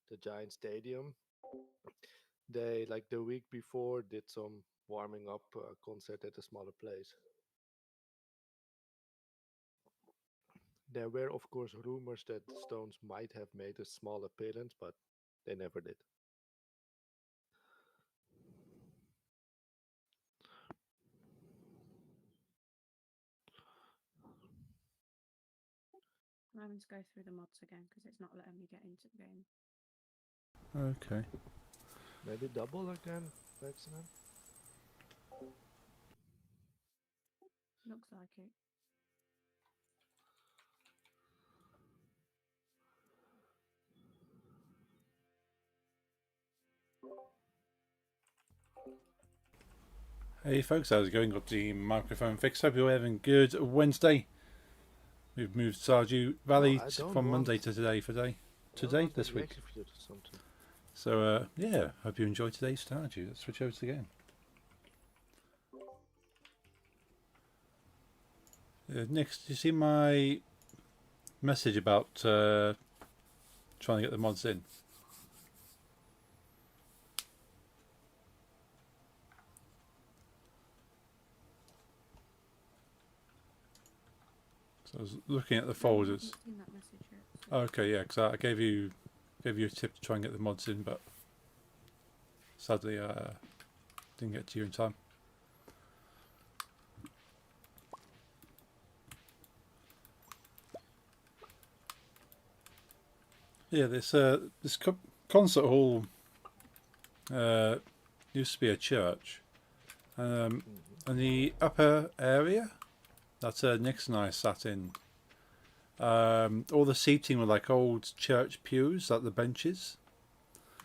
the giant stadium. They like the week before did some warming up concert at a smaller place. There were of course rumors that the Stones might have made a small appearance, but they never did. I'm having to go through the mods again because it's not letting me get into the game. Okay. Maybe double again, by accident. Looks like it. Hey folks, how's it going? Got the microphone fixed. Hope you're having a good Wednesday. We've moved Stardew Oh, Valley I don't from want. Monday to today for day. I don't Today, want this any week. execute or something. So yeah, hope you enjoy today's Stardew. Let's switch over to the game. Nick, did you see my message about trying to get the mods in? So I was looking at the No, I haven't folders. seen that message yet. So. Okay, yeah, because I gave you a tip to try and get the mods in, but sadly didn't get to you in time. Yeah, this concert hall uh, used to be a church, Mm-hmm. and the upper area that Nix and I sat in, all the seating were like old church pews, like the benches.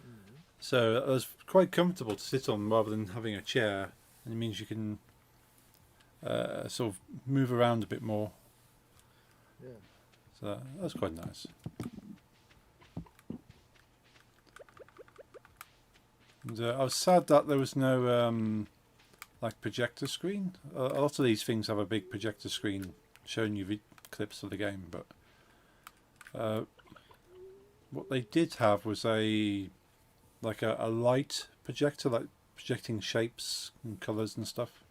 Mm-hmm. So it was quite comfortable to sit on rather than having a chair, and it means you can sort of move around a bit more. Yeah. So that's quite nice. And I was sad that there was no like projector screen. A lot of these things have a big projector screen showing you clips of the game, but what they did have was a light projector, like projecting shapes and colours and stuff.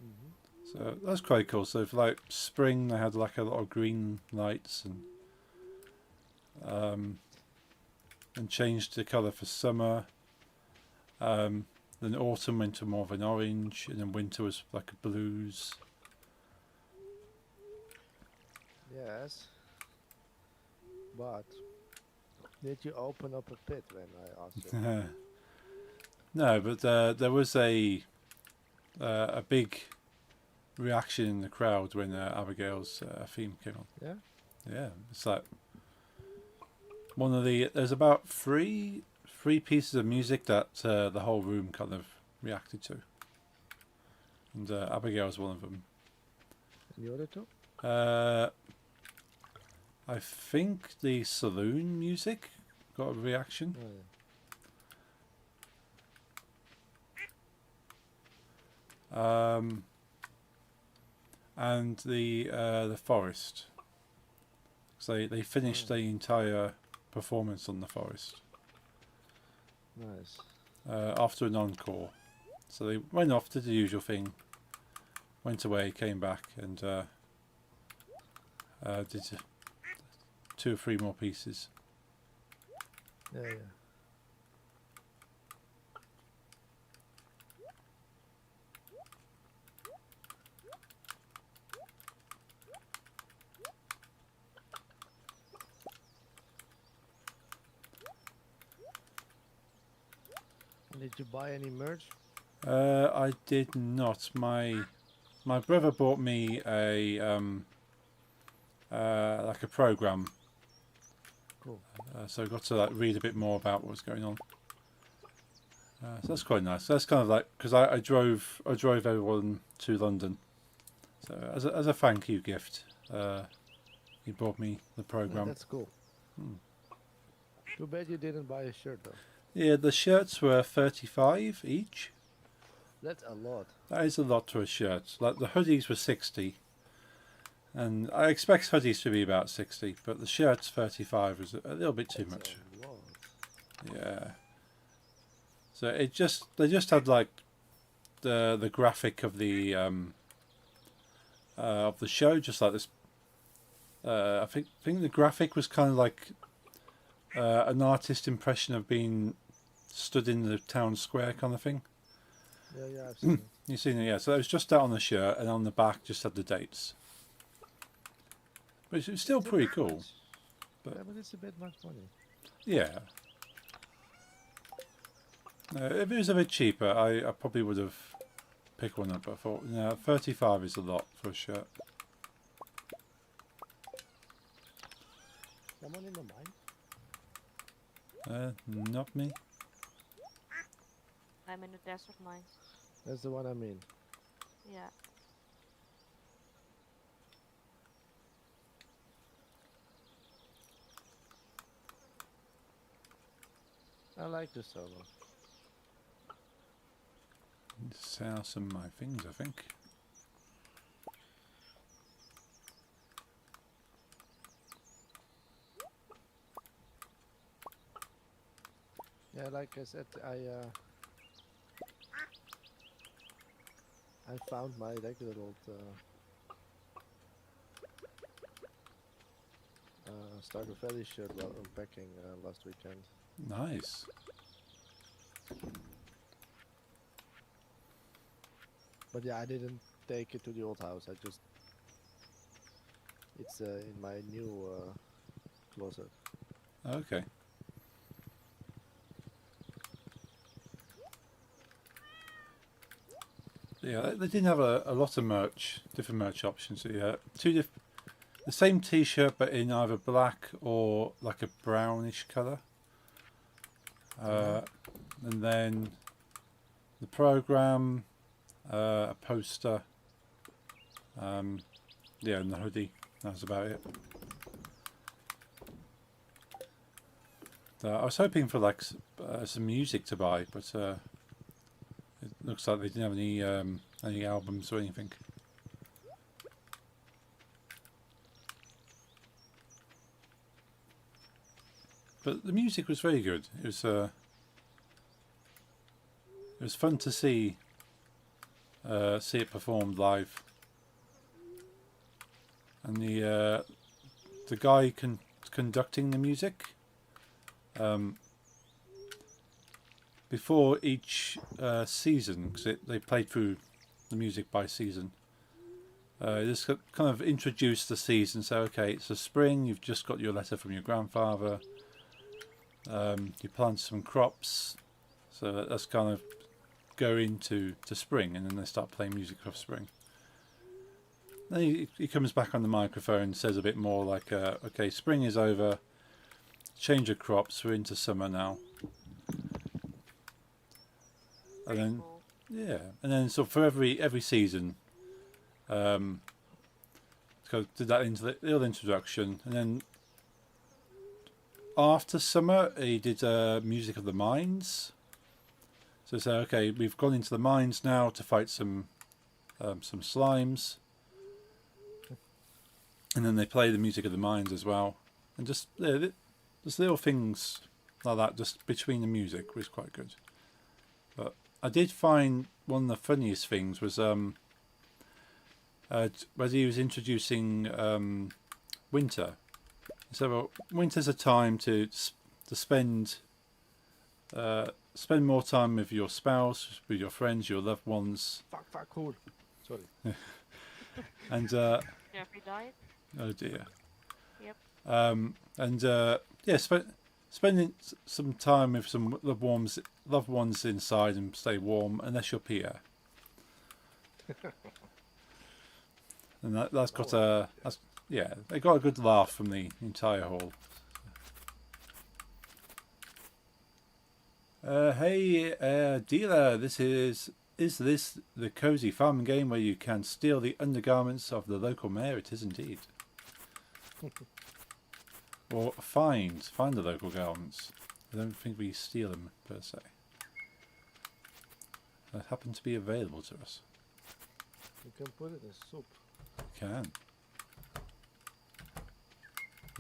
Mm-hmm. So that's quite cool. So for like spring, they had like a lot of green lights and changed the colour for summer. Then autumn went to more of an orange, and then winter was like a blues. Yes. But did you open up a pit when I asked you? No, but there was a big reaction in the crowd when Abigail's theme came on. Yeah. Yeah, it's like one of the. There's about three pieces of music that the whole room kind of reacted to, and Abigail's one of them. And the other two? Uh, I think the saloon music got a reaction. Oh, yeah. And the forest. So they finished Oh, the entire performance on the forest nice. after an encore. So they went off, did the usual thing, went away, came back, and did two or three more pieces. Yeah, yeah. Did you buy any merch? I did not. My brother bought me a like a program, Cool. so I got to like read a bit more about what was going on. So that's quite nice. That's kind of like because I drove everyone to London. So as a thank you gift, he bought me the Yeah, program. that's cool. Hmm. Too bad you didn't buy a shirt though. Yeah, the shirts were 35 each. That's a lot. That is a lot for a shirt. Like the hoodies were 60, and I expect hoodies to be about 60, but the shirts 35 was a little bit too That's much. a lot. Yeah. So they just had like the graphic of the show, just like this. I think the graphic was kind of like an artist impression of being stood in the town square kind of thing. Yeah, I've seen it. You've seen it, yeah. So it was just that on the shirt, and on the back just had the dates. But it's still It's a pretty bit cool. much. But Yeah, but it's a bit much money. yeah. If it was a bit cheaper, I probably would have picked one up. But I thought, no, 35 is a lot for a shirt. Someone in the mine? Not me. I'm in the desert mines. That's the one I mean. Yeah. I like the server. Sell some of my things, I think. Yeah, like I said, I found my regular old Stardew Valley shirt while unpacking last weekend. Nice. But yeah, I didn't take it to the old house. It's in my new closet. Okay. Yeah, they didn't have a lot of merch, different merch options. So yeah, the same T-shirt, but in either black or like a brownish colour. And then the program, a poster, yeah, and the hoodie. That's about it. I was hoping for like some music to buy, but it looks like they didn't have any albums or anything. But the music was very good. It was fun to see it performed live, and the guy conducting the music. Before each season, because they played through the music by season, just kind of introduced the season. So, okay, it's the spring. You've just got your letter from your grandfather. You plant some crops, so that's kind of go into spring, and then they start playing music of spring. Then he comes back on the microphone and says a bit more like, okay, spring is over, change of crops, we're into summer now. And then, Cool. yeah, and then so for every season, so did that into the little introduction, and then after summer he did music of the mines. So say, okay, we've gone into the mines now to fight some slimes, and then they play the music of the mines as well, and just little things like that just between the music was quite good. But I did find one of the funniest things was when he was introducing winter. So well, winter's a time to spend more time with your spouse, with your friends, your loved ones, Fuck, cool. Sorry. and Jeffrey died? oh dear. Yep. And yeah, spending some time with some loved ones inside and stay warm, unless you're Pierre. And that's got yeah, they got a good laugh from the entire hall. Hey, dealer, is this the cozy farming game where you can steal the undergarments of the local mayor? It is indeed. Or find the local garments. I don't think we steal them per se. They happen to be available to us. You can put it in soup. Can.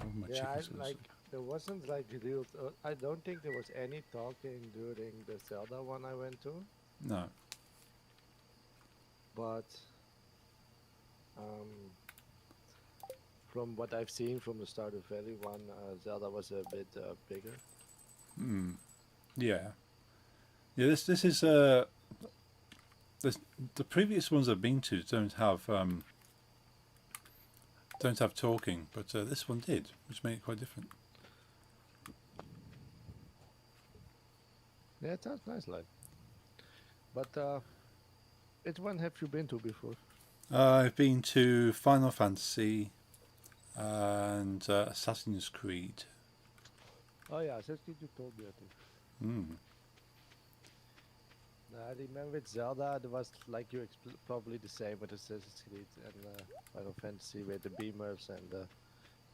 Oh, my Yeah, I chicken's gonna like. There wasn't like real. I don't think there was any talking during the Zelda one I went to, No. but um, from what I've seen from the Stardew Valley one, Zelda was a bit bigger. Hmm. Yeah. Yeah. This is this, the previous ones I've been to don't have talking, but this one did, which made it quite different. Yeah, it sounds nice, like. But which one have you been to before? I've been to Final Fantasy and Assassin's Creed. Oh yeah, that's what you told me, I think. Hmm. I remember with Zelda, there was like you probably the same with Assassin's Creed and Final Fantasy with the beamers and the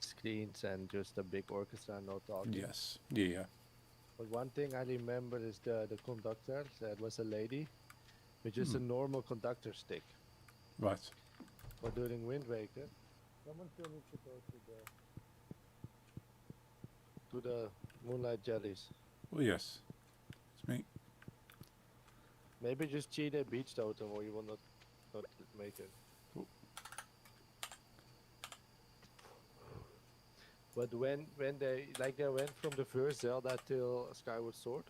screens and just a big orchestra, no talking. Yes. Yeah. But one thing I remember is the conductor. That was a lady with just a normal conductor stick. Right. But during Wind Waker, someone still needs to go to the Moonlight Jellies. Oh yes. It's me. Maybe just cheat a beach totem or you will not make it. Oh. But when they went from the first Zelda till Skyward Sword,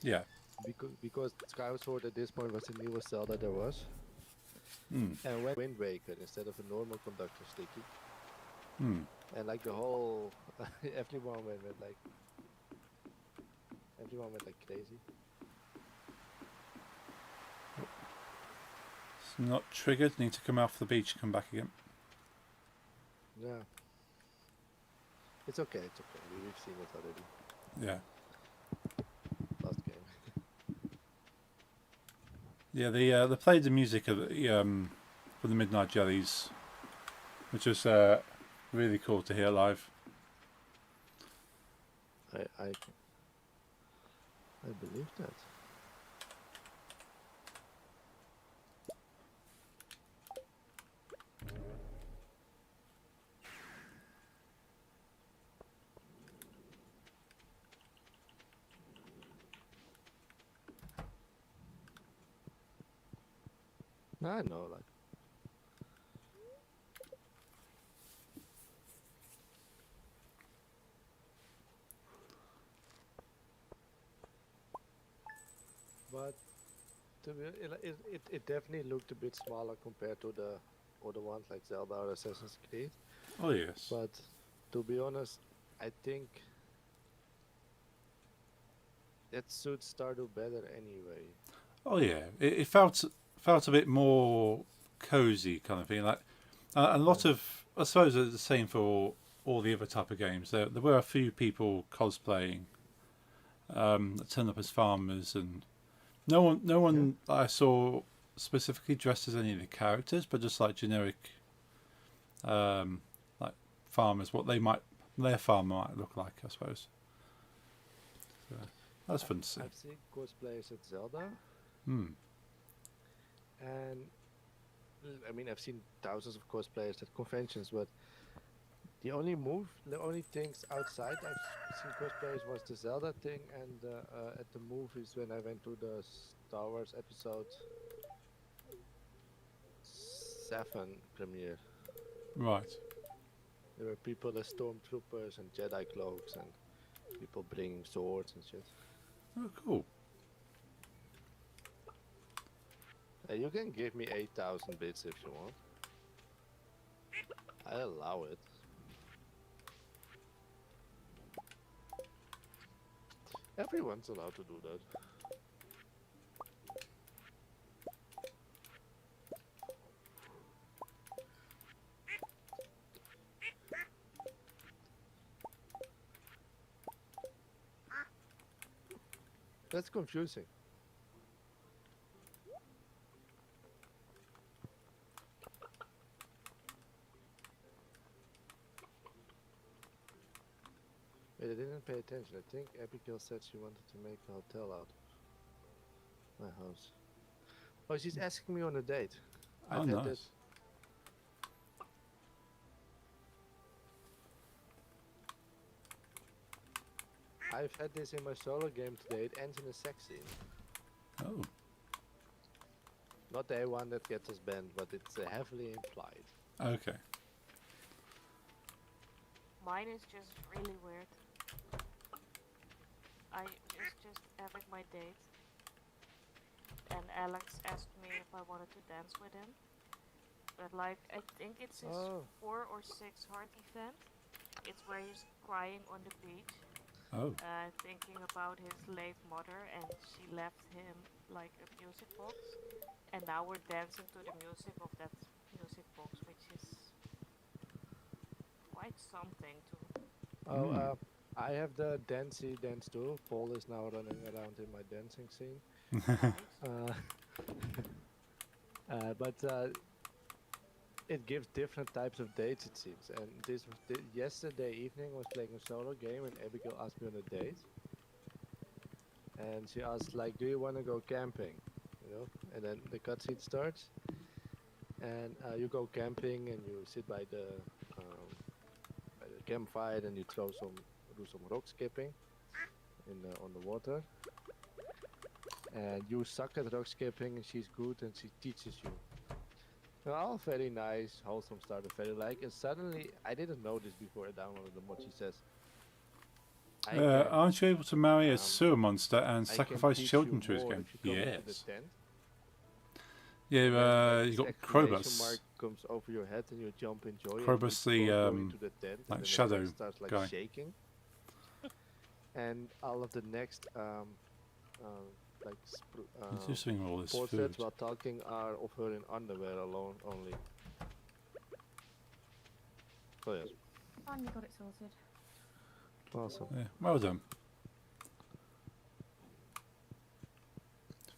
Yeah. because Skyward Sword at this point was the newest Zelda there was, Hmm. and when Wind Waker instead of a normal conductor sticky, Hmm. and like the whole everyone went like crazy. It's not triggered. Need to come off the beach and come back again. Yeah, it's okay. It's okay. We've seen it already. Yeah. Last game. Yeah. They played the music of for the Midnight Jellies, which was really cool to hear live. I believe that. I know, like. But it definitely looked a bit smaller compared to the other ones like Zelda or Assassin's Creed. Oh yes. But to be honest, I think that suits Stardew better anyway. Oh yeah. It felt a bit more cozy kind of thing. Like a lot of, I suppose it's the same for all the other type of games. There were a few people cosplaying that turned up as farmers, and no one that I saw specifically dressed as any of the characters, but just like generic, like farmers, what their farm might look like, I suppose. So, that's fun to see. I've seen cosplayers at Zelda, Hmm. and I mean I've seen thousands of cosplayers at conventions, but the only things outside I've seen cosplayers was the Zelda thing, and at the movies when I went to the Star Wars episode 7 premiere. Right. There were people as stormtroopers and Jedi cloaks and people bringing swords and shit. Oh, cool. You can give me 8,000 bits if you want. I allow it. Everyone's allowed to do that. That's confusing. Wait, I didn't pay attention. I think Abigail said she wanted to make a hotel out of my house. Oh, she's asking me on a date. Oh, I've had that. nice. I've had this in my solo game today. It ends in a sex scene. Oh, Not the one that gets us banned, but it's heavily implied. okay. Mine is just really weird. I was just having my date, and Alex asked me if I wanted to dance with him. But like, I think it's his Oh. 4 or 6 heart event. It's where he's crying on the beach, Oh, thinking about his late mother, and she left him like a music box. And now we're dancing to the music of that music box, which is quite something to. Oh, I have the dancey dance too. Paul is now running around in my dancing scene. Nice. But it gives different types of dates, it seems. And this was yesterday evening I was playing a solo game, and Abigail asked me on a date. And she asked, like, do you want to go camping? You know, and then the cutscene starts, and you go camping, and you sit by the campfire, and you do some rock skipping on the water. And you suck at rock skipping, and she's good, and she teaches you. All very nice, wholesome starter, very like. And suddenly, I didn't know this before I downloaded the mod. She says, I can, aren't you able to marry a um, sewer monster and I can sacrifice teach children you to his more game? if you come into the Yes. tent. Yeah, And then, like, you this got exclamation mark Krobus. comes over your head, and you jump in joy. Krobus, and you the, both go into the tent, like and then shadow the tent starts like guy. shaking. And all of the next like He's just doing all this food. portraits while talking are of her in underwear alone only. So yes, Finally got it sorted. awesome. Yeah, well done.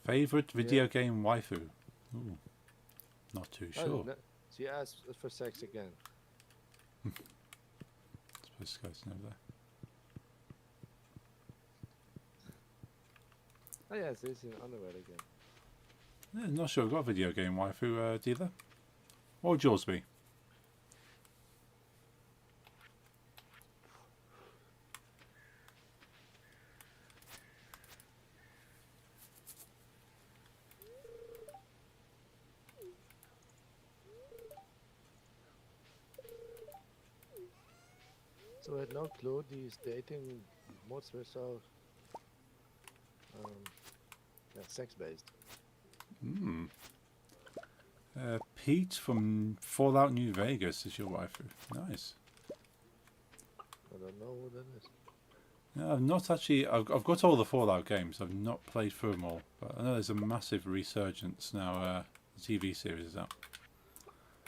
Favorite video game waifu? Ooh, not too Oh, sure. no, she asked for sex again. Suppose this guy's over there. Oh yes, it's in underwear again. Yeah, not sure I've got a video game waifu dealer. What would yours be? So I had no clue these dating mods were so sex based. Hmm. Pete from Fallout New Vegas is your waifu. Nice. I don't know who that is. No, I've not actually. I've got all the Fallout games. I've not played through them all, but I know there's a massive resurgence now. The TV series is out.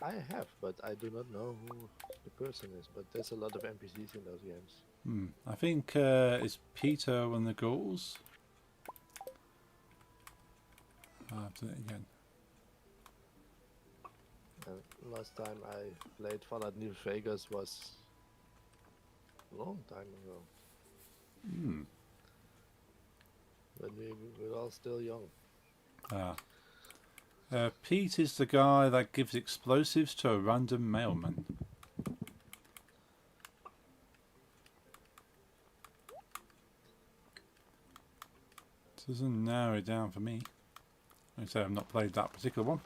I have, but I do not know who the person is. But there's a lot of NPCs in those games. I think it's Peter and the Ghouls. I'll have to do it again. And last time I played Fallout New Vegas was a long time ago, Hmm. when we were all still young. Ah. Pete is the guy that gives explosives to a random mailman. Doesn't narrow it down for me. Like I say, I've not played that particular one.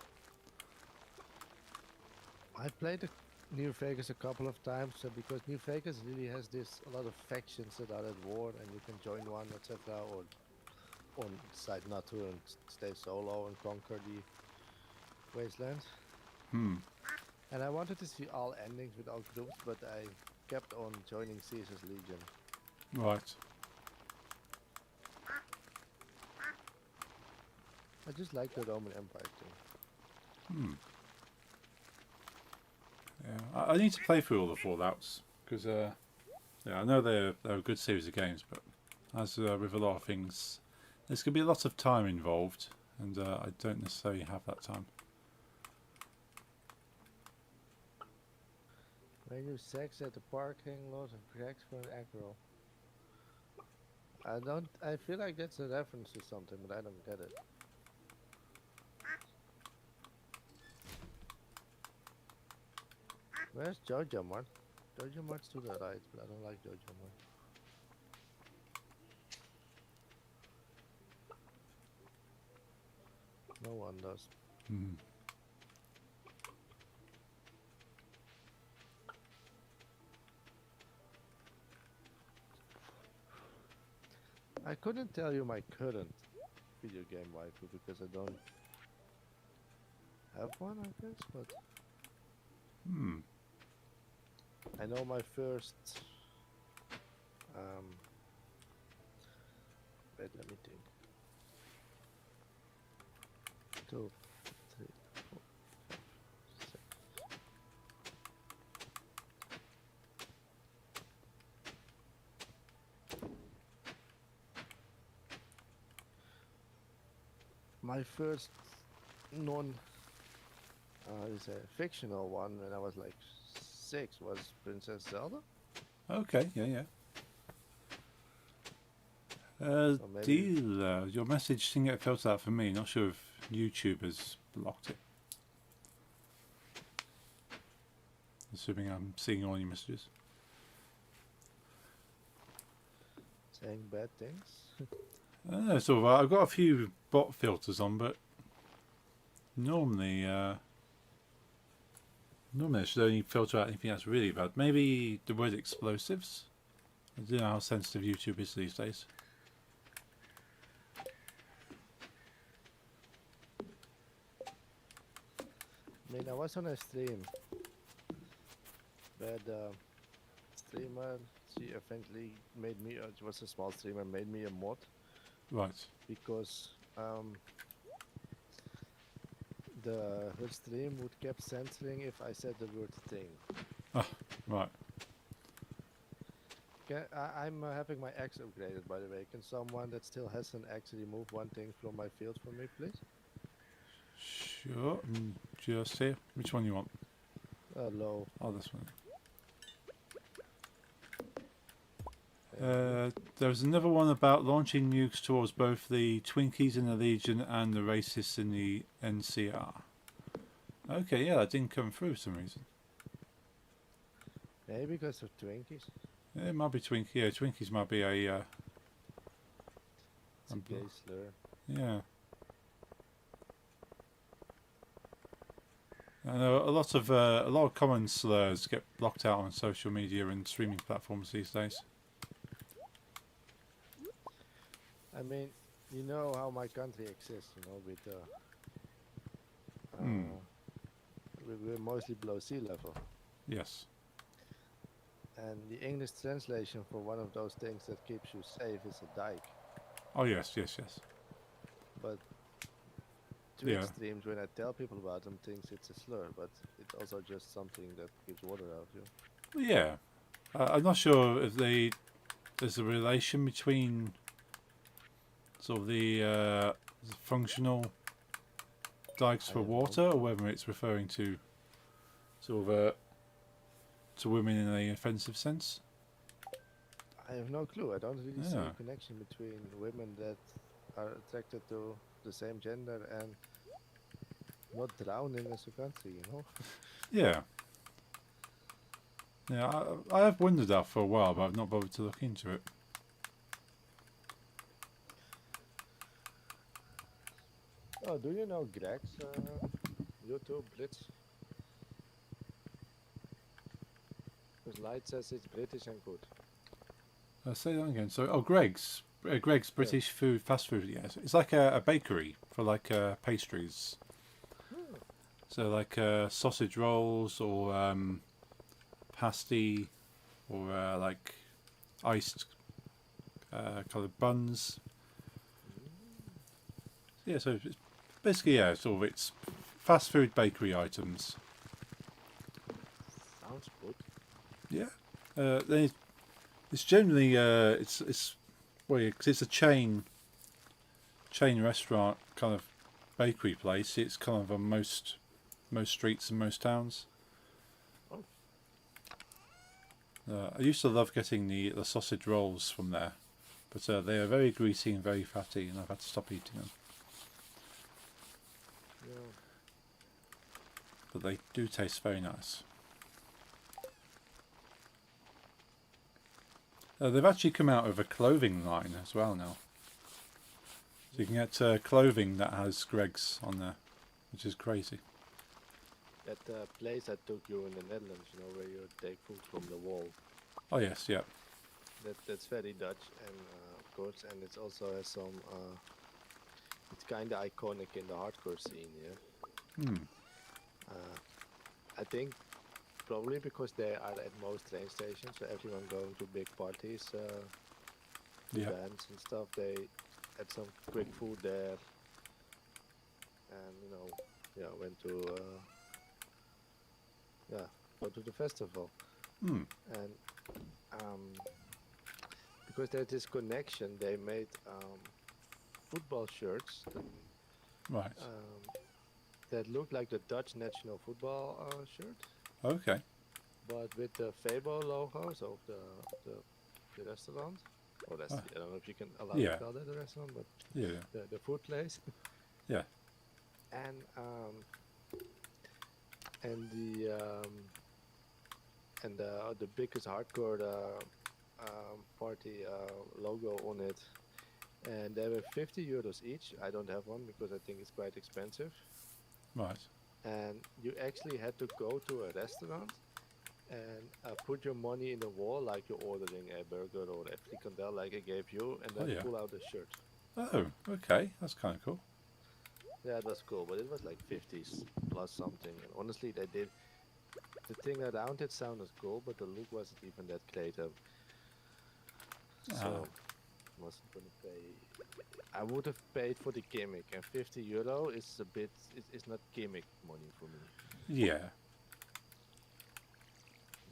I played New Vegas a couple of times because New Vegas really has a lot of factions that are at war, and you can join one, etc., or decide not to and stay solo and conquer the wastelands. And I wanted to see all endings with all groups, but I kept on joining Caesar's Legion. Right. I just like the Roman Empire too. Yeah, I need to play through all the Fallouts because yeah, I know they're a good series of games, but as with a lot of things, there's going to be a lot of time involved, and I don't necessarily have that time. When you sex at the parking lot of Grex for an egg roll. I feel like that's a reference to something, but I don't get it. Where's Jojo Mart? Jojo Mart's to the right, but I don't like Jojo Mart. No one does. Hmm. I couldn't tell you my current video game waifu because I don't have one, I guess, but Hmm. I know my first. Wait, let me think. 2, 3, 4, 5, 6. My first non is a fictional one when I was like 6 was Princess Zelda. Okay, yeah. So maybe Dealer, your message didn't get filtered out for me. Not sure if YouTube has blocked it. Assuming I'm seeing all your messages. saying bad things. So I've got a few bot filters on, but normally I should only filter out anything that's really bad. Maybe the word explosives. I don't know how sensitive YouTube is these days. I mean, I was on a stream, but streamer, she eventually made me. It was a small streamer, made me a mod Right. because her stream would kept censoring if I said the word thing. Right. I'm having my axe upgraded, by the way. Can someone that still has an axe remove one thing from my field for me, please? Sure. Just here. Which one you want? Low. Oh, this one. Thank you. There's another one about launching nukes towards both the Twinkies in the Legion and the racists in the NCR. Okay, yeah, that didn't come through for some reason. Maybe because of Twinkies. Yeah, it might be Twinkie. Yeah, Twinkies might be a. It's a gay slur. Yeah. I know a lot of common slurs get blocked out on social media and streaming platforms these days. I mean, you know how my country exists, with Hmm. we're mostly below sea level. Yes. And the English translation for one of those things that keeps you safe is a dike. Oh yes. But Twitch Yeah. streams, when I tell people about them, thinks it's a slur, but it's also just something that keeps water out of you. Well, yeah. I'm not sure if there's a relation between sort of the functional dikes I for have no water, or whether it's referring to sort of to women in an offensive sense. I have no clue. I don't really see Yeah. a connection between women that are attracted to the same gender and not drowning as a country. Yeah. Yeah, I have wondered that for a while, but I've not bothered to look into it. Oh, do you know Greg's YouTube Blitz? Because Light says it's British and good. Say that again. So, Greg's British food, fast food. Yes, it's like a bakery for like pastries. So like sausage rolls or pasty or like iced coloured buns. Yeah, so it's basically sort of it's fast food bakery items. Sounds good. Yeah, it's generally it's well, yeah, 'cause it's a chain restaurant kind of bakery place. It's kind of on most streets and most towns. Oh. I used to love getting the sausage rolls from there, but they are very greasy and very fatty, and I've had to stop eating them. Yeah. But they do taste very nice. They've actually come out with a clothing line as well now. So you can get clothing that has Greg's on there, which is crazy. That place I took you in the Netherlands, where you take food from the wall. Oh yes, yeah. That's very Dutch, and of course, and it also has some. It's kind of iconic in the hardcore scene, yeah. Hmm. I think probably because they are at most train stations, so everyone going to big parties, Yeah. events and stuff. They had some quick food there, and went to go to the festival, Hmm. and because there's this connection, they made football shirts Right. that look like the Dutch national football shirt, Okay. but with the Fabo logos of the restaurant. Or I don't know if you can allow Yeah. to call that a restaurant, but Yeah. the food place. Yeah. And and the biggest hardcore party logo on it, and they were 50 euros each. I don't have one because I think it's quite expensive. Right. And you actually had to go to a restaurant and put your money in the wall like you're ordering a burger or a frikandel like I gave you, and then yeah. pull out the shirt. Oh, okay. That's kind of cool. Yeah, it was cool, but it was like 50s plus something. And honestly, they did the thing around it sounded cool, but the look wasn't even that great. So wasn't gonna pay. I would have paid for the gimmick, and 50 euro is a bit. It's not gimmick money for me. Yeah.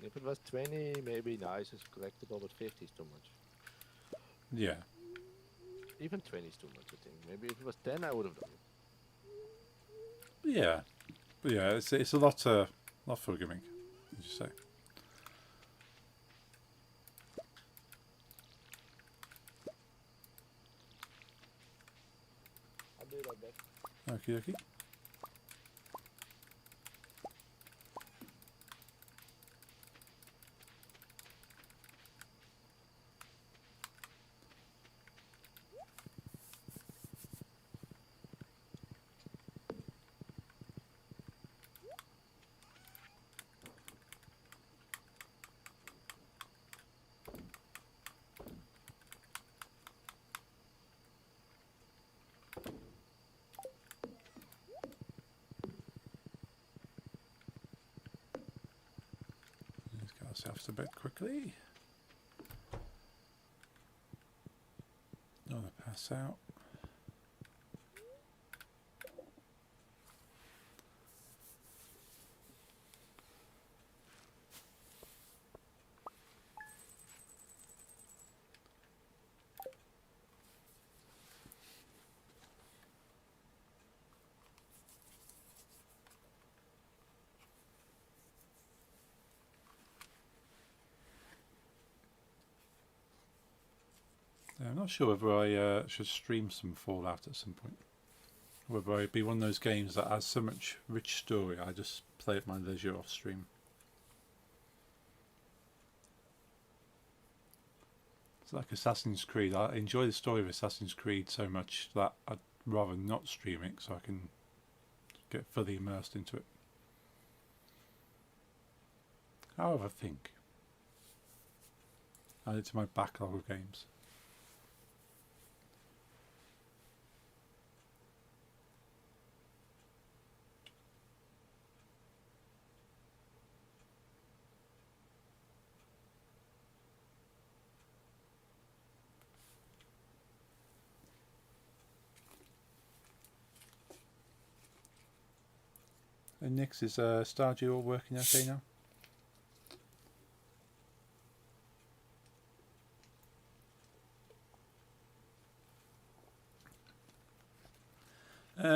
If it was 20, maybe nice, it's collectible, but 50 is too much. Yeah. Even 20 is too much, I think. Maybe if it was 10, I would have done it. Yeah. But yeah, it's a lot for a gimmick, as you say. I'll be right back. Okie dokie. Let's get ourselves to bed quickly. Don't want to pass out. I'm not sure whether I should stream some Fallout at some point. Whether it be one of those games that has so much rich story, I just play at my leisure off stream. It's like Assassin's Creed. I enjoy the story of Assassin's Creed so much that I'd rather not stream it so I can get fully immersed into it. However, I think add it to my backlog of games. And Nick's is Stardew all working okay now?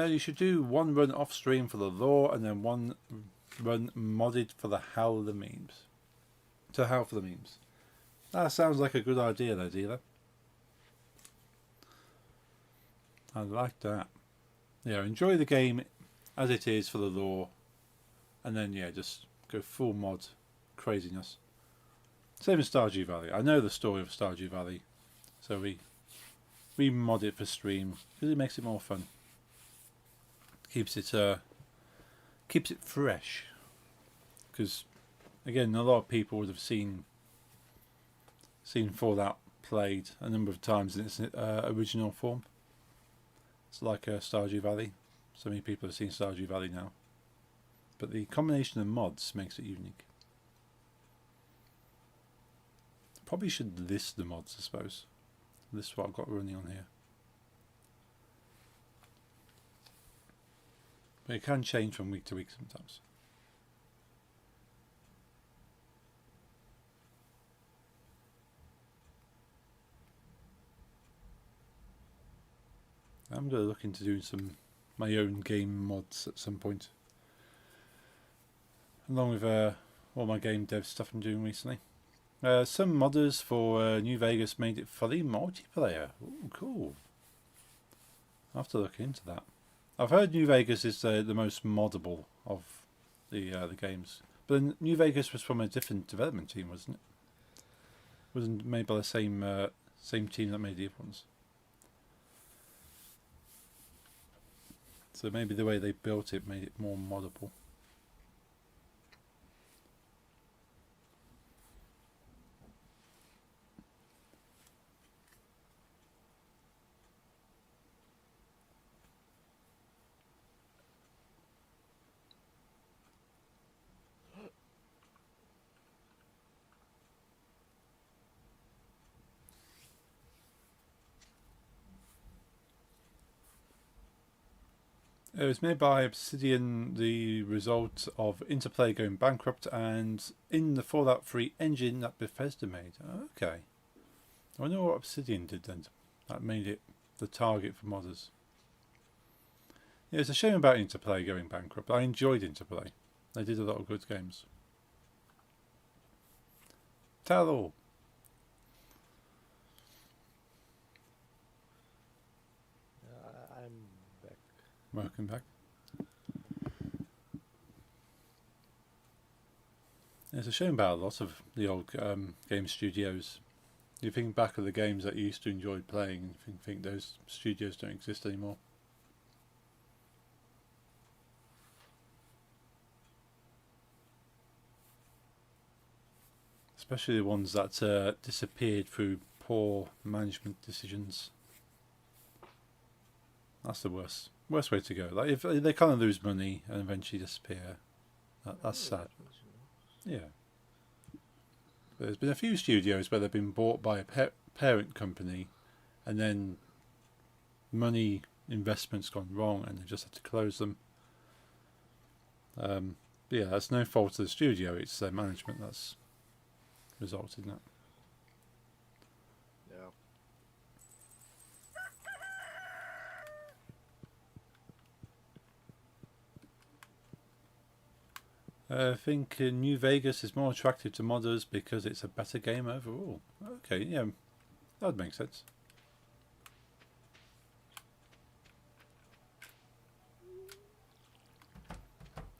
You should do one run off stream for the lore and then one run modded for the howl of the memes. To howl for the memes. That sounds like a good idea though, dealer. I like that. Yeah, enjoy the game as it is for the lore, and then yeah, just go full mod craziness. Same as Stardew Valley. I know the story of Stardew Valley, so we mod it for stream because it makes it more fun. Keeps it fresh. Because again, a lot of people would have seen Fallout played a number of times in its original form. It's like Stardew Valley. So many people have seen Stardew Valley now. But the combination of mods makes it unique. Probably should list the mods, I suppose. This is what I've got running on here. But it can change from week to week sometimes. I'm going to look into doing my own game mods at some point. Along with all my game dev stuff I'm doing recently. Some modders for New Vegas made it fully multiplayer. Ooh, cool. I'll have to look into that. I've heard New Vegas is the most moddable of the games. But then New Vegas was from a different development team, wasn't it? Wasn't made by the same team that made the other ones. So maybe the way they built it made it more moddable. It was made by Obsidian, the result of Interplay going bankrupt, and in the Fallout 3 engine that Bethesda made. Okay. I wonder what Obsidian did then. That made it the target for modders. Yeah, it's a shame about Interplay going bankrupt. I enjoyed Interplay. They did a lot of good games. Tell. I'm back. Welcome back. It's a shame about a lot of the old game studios. You think back of the games that you used to enjoy playing and think those studios don't exist anymore. Especially the ones that disappeared through poor management decisions. That's the worst way to go. Like if they kind of lose money and eventually disappear, that's sad. Yeah. But there's been a few studios where they've been bought by a parent company, and then money investment's gone wrong, and they just have to close them. Yeah, that's no fault of the studio. It's their management that's resulted in that. Yeah. I think New Vegas is more attractive to modders because it's a better game overall. Okay, yeah, that would make sense.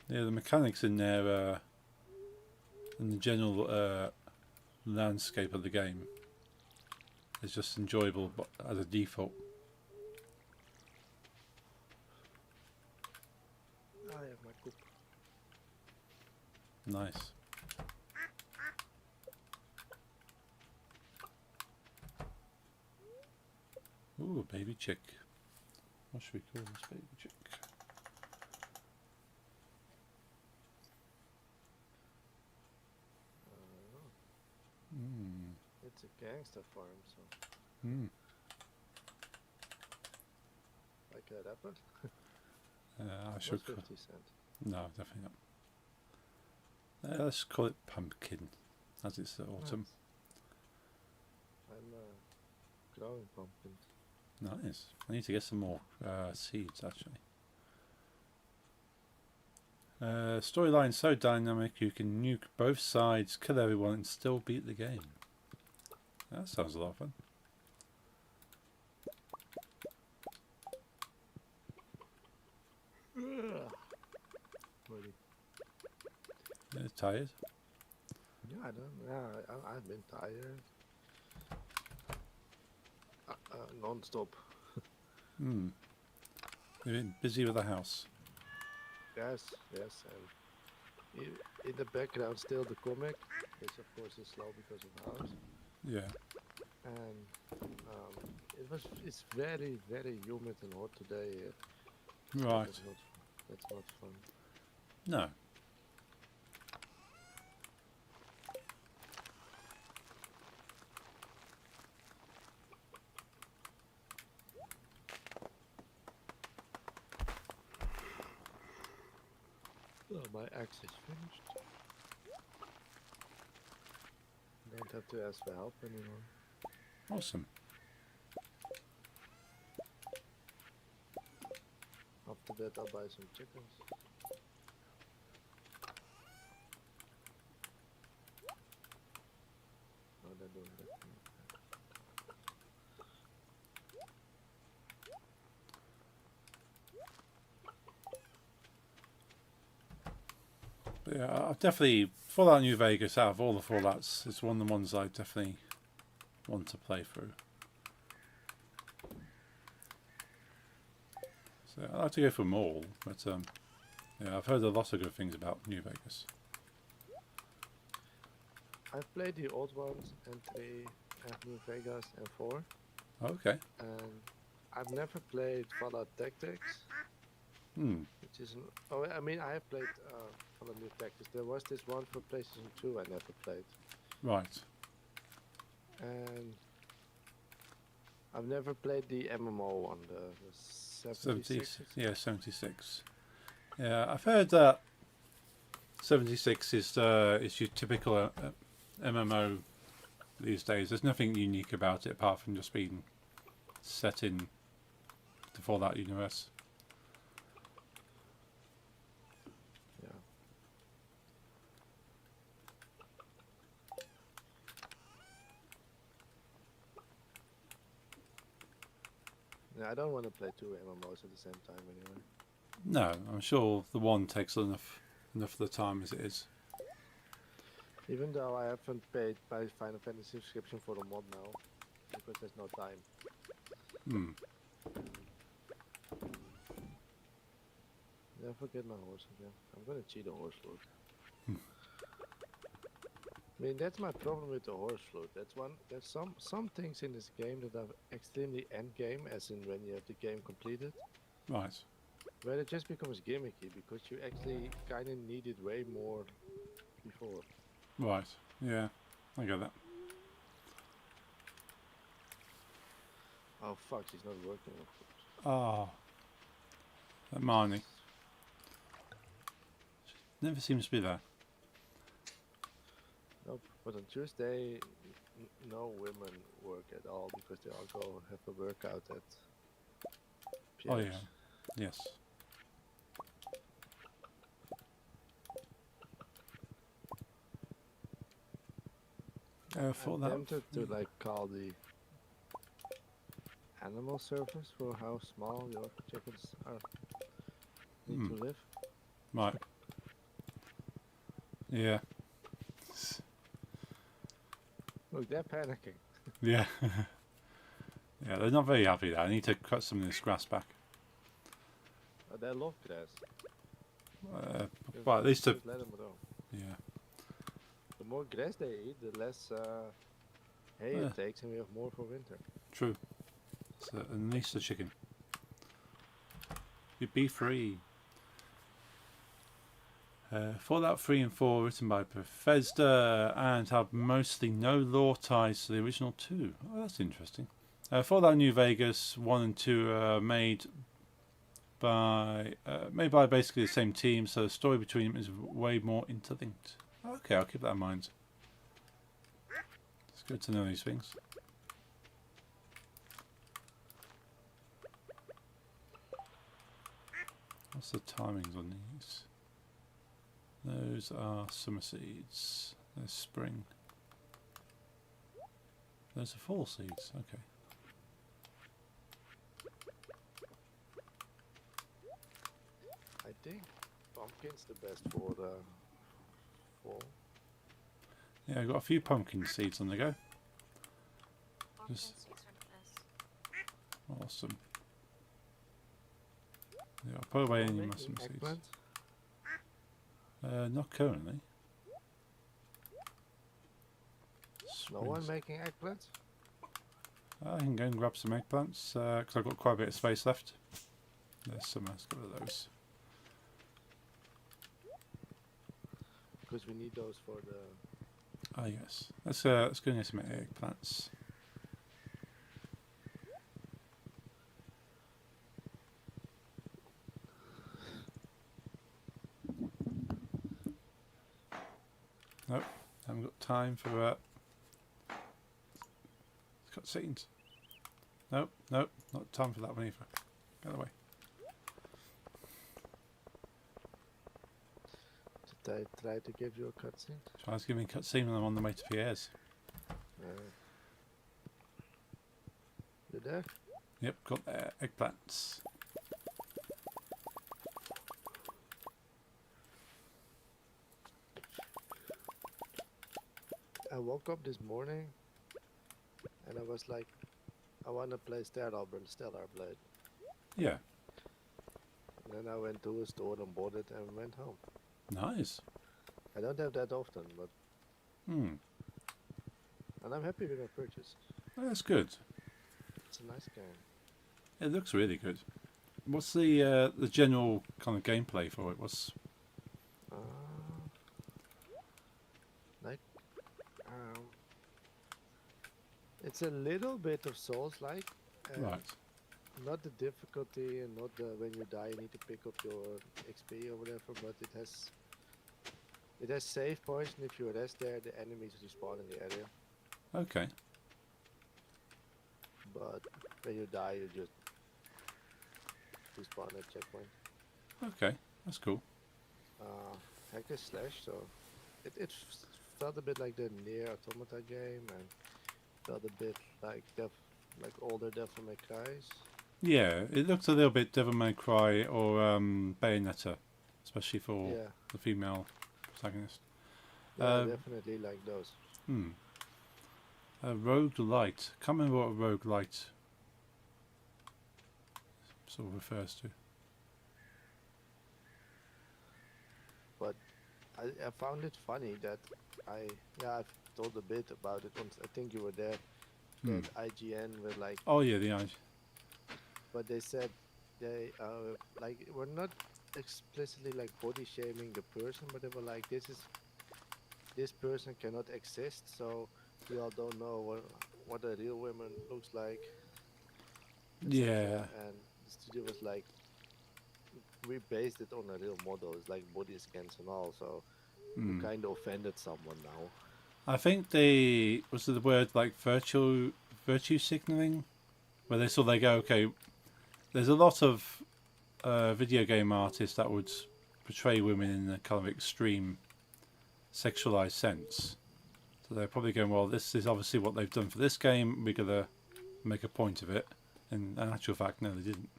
Yeah, the mechanics in there and the general landscape of the game is just enjoyable as a default. I have my poop. Nice. Ooh, a baby chick. What should we call this baby chick? It's a gangster farm, so like that apple. I Not should 50 cent. No, definitely not. Let's call it pumpkin, as it's autumn. I'm growing pumpkins. Nice. I need to get some more seeds, actually. Storyline so dynamic you can nuke both sides, kill everyone, and still beat the game. That sounds a lot of fun. Really? Tired? Yeah, I don't. Yeah, I've been tired. non-stop. Hmm. You've been busy with the house. Yes, yes, and in the background still the comic, which of course is slow because of the house. Yeah. And it's very very humid and hot today. So Right. that's not fun. No. Oh, my axe is finished. Don't have to ask for help anymore. Awesome. After that, I'll buy some chickens. Oh, they're doing that. But yeah, I've definitely Fallout New Vegas. Out of all the Fallouts, it's one of the ones I definitely want to play through. So I like to go for them all, but yeah, I've heard a lot of good things about New Vegas. I've played the old ones and 3, and New Vegas and 4, Okay. and I've never played Fallout Tactics, Hmm. which is oh, I mean I have played Fallout New Tactics. There was this one for PlayStation 2 I never played, Right. and I've never played the MMO one, the 76. Yeah, 76. Yeah, I've heard that 76 is your typical MMO these days. There's nothing unique about it apart from just being set in the Fallout universe. Yeah. Yeah, I don't want to play 2 MMOs at the same time anyway. No, I'm sure the one takes enough of the time as it is. Even though I haven't paid my Final Fantasy subscription for the mod now, because there's no time. Hmm. Did I forget my horse again? I'm gonna cheat a horse float. I mean, that's my problem with the horse float. There's some things in this game that are extremely end game, as in when you have the game completed, Right. where it just becomes gimmicky because you actually kind of need it way more before. Right. Yeah. I get that. Oh fuck, she's not working. Of course. Ah. That Marnie. Never seems to be there. Nope. But on Tuesday, no women work at all because they all go have a workout at Oh Pierre's. yeah. Yes. For I'm that. tempted to like call the animal service for how small your chickens are need to live. Right. Yeah. Look, they're panicking. Yeah. Yeah, they're not very happy there. I need to cut some of this grass back. They love grass. But at least just let them go. yeah. The more grass they eat, the less hay Yeah. it takes, and we have more for winter. True. So at least the chicken. You'd be free. Fallout 3 and 4 written by Bethesda and have mostly no lore ties to the original 2. Oh, that's interesting. Fallout New Vegas 1 and 2 are made by basically the same team, so the story between them is way more interlinked. Okay, I'll keep that in mind. It's good to know these things. What's the timings on these? Those are summer seeds. There's spring. Those are fall seeds. Okay. I think pumpkin's the best for the fall. Yeah, I've got a few pumpkin seeds on the go. Pumpkin Just- seeds are the best. Awesome. Yeah, I'll put away any Making mushroom seeds. eggplant? Not currently. No one Springs. making eggplants? I can go and grab some eggplants because I've got quite a bit of space left. There's some. Let's get rid of those. Because we need those for the... Ah yes. Let's go and get some eggplants. Nope, haven't got time for cutscenes. Nope, not time for that one either. Get away. Did I try to give you a cutscene? Try to give me a cutscene when I'm on the way to Pierre's. You there? Yep, got eggplants. I woke up this morning and I was like, I want to play Stellar Blade. Yeah, And then I went to a store and bought it and went home. nice. I don't have that often, but Hmm, and I'm happy with my purchase. that's good. It's a nice game. It looks really good. What's the general kind of gameplay for it? What's Uh, like, it's a little bit of Souls-like. right? Not the difficulty and not the when you die you need to pick up your XP or whatever, but it has save points, and if you rest there, the enemies respawn in the area. Okay. But when you die, you just respawn at checkpoint. Okay, that's cool. Hack and slash, so it felt a bit like the Nier Automata game, and felt a bit like older Devil May Cry's. Yeah, it looks a little bit Devil May Cry or Bayonetta, especially for Yeah, the female protagonist. yeah, definitely like those. A roguelite. Can't remember what a roguelite sort of refers to. But I found it funny that I've told a bit about it once. I think you were there. That IGN were like, Oh yeah, the eye. but they said they like were not explicitly like body shaming the person, but they were like, this person cannot exist, so we all don't know what a real woman looks like. etc. Yeah. And the studio was like, we based it on a real model. It's like body scans and all, so you kind of offended someone now. I think was it the word like virtue signaling, where they go, okay, there's a lot of video game artists that would portray women in a kind of extreme sexualized sense. So they're probably going, well, this is obviously what they've done for this game. We're gonna make a point of it. And in actual fact, no, they didn't.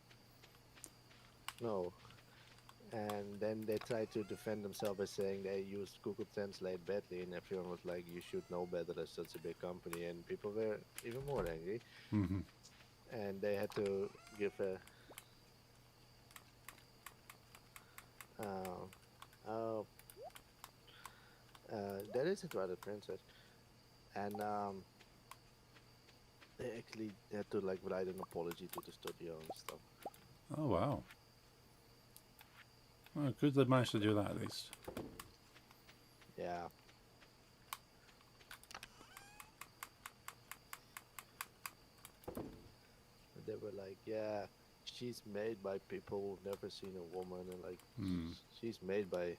No. And then they tried to defend themselves by saying they used Google Translate badly, and everyone was like, you should know better as such a big company, and people were even more angry. Mm-hmm. And they had to give a... that isn't rather princess. And they actually had to like write an apology to the studio and stuff. Oh wow. Well, good they managed to do that at least. Yeah. They were like, yeah, she's made by people who've never seen a woman, and like, she's made by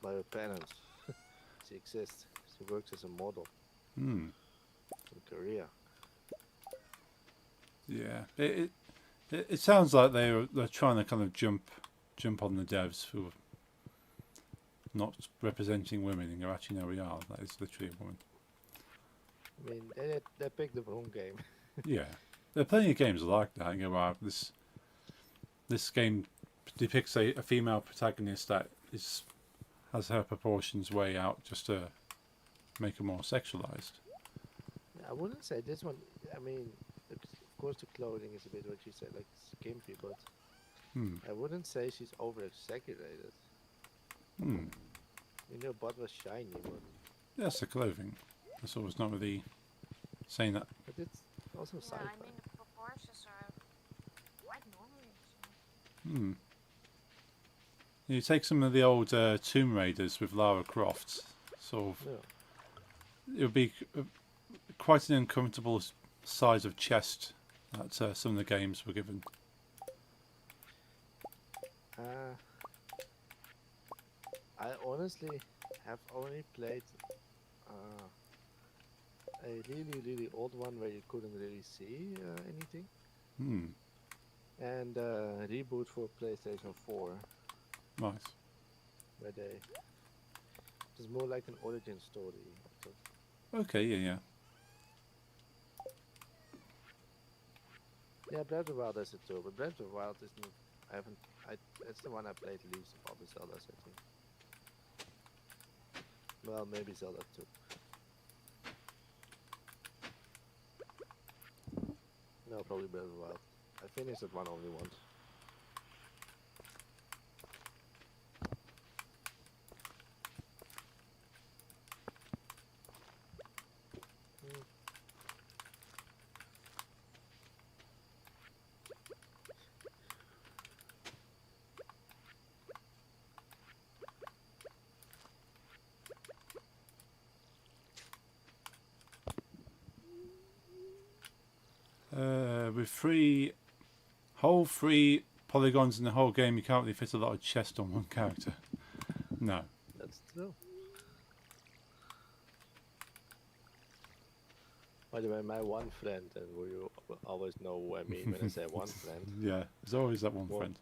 her parents. She exists. She works as a model in Korea. Yeah. It sounds like they're trying to kind of jump on the devs who are not representing women and go, actually no, we are. That is literally a woman. I mean, they picked the wrong game. Yeah. There are plenty of games like that. And go, wow, this game depicts a female protagonist that has her proportions way out just to make her more sexualized. I wouldn't say this one. I mean, of course the clothing is a bit what you said, like skimpy, but Hmm. I wouldn't say she's over exaggerated. Hmm. Her butt was shiny, That's the clothing. That's always not really saying that. but it's also Yeah, sci-fi. I mean the proportions are quite normal. So. Hmm. You take some of the old Tomb Raiders with Lara Croft, sort of. Yeah. It would be quite an uncomfortable size of chest that some of the games were given. I honestly have only played uh, a really old one where you couldn't really see anything, Hmm. and reboot for PlayStation 4, Nice. where they it's more like an origin story. I thought. Okay. Yeah. Yeah, Breath of the Wild has it too, but Breath of the Wild isn't. I haven't. It's the one I played least of all the Zeldas, I think. Well, maybe Zelda 2. No, probably Breath of the Wild. I finished that one only once. Mm. With whole three polygons in the whole game, you can't really fit a lot of chest on one character. No. That's true. By the way, my one friend, and you always know who I mean when I say one friend, Yeah. There's always that one Well- friend.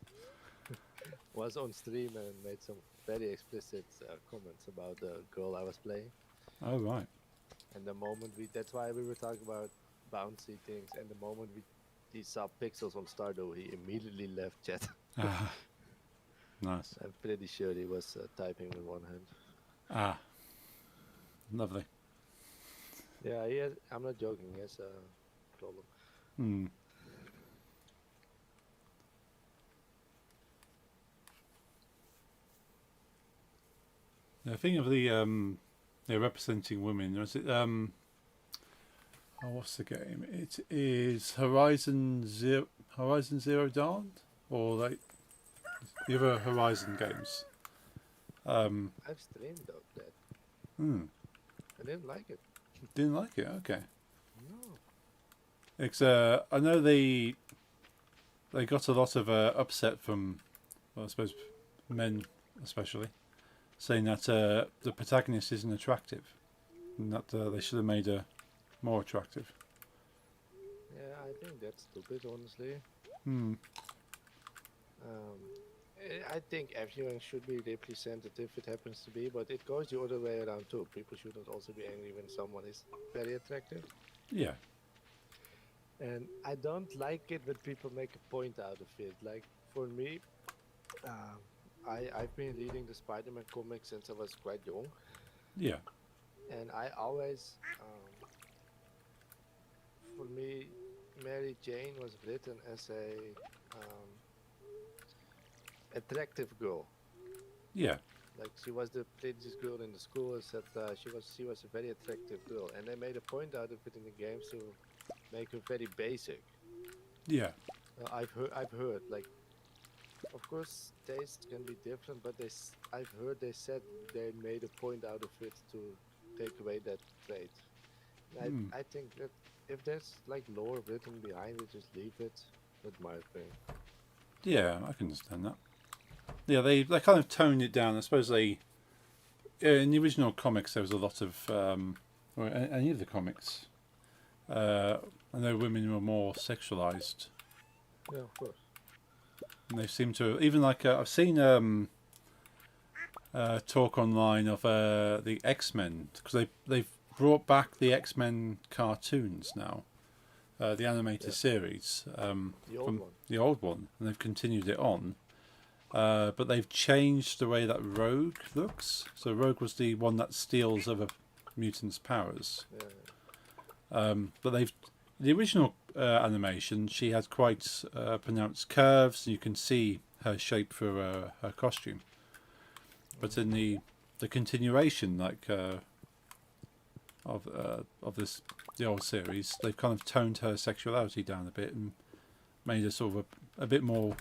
was on stream and made some very explicit comments about the girl I was playing. Oh right. And the moment that's why we were talking about bouncy things. And the moment he saw pixels on Stardew, he immediately left chat. Ah. Nice. I'm pretty sure he was typing with one hand. Ah. Lovely. Yeah, I'm not joking. He has a problem. Hmm. I think of they're representing women. Was it oh, what's the game? It is Horizon Zero Dawn, or like the other Horizon games. I've streamed that. Hmm. I didn't like it. Didn't like it. Okay. No. It's I know they got a lot of upset from, well, I suppose men especially, saying that the protagonist isn't attractive, and that they should have made her more attractive. Yeah, I think that's stupid, honestly. Hmm. I think everyone should be represented if it happens to be, but it goes the other way around too. People shouldn't also be angry when someone is very attractive. Yeah. And I don't like it when people make a point out of it. Like, for me, I've been reading the Spider-Man comics since I was quite young. Yeah. And I always, for me, Mary Jane was written as a attractive girl. Yeah. Like, she was the prettiest girl in the school, and said she was a very attractive girl. And they made a point out of it in the games to make her very basic. Yeah. I've heard, like, of course, tastes can be different, but I've heard they said they made a point out of it to take away that trait. I think that if there's like lore written behind it, just leave it. That's my thing. Yeah. I can understand that. Yeah, they kind of toned it down. I suppose they in the original comics there was a lot of or any of the comics. I know women were more sexualized. Yeah, of course. And they seem to even like I've seen talk online of the X-Men, because they've brought back the X-Men cartoons now, the animated series The old from one. the old one, and they've continued it on. But they've changed the way that Rogue looks. So Rogue was the one that steals other mutants' powers. Yeah. But they've the original animation, she had quite pronounced curves, and you can see her shape through her costume. But in the continuation, like of the old series, they've kind of toned her sexuality down a bit and made her sort of a bit more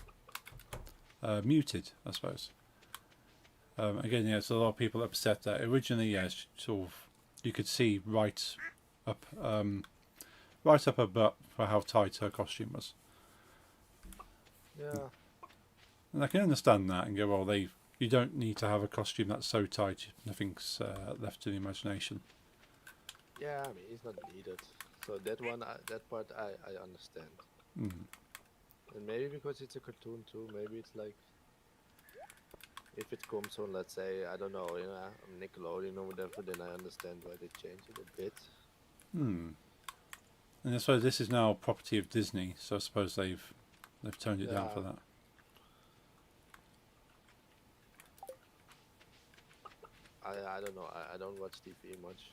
muted, I suppose. Again, yeah, so a lot of people upset that originally, yes, sort of you could see right up her butt for how tight her costume was. Yeah. And I can understand that and go, well, you don't need to have a costume that's so tight, nothing's left to the imagination. Yeah, I mean, it's not needed. So that one, that part, I understand. Mm. And maybe because it's a cartoon too, maybe it's like, if it comes on, let's say, I don't know, Nickelodeon or whatever, then I understand why they changed it a bit. Hmm. And I suppose this is now property of Disney, so I suppose they've toned it down for Yeah. that. I don't know. I don't watch TV much.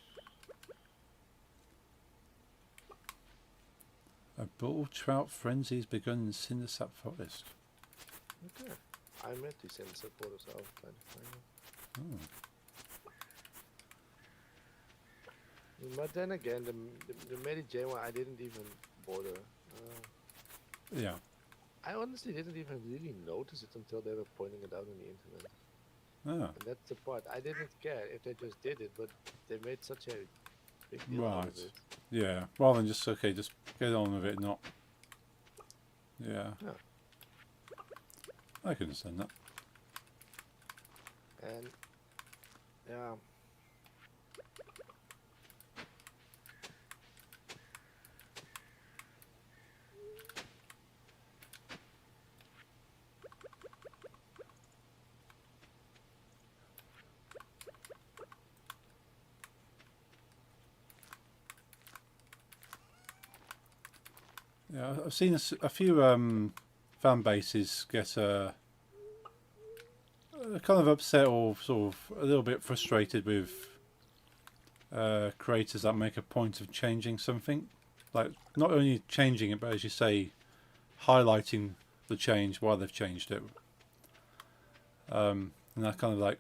A bull trout frenzy has begun in Cindersap Forest. Okay. I met these in supporters all the time. Oh. But then again, the Mary Jane one, I didn't even bother. Yeah. I honestly didn't even really notice it until they were pointing it out on the internet. Ah. And that's the part. I didn't care if they just did it, but they made such a big deal out of Right. it. Yeah. Rather than just just get on with it, not. Yeah. Yeah. I can understand that. And yeah. Yeah, I've seen a few fan bases get kind of upset or sort of a little bit frustrated with creators that make a point of changing something, like not only changing it, but as you say, highlighting the change while they've changed it. And that kind of like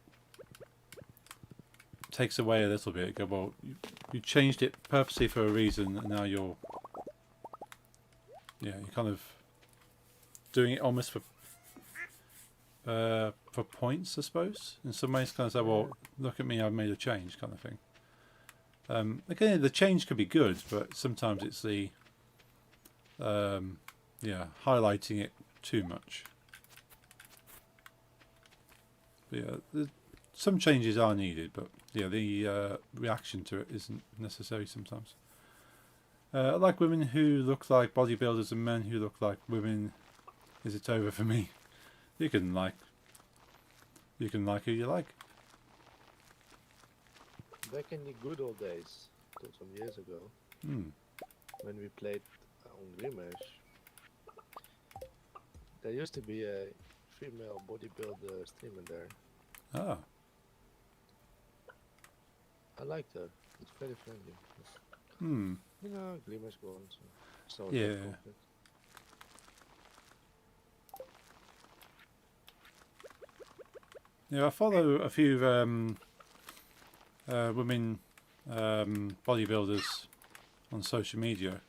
takes away a little bit. Go, well, you changed it purposely for a reason, and now you're kind of doing it almost for points, I suppose. In some ways, kind of say, well, look at me, I've made a change, kind of thing. Again, the change could be good, but sometimes it's the highlighting it too much. But yeah, some changes are needed, but yeah, the reaction to it isn't necessary sometimes. I like women who look like bodybuilders and men who look like women. Is it over for me? You can like who you like. Back in the good old days, some years ago, when we played on Grimash, there used to be a female bodybuilder streamer there. Ah. I liked her. It's very friendly. You know, Grimash gone, so Yeah. Yeah, I follow a few women bodybuilders on social media.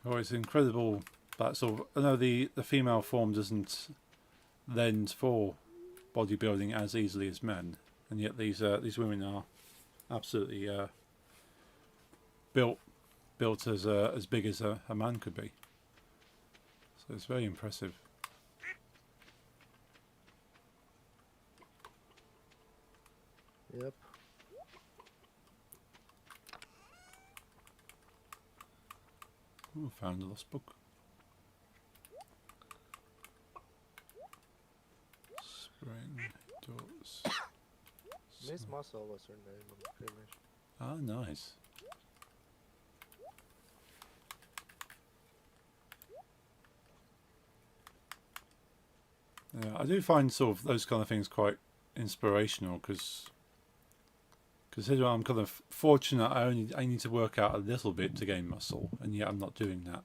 Oh, it's incredible that sort of. I know the female form doesn't lend for bodybuilding as easily as men, and yet these women are absolutely built as big as a man could be. So it's very impressive. Yep. Ooh, found a lost book. Spring doors. Miss Muscle was her name on Grimash. Ah, nice. Yeah, I do find sort of those kind of things quite inspirational because Considering I'm kind of fortunate, I need to work out a little bit to gain muscle, and yet I'm not doing that.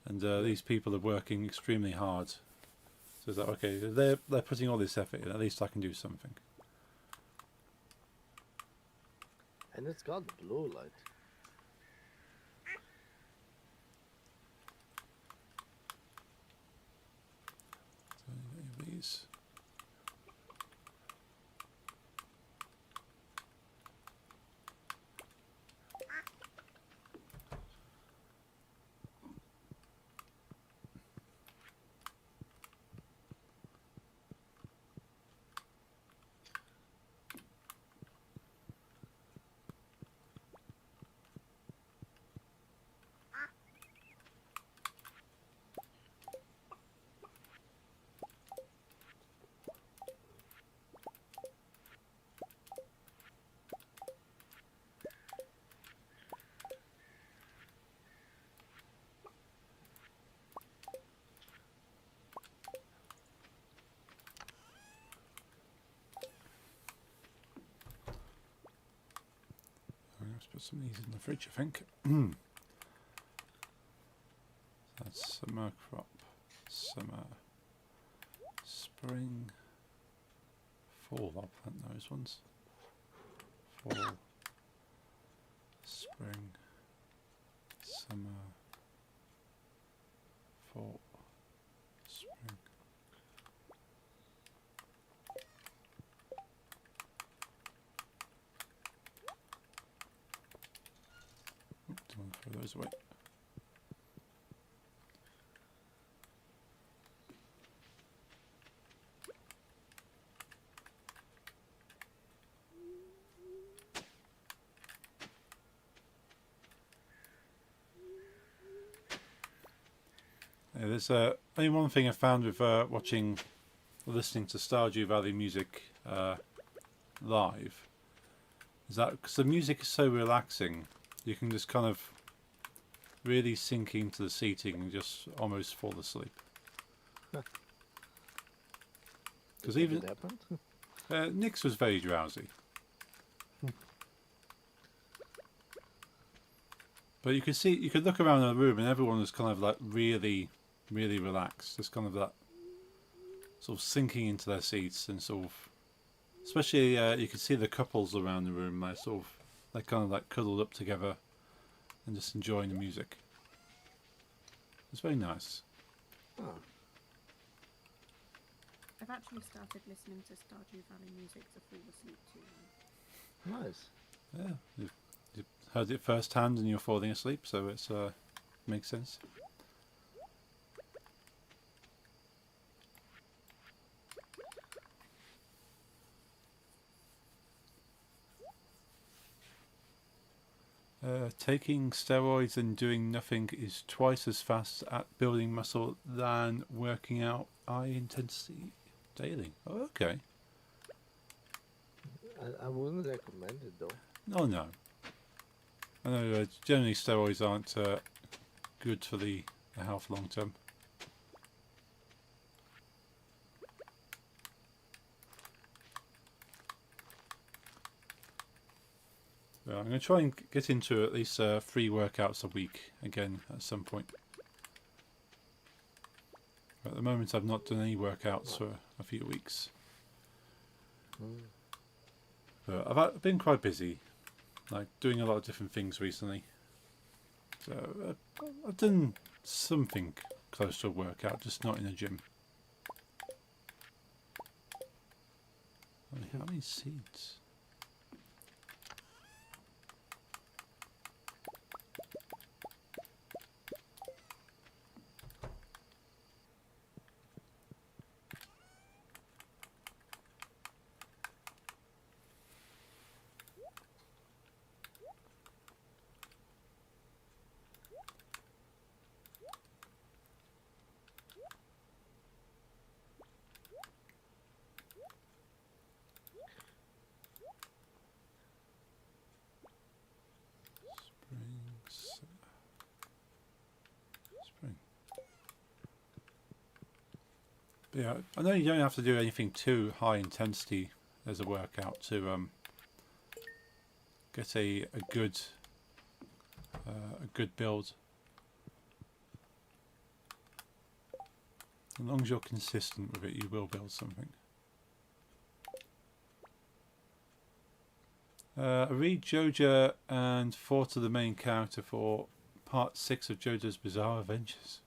And these people are working extremely hard. So it's like, okay, they're putting all this effort in. At least I can do something. And it's got blue light. So any of these. Let's put some of these in the fridge, I think. That's summer crop, summer, spring, fall. I'll plant those ones. Fall, spring, summer, fall, spring. Oops, don't want to throw those away. Yeah, there's only one thing I found with watching or listening to Stardew Valley music live is that because the music is so relaxing, you can just kind of really sink into the seating and just almost fall asleep. Because Did even it happen? Nick's was very drowsy. But you could look around the room and everyone was kind of like really relaxed. Just kind of that sort of sinking into their seats and sort of, especially you could see the couples around the room. They're kind of like cuddled up together and just enjoying the music. It's very nice. Oh. I've actually started listening to Stardew Valley music to fall asleep to. Nice. Yeah, you heard it firsthand and you're falling asleep, so it's makes sense. Taking steroids and doing nothing is twice as fast at building muscle than working out high intensity daily. Oh, okay. I wouldn't recommend it though. No. I know generally steroids aren't good for the health long term. I'm going to try and get into at least 3 workouts a week again at some point. At the moment I've not done any workouts for a few weeks. But I've been quite busy, like doing a lot of different things recently. So I've done something close to a workout, just not in a gym. How many seeds? Spring. But yeah, I know you don't have to do anything too high intensity as a workout to get a good build. As long as you're consistent with it, you will build something. I read Joja and fought to the main character for part 6 of Jojo's Bizarre Adventures.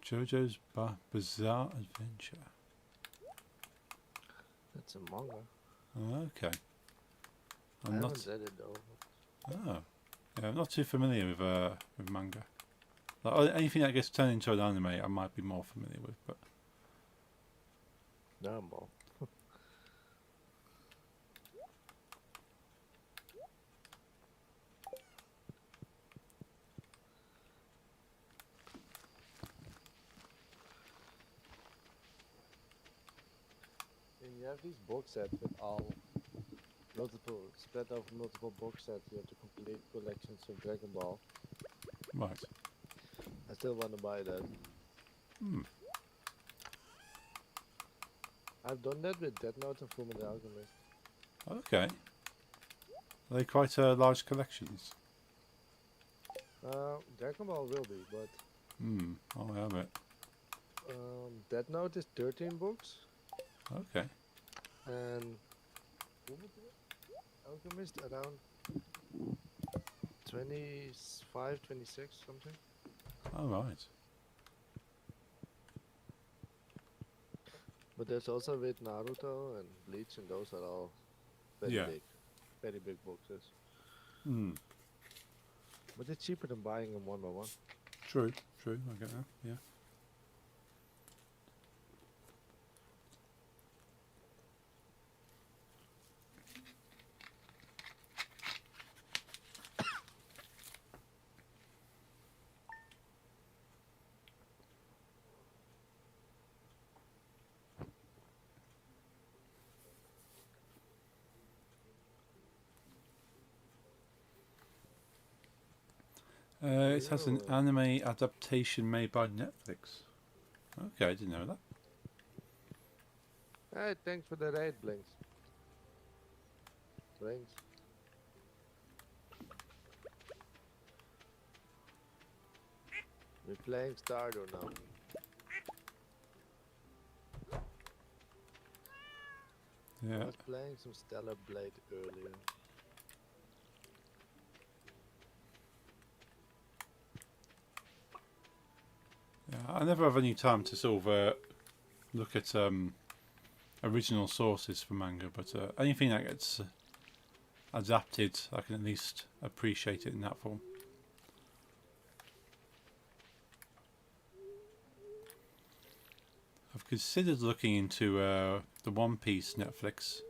Jojo's Bizarre Adventure. That's a manga. Okay. I haven't read it though. Oh, yeah, I'm not too familiar with manga. Like, anything that gets turned into an anime, I might be more familiar with, but No more. And you have these box sets with all multiple spread over multiple box sets. You have to complete collections of Dragon Ball. right. I still want to buy that. Hmm. I've done that with Death Note and Fullmetal Alchemist. Okay. Are they quite large collections? Dragon Ball will be, but Hmm. Oh, I have it. Death Note is 13 books, Okay. and Fullmetal Alchemist around 25, 26, something. All right. But there's also with Naruto and Bleach, and those are all Yeah. very big boxes. Hmm. But it's cheaper than buying them one by one. True. True. I get that. Yeah. It has an Really? anime adaptation made by Netflix. Okay, I didn't know that. Hey, thanks for the raid, Blinks. Blinks. We're playing Stardew now. I Yeah. was playing some Stellar Blade earlier. Yeah. I never have any time to sort of look at original sources for manga, but anything that gets adapted, I can at least appreciate it in that form. I've considered looking into the One Piece Netflix.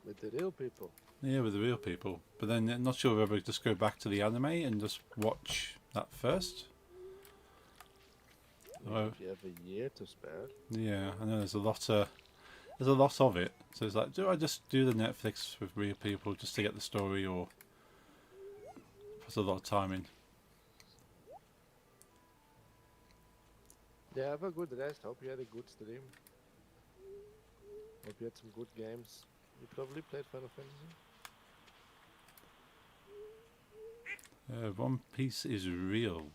With the real people. Yeah, with the real people. But then I'm not sure whether just go back to the anime and just watch that first. Oh. If you have a year to spare. Yeah, I know there's a lot of it. So it's like, do I just do the Netflix with real people just to get the story, or put a lot of time in? Yeah, have a good rest. Hope you had a good stream. Hope you had some good games. You probably played Final Fantasy? One Piece is real.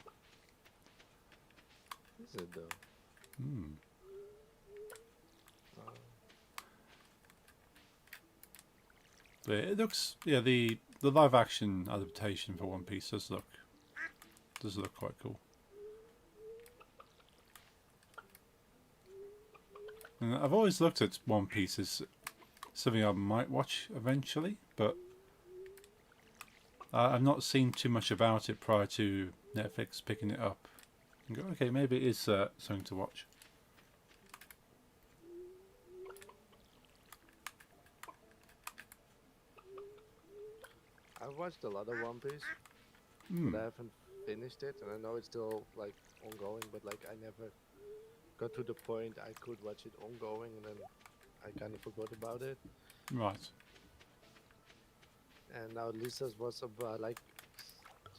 Is it though? Hmm. But it looks, yeah, the live action adaptation for One Piece does look quite cool. And I've always looked at One Piece as something I might watch eventually, but I've not seen too much about it prior to Netflix picking it up and go, okay, maybe it is something to watch. I've watched a lot of One Piece, Hmm. but I haven't finished it, and I know it's still like ongoing. But like I never got to the point I could watch it ongoing, and then I kind of forgot about it. Right. And now Lisa's was about like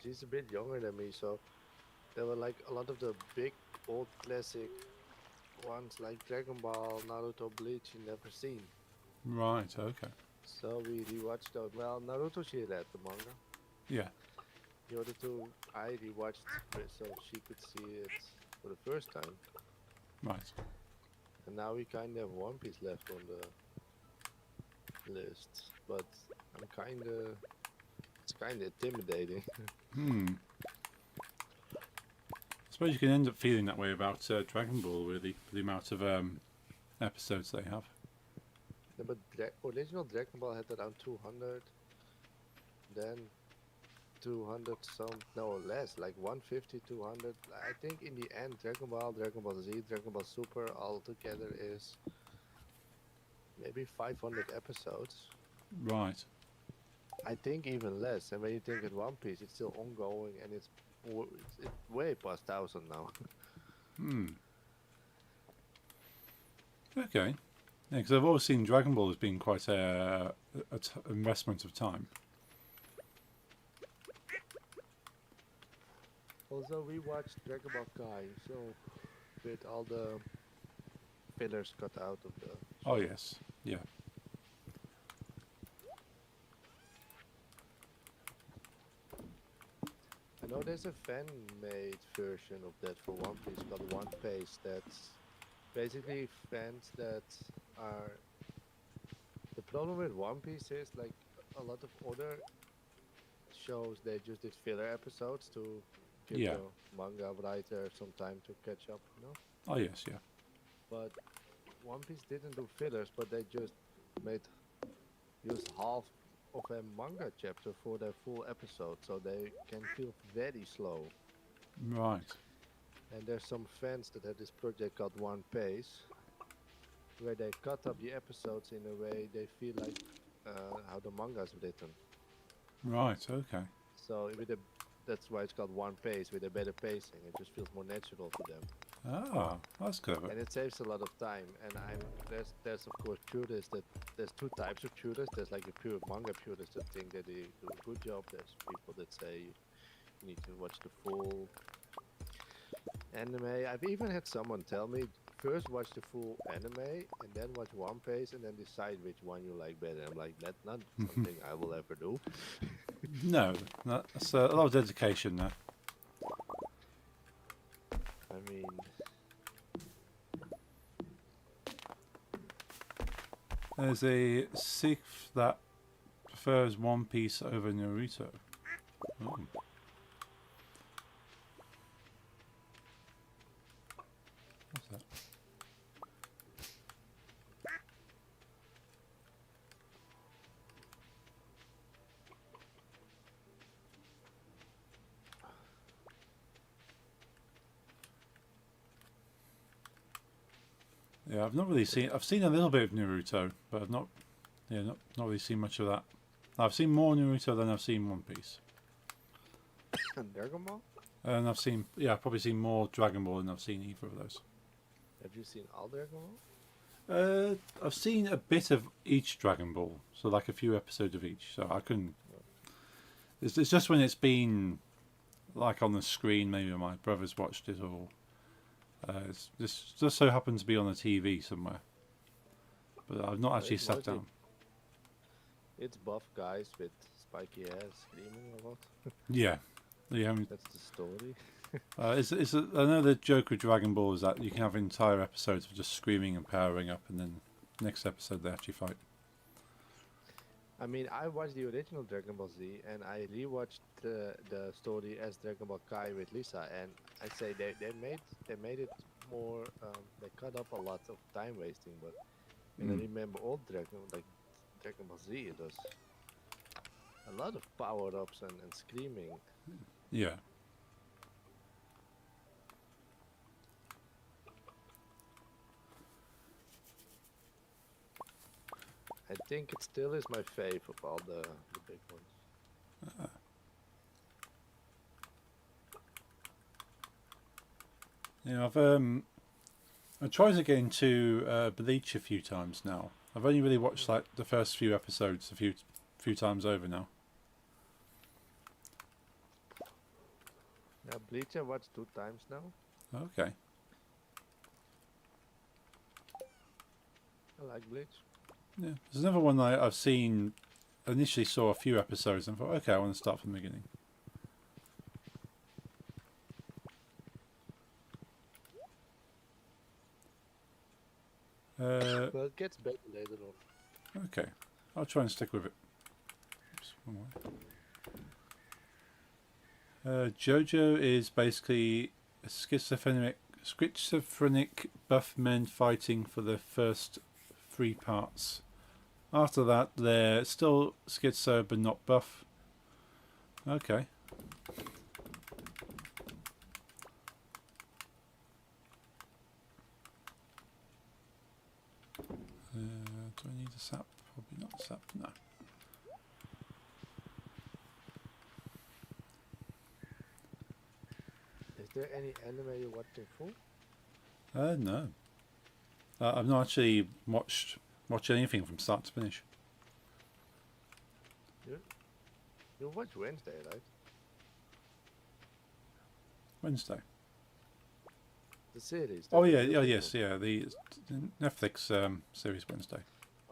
she's a bit younger than me, so there were like a lot of the big old classic ones like Dragon Ball, Naruto, Bleach you never seen. Right. Okay. So we rewatched those. Well, Naruto she read the manga. Yeah. The other two I rewatched so she could see it for the first time. Right. And now we kind of have One Piece left on the list, but it's kind of intimidating. Hmm. I suppose you can end up feeling that way about Dragon Ball, really, for the amount of episodes they have. Yeah, but original Dragon Ball had around 200, then 200 some, no less, like 150, 200. I think in the end, Dragon Ball, Dragon Ball Z, Dragon Ball Super all together is maybe 500 episodes. Right. I think even less. And when you think at One Piece, it's still ongoing and it's way past 1,000 now. Hmm. Okay. Yeah, because I've always seen Dragon Ball as being quite a investment of time. Also, we watched Dragon Ball Kai, so with all the fillers cut out of the Oh show. yes. Yeah. I know there's a fan-made version of that for One Piece called One Piece. That's basically fans that are. The problem with One Piece is like a lot of other shows, they just did filler episodes to give Yeah. the manga writer some time to catch up, you know. Oh yes. Yeah. But One Piece didn't do fillers, but they just made use half of a manga chapter for their full episode, so they can feel very slow. Right. And there's some fans that have this project called One Piece, where they cut up the episodes in a way they feel like how the manga's written. Right. Okay. So that's why it's called One Pace, with a better pacing. It just feels more natural to them, Ah, that's clever. and it saves a lot of time. And there's of course purists that there's two types of purists. There's like a pure manga purist that think that they do a good job. There's people that say you need to watch the full anime. I've even had someone tell me first watch the full anime and then watch One Piece and then decide which one you like better. I'm like, that's not something I will ever do. No, that's a lot of dedication there. I mean, There's a Sikh that prefers One Piece over Naruto. Oh. What's that? Yeah, I've not really seen. I've seen a little bit of Naruto, but I've not really seen much of that. I've seen more Naruto than I've seen One Piece, Dragon Ball? and I've probably seen more Dragon Ball than I've seen either of those. Have you seen all Dragon Ball? I've seen a bit of each Dragon Ball, so like a few episodes of each. So I couldn't. It's just when it's been like on the screen, maybe my brother's watched it, or it's just so happened to be on the TV somewhere. But I've not actually It's sat mostly- down. It's buff guys with spiky hair screaming a lot. Yeah, yeah. That's the story. I know the joke with Dragon Ball is that you can have entire episodes of just screaming and powering up, and then next episode they actually fight. I mean, I watched the original Dragon Ball Z and I rewatched the story as Dragon Ball Kai with Lisa, and I say they made it more. They cut up a lot of time wasting, but when I remember old Dragon Ball Z, it was a lot of power ups and screaming. Yeah. I think it still is my fave of all the big ones. Yeah, I tried to get into Bleach a few times now. I've only really watched like the first few episodes a few times over now. Bleach I watched 2 times now. Okay. I like Bleach. Yeah. There's another one I've seen. I initially saw a few episodes and thought, okay, I want to start from the beginning. But it gets better later on. Okay. I'll try and stick with it. Oops, one more. JoJo is basically a schizophrenic buff men fighting for the first 3 parts. After that, they're still schizo but not buff. Okay. Do I need a sap? Probably not a sap, no. Is there any anime you're watching full? No. I've not actually watched anything from start to finish. You watch Wednesday, right? Wednesday. The series. Oh the yeah, real yeah, people. yes, yeah. The Netflix series Wednesday.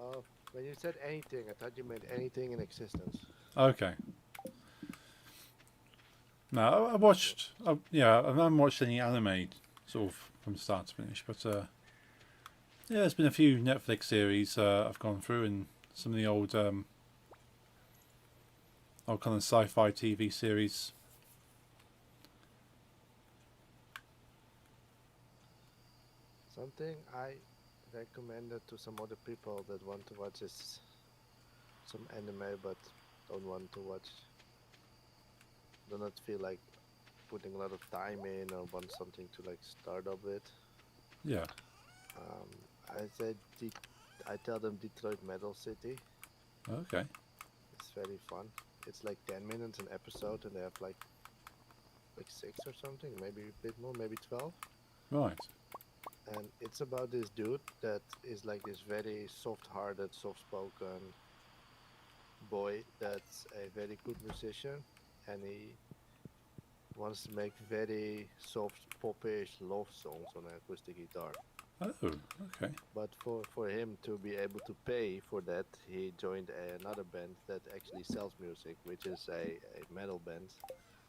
Oh, when you said anything, I thought you meant anything in existence. Okay. No, I watched. Yeah, I haven't watched any anime sort of from start to finish, but yeah, there's been a few Netflix series I've gone through, and some of the old kind of sci-fi TV series. Something I recommended to some other people that want to watch is some anime but don't want to watch, do not feel like putting a lot of time in or want something to like start up with. Yeah. I said I tell them Detroit Metal City. Okay. It's very fun. It's like 10 minutes an episode and they have like 6 or something, maybe a bit more, maybe 12. Right. And it's about this dude that is like this very soft-hearted, soft-spoken boy that's a very good musician, and he wants to make very soft, popish love songs on an acoustic guitar. Oh, okay. But for him to be able to pay for that, he joined another band that actually sells music, which is a metal band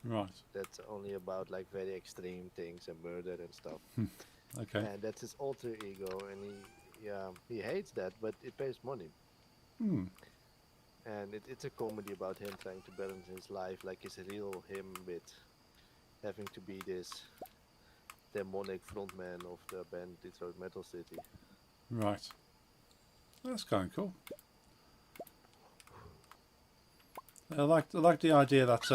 Right. that's only about like very extreme things and murder and stuff. Okay. And that's his alter ego, and he hates that, but it pays money. Hmm. And it's a comedy about him trying to balance his life, like his real him with having to be this demonic frontman of the band Detroit Metal City. Right. That's kind of cool. I like the idea that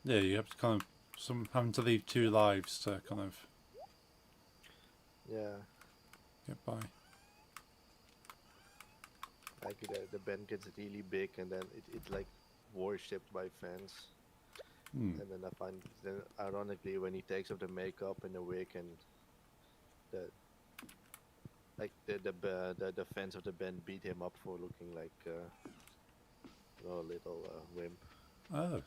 yeah, you have to kind of having to leave 2 lives to kind of Yeah, get by. like the band gets really big, and then it's like worshipped by fans. Hmm. And then I find, then ironically, when he takes off the makeup and the wig, and the the fans of the band beat him up for looking like a little wimp, Oh,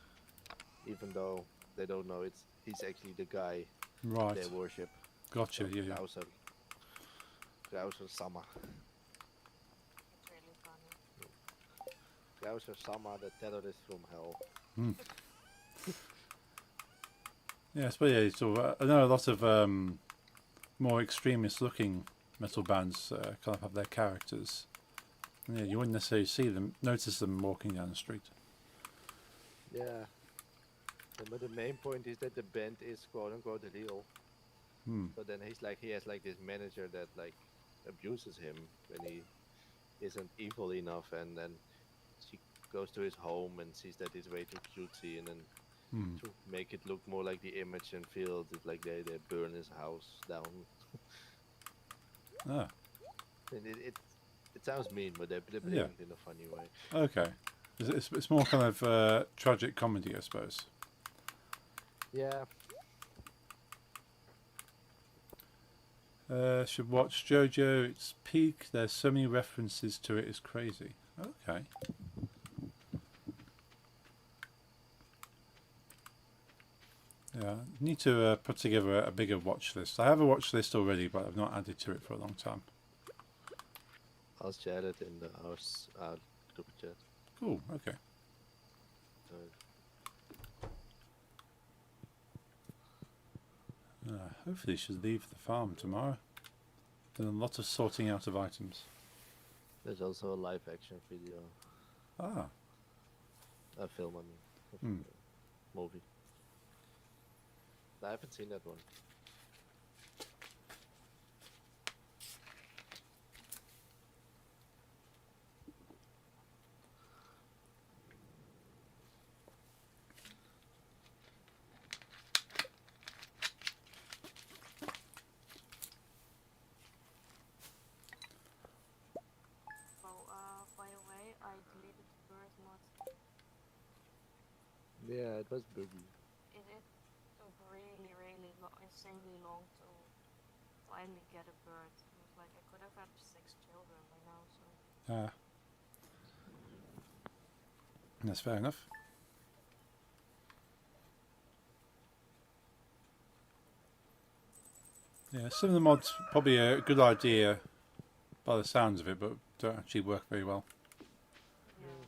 even though they don't know he's actually the guy right. they worship. Gotcha. Yeah, yeah. Krauser Sama. It's really funny. Krauser Sama, the terrorist from hell. Hmm. Yes, but yeah, so I know a lot of more extremist looking metal bands kind of have their characters. And yeah, you wouldn't necessarily notice them walking down the street. Yeah. But the main point is that the band is quote unquote real. Hmm. So then he has like this manager that like abuses him when he isn't evil enough, and then she goes to his home and sees that he's way too cutesy, and then Hmm. to make it look more like the image and feel it like they burn his house down. Ah, And it sounds mean, but they're playing Yeah. it in a funny way. okay. It's more kind of tragic comedy, I suppose. Yeah. Should watch JoJo. It's peak. There's so many references to it. It's crazy. Okay. Yeah, need to put together a bigger watch list. I have a watch list already, but I've not added to it for a long time. I'll share it in our group chat. Cool. Okay. So Hopefully, should leave the farm tomorrow. Done a lot of sorting out of items. there's also a live action video, Ah. a film, I mean, movie. I haven't seen that one. Oh, by the way, I deleted the bird mod. Yeah, it was buggy. It took really, really insanely long to finally get a bird. It was like I could have had 6 children by now, so. That's fair enough. Yeah, some of the mods probably a good idea by the sounds of it, but don't actually work very well. Yeah.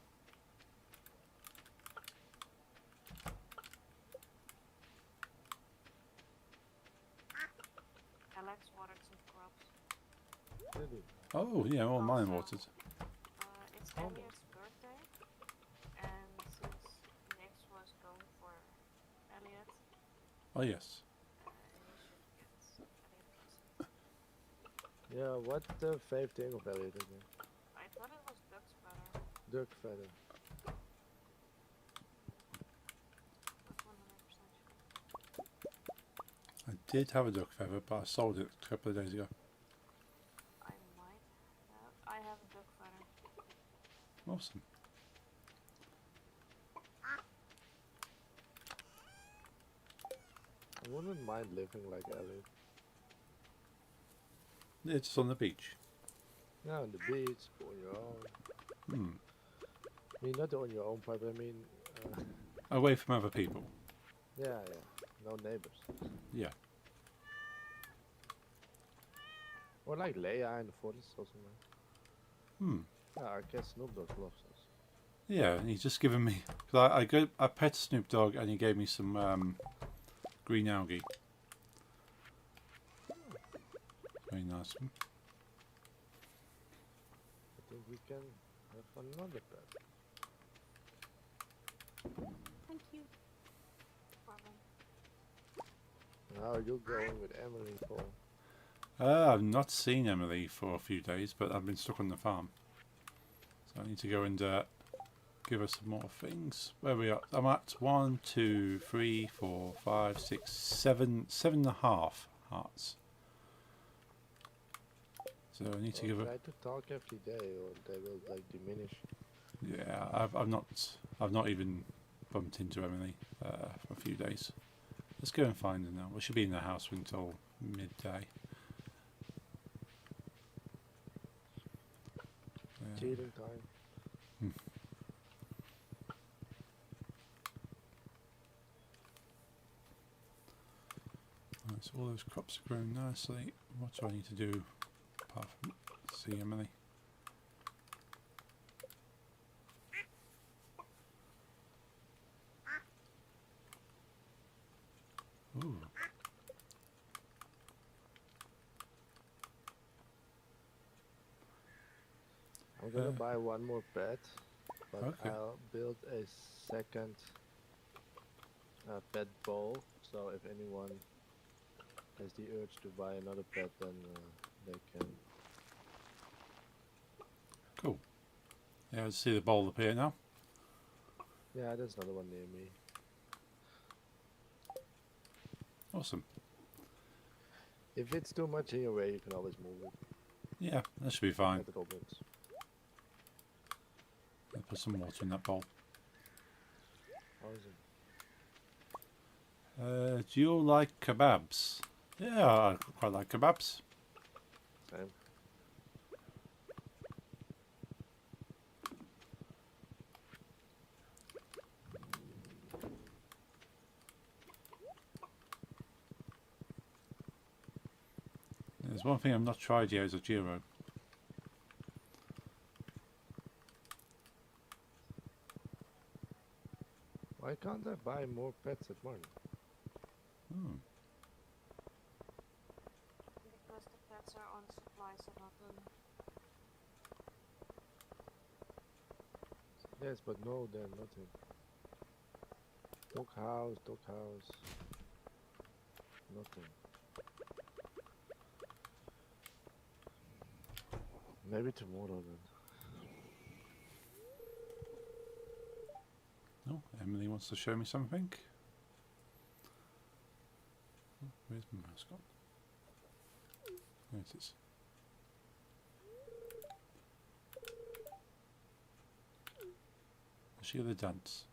Alex watered some crops. Really? Oh, yeah, all mine Also, watered. It's Oh. Elliot's birthday, and since Nix was going for Elliot, Oh, yes. he should get Elliot a present. Yeah, what's the fave thing of Elliot again? I thought it was duck's feather, Duck feather. not 100% sure. I did have a duck feather, but I sold it a couple of days ago. I might have. I have a duck feather. Awesome. I wouldn't mind living like Elliot. It's just on the beach. Yeah, on the beach, on your own. Hmm. I mean, not on your own part, but I mean, Away from other people. yeah, no neighbors. Yeah. Or like Leia in the forest or something. Hmm. Yeah, I guess Snoop Dogg loves us. Yeah, and he's just given me. Cause I pet Snoop Dogg and he gave me some green algae. Very nice one. I think we can have another pet. Thank you. Problem. How are you going with Emily for? I've not seen Emily for a few days, but I've been stuck on the farm. So I need to go and give her some more things. Where are we at? I'm at 1, 2, 3, 4, 5, 6, 7, 7.5 hearts. So I need to give her. Try to talk every day, or they will like diminish. Yeah, I've not even bumped into Emily for a few days. Let's go and find her now. We should be in the house until midday. Yeah. Cheating time. Right, so all those crops are growing nicely. What do I need to do apart from see Emily? Ooh. I'm gonna buy one more pet, but Okay. I'll build a second pet bowl. So if anyone has the urge to buy another pet, then they can. Cool. Yeah, I see the bowl appear now. Yeah, there's another one near me. Awesome. If it's too much in your way, you can always move it. Yeah, that should be fine. At the goblins. I'll put some water in that bowl. Awesome. Do you all like kebabs? Yeah, I quite like kebabs. Same. There's one thing I've not tried yet is a Giro. Why can't I buy more pets at Martin? Hmm. Because the pets are on supplies and not on. Yes, but no, they're nothing. Dog house, nothing. Maybe tomorrow then. Oh, Emily wants to show me something. Oh, where's my mouse gone? There it is. Is she at the dance?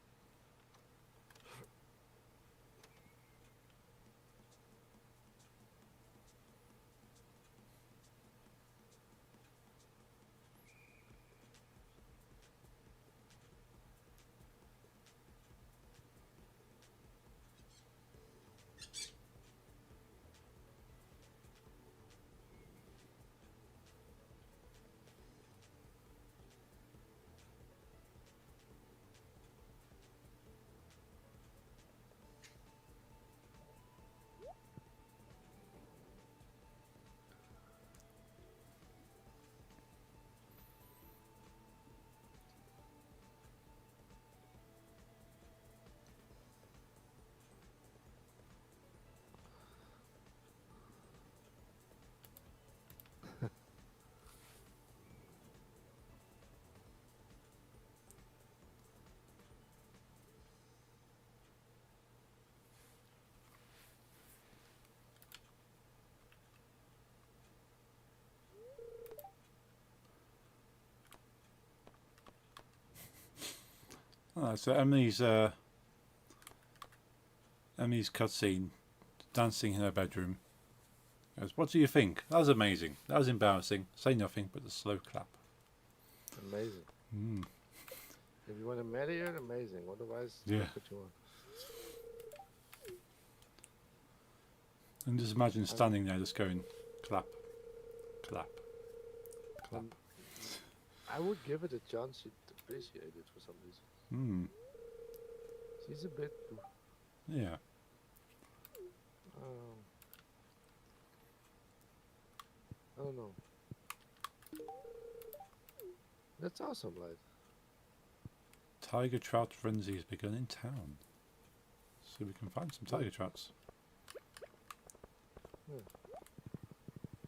Oh, so Emily's cutscene, dancing in her bedroom. Goes, what do you think? That was amazing. That was embarrassing. Say nothing but a slow clap. Amazing. Mm. If you want to marry her, amazing. Otherwise, Yeah. that's what you want. And just imagine standing there just going, clap, clap, clap. I would give it a chance. She'd appreciate it for some reason. Hmm. She's a bit. Yeah. I don't know. That's awesome, like. Tiger trout frenzy has begun in town. So we can find some tiger trouts.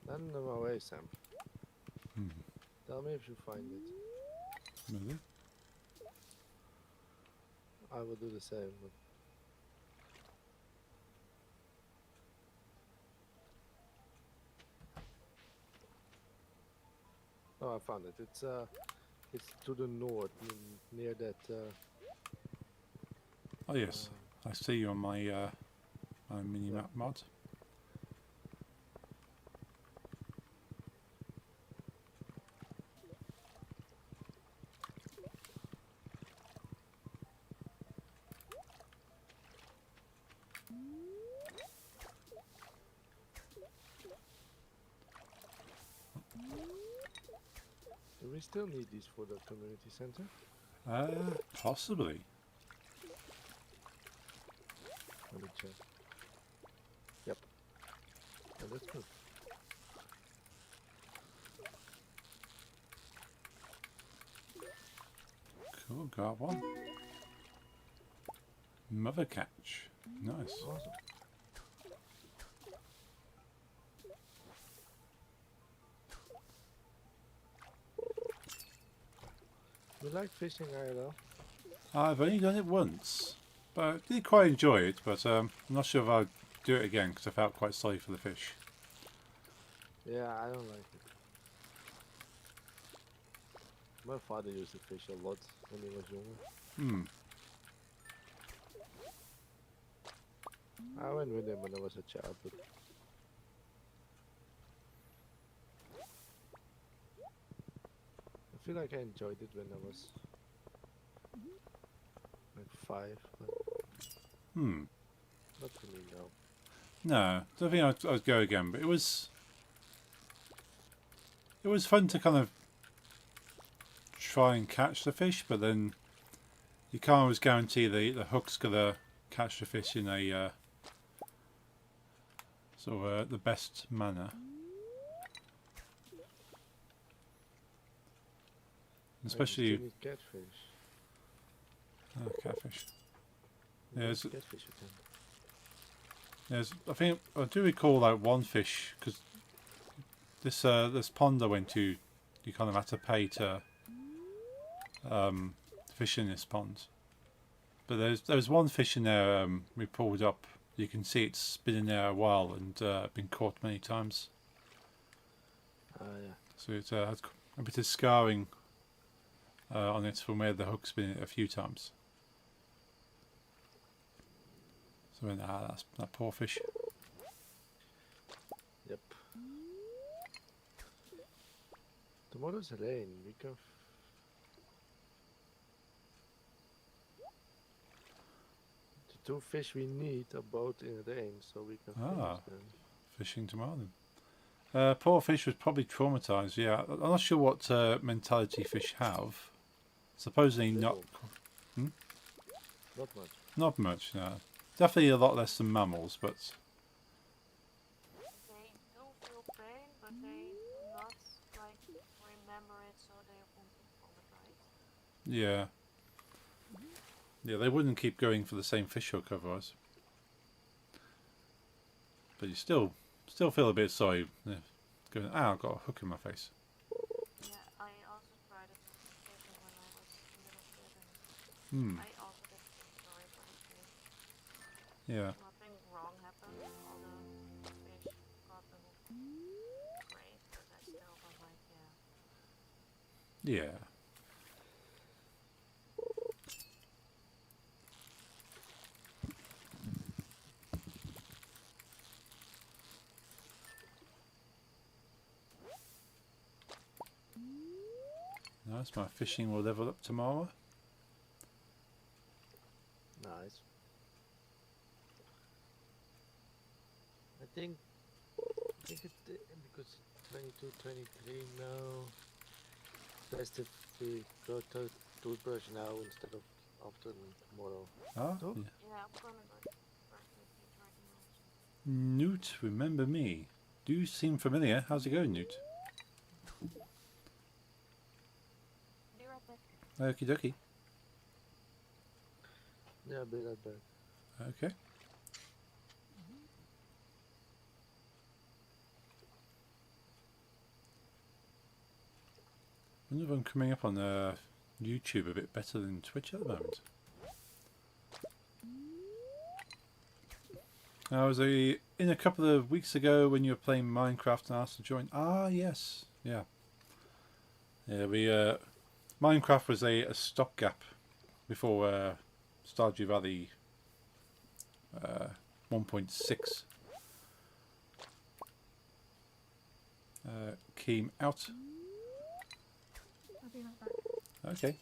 Not in my way, Sam. Hmm. Tell me if you find it. Really? I will do the same. But oh, I found it. It's to the north, near that. Oh yes, I see you on my my mini map mod. Do we still need these for the community center? Possibly. Let me check. Yep. Oh, that's good. Cool, got one. Mother catch. Nice. Awesome. You like fishing, IRL? I've only done it once, but I did quite enjoy it. But I'm not sure if I'll do it again because I felt quite sorry for the fish. Yeah, I don't like it. My father used to fish a lot when he was younger. Hmm. I went with him when I was a child, but I feel like I enjoyed it when I was like 5, but Hmm. not for me now. No, don't think I'd go again. But it was it was fun to kind of try and catch the fish, but then you can't always guarantee the hook's gonna catch the fish in a sort of the best manner. Especially You still need catfish. catfish. You Yeah, need it's- catfish with them. Yes, I think I do recall that one fish because this pond I went to, you kind of had to pay to fish in this pond. But there's one fish in there we pulled up. You can see it's been in there a while and been caught many times. Yeah. So it had a bit of scarring on it from where the hook's been a few times. So that's that poor fish. Yep. Tomorrow's rain. We can. The two fish we need are both in rain, so we can Ah. finish them. Fishing tomorrow then. Poor fish was probably traumatized. Yeah, I'm not sure what mentality fish have. Supposedly not Little. Not much. not much. No, definitely a lot less than mammals, but They do feel pain, but they do not like remember it, so they won't be traumatized. yeah, yeah, they wouldn't keep going for the same fish hook otherwise. But you still feel a bit sorry. Yeah, going, I've got a hook in my face. Yeah, I also tried it with fishing when I was a little kid, and Hmm. I also did feel sorry for the fish. Yeah. Nothing wrong happened. All the fish got the great, but I still was like, yeah. Yeah. Nice. My fishing will level up tomorrow. Nice. I think it because 22, 23 now. Best if we go to toothbrush now instead of after tomorrow. Ah. Oh. Yeah. Yeah, I'm gonna go to birthday feed right now. Newt, remember me? Do you seem familiar? How's it going, Newt? Be right back. Okie dokie. Yeah, I'll be right back. Okay. I wonder if I'm coming up on YouTube a bit better than Twitch at the moment. I was in a couple of weeks ago when you were playing Minecraft and asked to join. Ah, yes. Yeah. Yeah, Minecraft was a stopgap before Stardew Valley 1.6 came out. I'll be right back. Okay.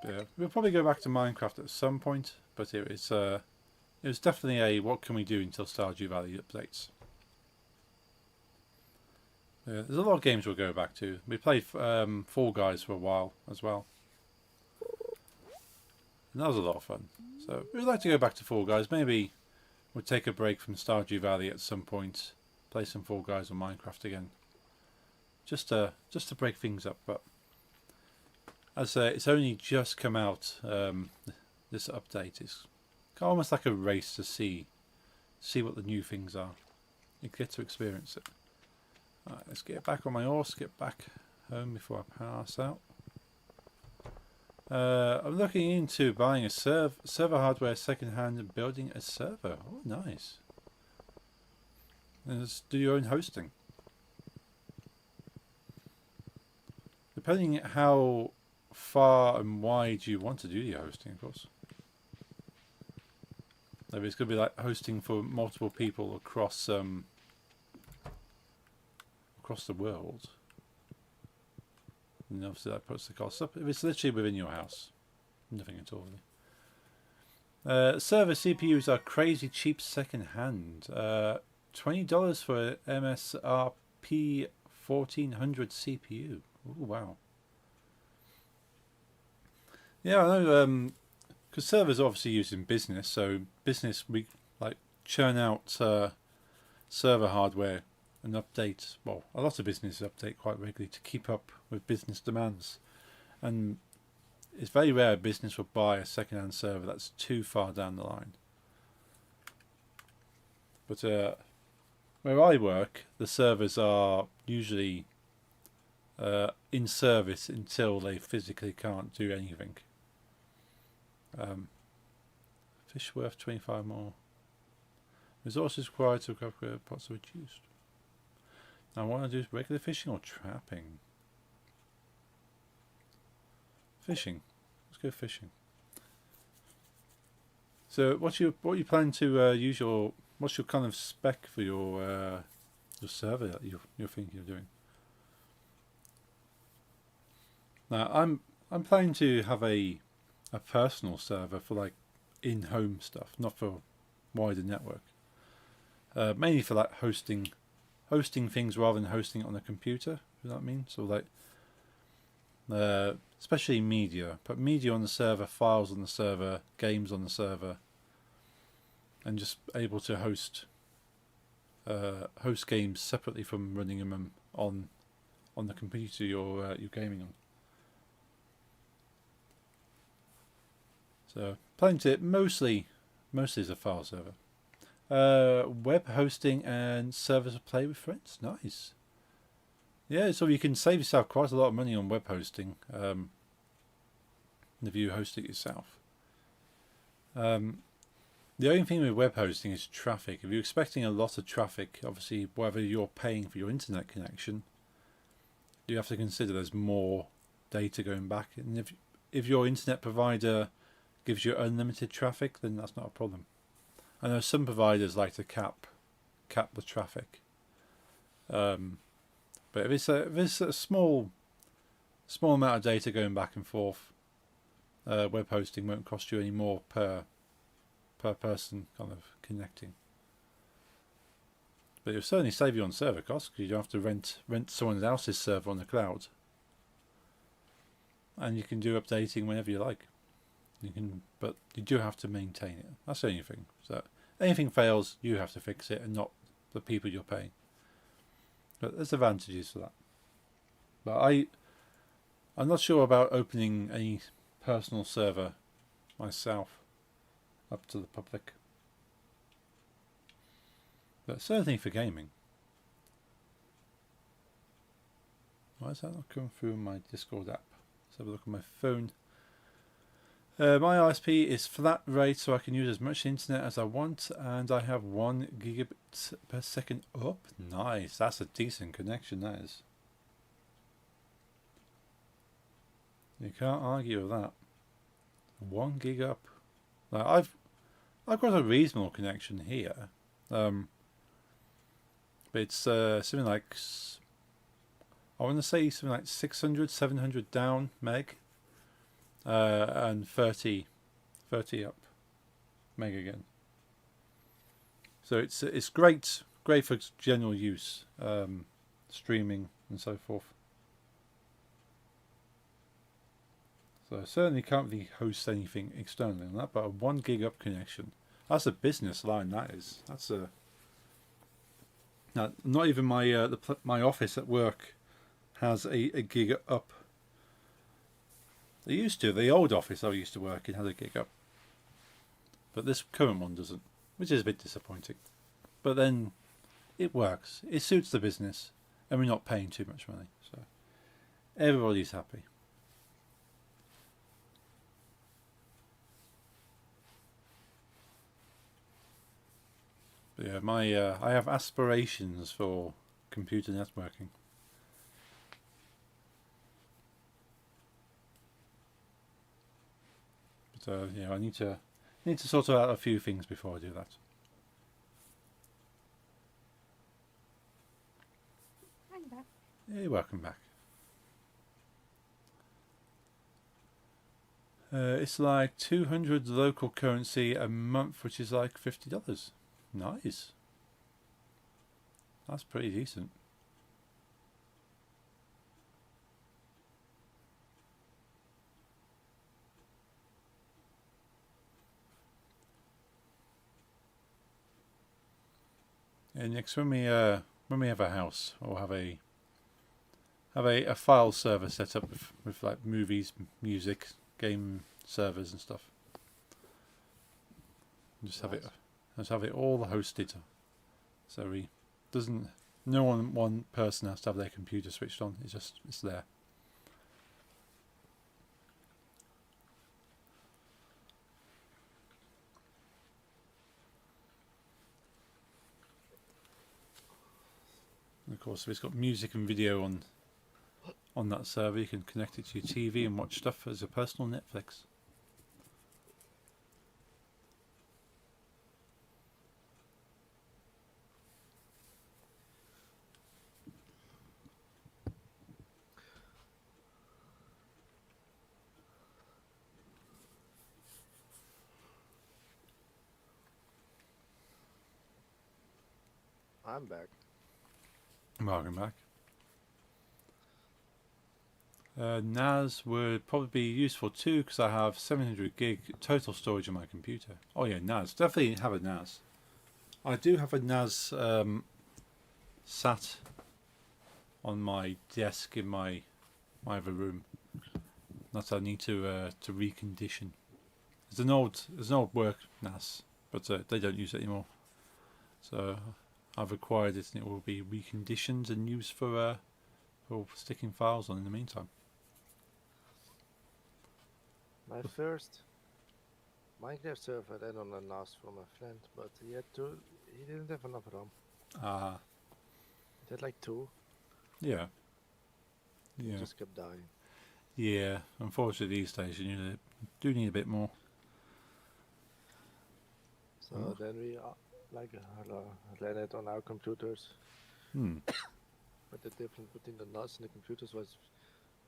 Yeah, we'll probably go back to Minecraft at some point, but it was definitely a what can we do until Stardew Valley updates. Yeah, there's a lot of games we'll go back to. We played Fall Guys for a while as well, and that was a lot of fun. So we'd like to go back to Fall Guys. Maybe we'll take a break from Stardew Valley at some point, play some Fall Guys or Minecraft again, just to break things up. But as it's only just come out, this update is almost like a race to see what the new things are. You get to experience it. Alright, let's get back on my horse, get back home before I pass out. I'm looking into buying a server hardware second hand and building a server. Oh, nice. And just do your own hosting. Depending on how far and wide you want to do your hosting, of course. Maybe it's going to be like hosting for multiple people across the world. And obviously that puts the cost up. If it's literally within your house, nothing at all really. Server CPUs are crazy cheap second hand. $20 for MSRP 1400 CPU. Oh wow. Yeah, I know. Because servers are obviously used in business, so business we like churn out server hardware and update. Well, a lot of businesses update quite regularly to keep up with business demands, and it's very rare a business will buy a second-hand server that's too far down the line. But where I work, the servers are usually in service until they physically can't do anything. Fish worth 25 more. Resources required to upgrade pots are reduced. Now, what I want to do is regular fishing or trapping. Fishing. Let's go fishing. So, what you plan to use your? What's your kind of spec for your server that you're thinking of doing? Now, I'm planning to have a personal server for like in-home stuff, not for wider network. Mainly for like hosting things rather than hosting it on a computer. You know what I mean? So like, especially media. Put media on the server, files on the server, games on the server, and just able to host games separately from running them on the computer you're gaming on. So planning to mostly as a file server. Web hosting and servers to play with friends. Nice. Yeah, so you can save yourself quite a lot of money on web hosting if you host it yourself. The only thing with web hosting is traffic. If you're expecting a lot of traffic, obviously whether you're paying for your internet connection, you have to consider there's more data going back. And if your internet provider gives you unlimited traffic, then that's not a problem. I know some providers like to cap the traffic, but if it's a small amount of data going back and forth, web hosting won't cost you any more per person kind of connecting. But it'll certainly save you on server costs because you don't have to rent someone else's server on the cloud, and you can do updating whenever you like. But you do have to maintain it. That's the only thing. So anything fails, you have to fix it, and not the people you're paying. But there's advantages for that. But I'm not sure about opening any personal server myself up to the public. But certainly for gaming. Why is that not coming through my Discord app? Let's have a look at my phone. My ISP is flat rate, so I can use as much internet as I want, and I have 1 gigabit per second up. Nice, that's a decent connection, that is. You can't argue with that. 1 gig up. Now, I've got a reasonable connection here, but it's something like, I want to say something like 600, 700 down meg. And 30 up meg again. So it's great for general use, streaming and so forth. So I certainly can't really host anything externally on that, but a 1 gig up connection, that's a business line. That's a now, not even my office at work has a gig up. They used to. The old office I used to work in had a gig up. But this current one doesn't, which is a bit disappointing. But then it works. It suits the business, and we're not paying too much money. So everybody's happy. But yeah, I have aspirations for computer networking. So I need to sort out a few things before I do that. I'm back. Hey, welcome back. It's like 200 local currency a month, which is like $50. Nice. That's pretty decent. And next, when we have a house, or have a file server set up with like movies, music, game servers and stuff. Just have it, Nice. just have it all hosted. So we doesn't. No one person has to have their computer switched on. It's there. And of course, if it's got music and video on that server, you can connect it to your TV and watch stuff as a personal Netflix. I'm back. Welcome back. NAS would probably be useful too because I have 700 gig total storage on my computer. Oh yeah, NAS. Definitely have a NAS. I do have a NAS sat on my desk in my other room. That I need to recondition. It's an old work NAS, but they don't use it anymore. So I've acquired it, and it will be reconditioned and used for sticking files on in the meantime. My first Minecraft server then on a NAS from a friend, but he didn't have enough RAM. Ah, He had like 2. yeah, He yeah, just kept dying. yeah. Unfortunately, these days you do need a bit more. So Oh. then we ran it on our computers. Hmm. But the difference between the NAS and the computers was,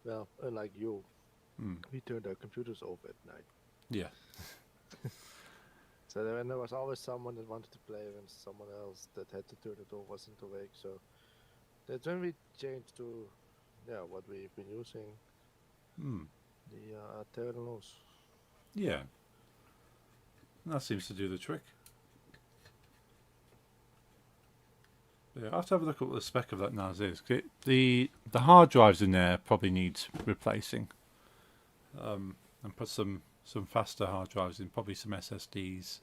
well, unlike you, Hmm. we turned our computers off at night. Yeah. So then there was always someone that wanted to play and someone else that had to turn it off wasn't awake. So that's when we changed to, what we've been using, Hmm. the terminals. Yeah. That seems to do the trick. Yeah, I have to have a look at what the spec of that NAS is. 'Cause the hard drives in there probably need replacing, and put some faster hard drives in, probably some SSDs.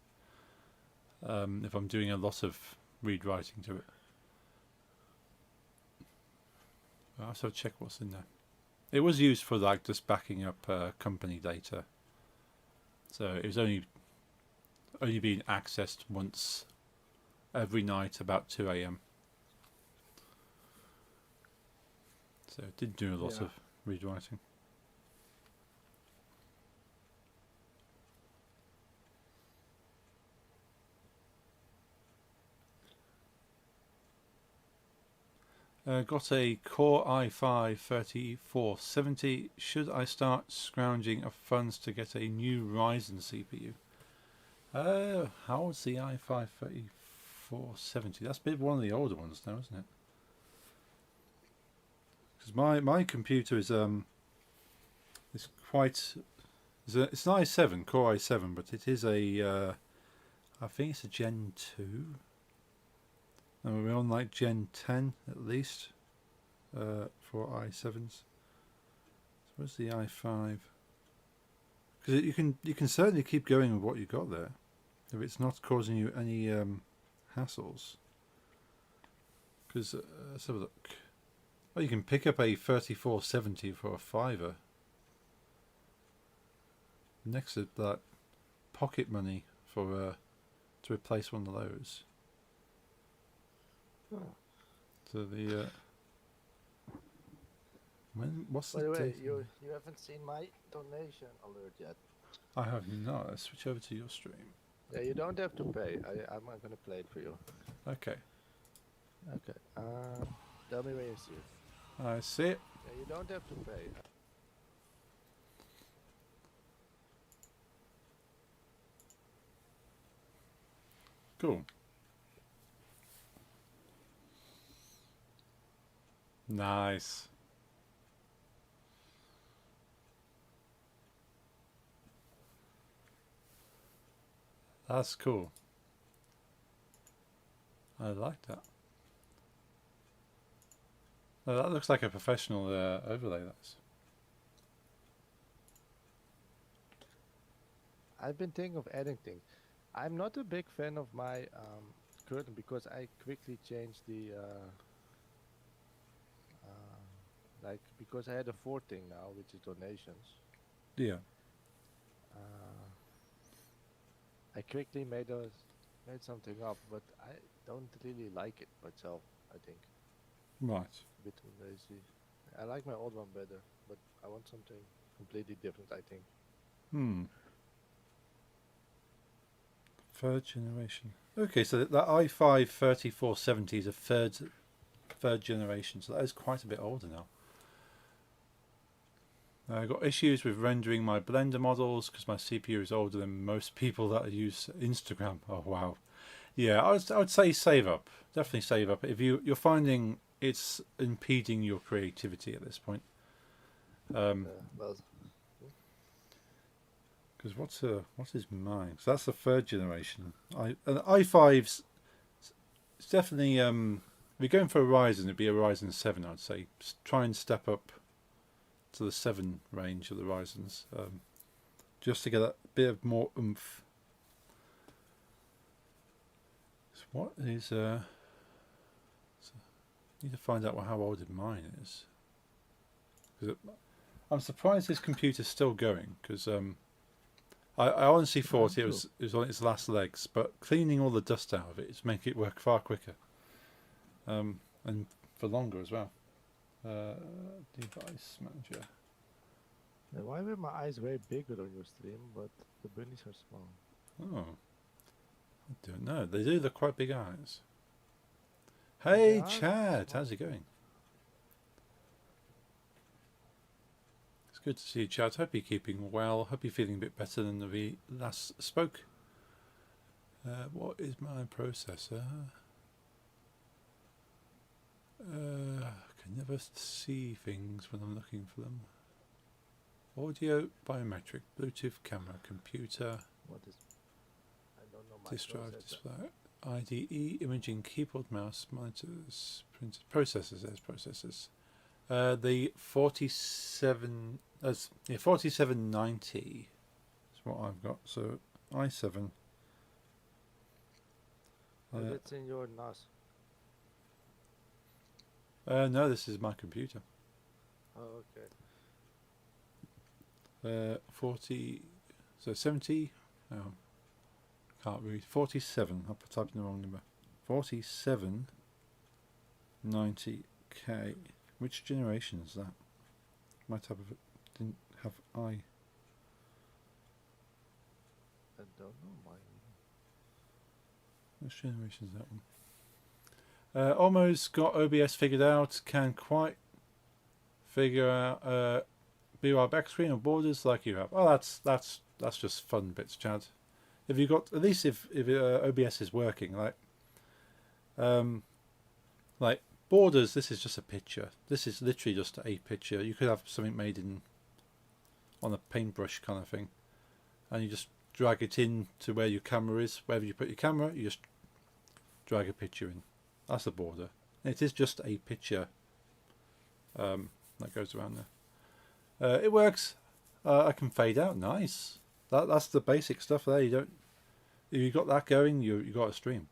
If I'm doing a lot of read writing to it, I'll have to check what's in there. It was used for like just backing up company data, so it was only being accessed once every night about 2 a.m. So it did do a lot Yeah. of read writing. Got a Core i5-3470. Should I start scrounging of funds to get a new Ryzen CPU? How old's the i5-3470? That's a bit one of the older ones now, isn't it? Because my computer is quite. It's an i7 Core i7, but it is a I think it's a Gen 2. And we're on like Gen 10 at least for i7s. So where's the i5? Because you can certainly keep going with what you got there, if it's not causing you any hassles. Because let's have a look. Oh, you can pick up a 3470 for a $5. Next to that, pocket money for to replace one of those. Oh. So the what's By the the way, date? you haven't seen my donation alert yet. I have not. Let's switch over to your stream. Yeah, you don't have to pay. I'm gonna play it for you. Okay, Okay. Tell me when you see it. I see it. Yeah, you don't have to pay. Cool. Nice. That's cool. I like that. Oh, that looks like a professional overlay. That's. I've been thinking of adding things. I'm not a big fan of my curtain because I quickly changed the because I had a fourth thing now, which is donations. Yeah. Uh, I quickly made something up, but I don't really like it myself. I think Right. a bit too lazy. I like my old one better, but I want something completely different. I think. Hmm. Third generation. Okay, so that i5 3470 is a third generation, so that is quite a bit older now. I got issues with rendering my Blender models because my CPU is older than most people that use Instagram. Oh wow. Yeah, I would say save up. Definitely save up. If you're finding it's impeding your creativity at this point. Well, Because what is mine? So that's the third generation. i5's it's definitely if you're going for a Ryzen, it'd be a Ryzen 7. I'd say try and step up to the 7 range of the Ryzens, just to get a bit of more oomph. So what is so need to find out how old mine is. Because I'm surprised this computer's still going. Because I honestly thought it was on its last legs, but cleaning all the dust out of it is making it work far quicker, and for longer as well. Device manager. now why were my eyes way bigger on your stream, but the bunnies are small? Oh, I don't know. They do look quite big eyes. Hey, are Chad, small. how's it going? It's good to see you, Chad. Hope you're keeping well. Hope you're feeling a bit better than we last spoke. What is my processor? I can never see things when I'm looking for them. Audio, biometric, Bluetooth, camera, computer, What is? I don't know my disk drive, processor. display, IDE, imaging, keyboard, mouse, monitors, printers, processors. There's processors. The 4790 is what I've got. So i7. Oh, that's in your NAS. No, this is my computer. Oh, okay. 40, so 70. Oh, can't read. 47. I typed in the wrong number. 4790K. Which generation is that? Might have didn't have I. I don't know mine. Which generation is that one? Almost got OBS figured out. Can quite figure out BR backscreen or borders like you have. Oh, that's just fun bits, Chad. If you got at least if OBS is working, like borders, this is just a picture. This is literally just a picture. You could have something made on a paintbrush kind of thing, and you just drag it in to where your camera is. Wherever you put your camera, you just drag a picture in. That's the border. It is just a picture that goes around there. It works. I can fade out. Nice. That's the basic stuff there. You don't. If you got that going, you got a stream.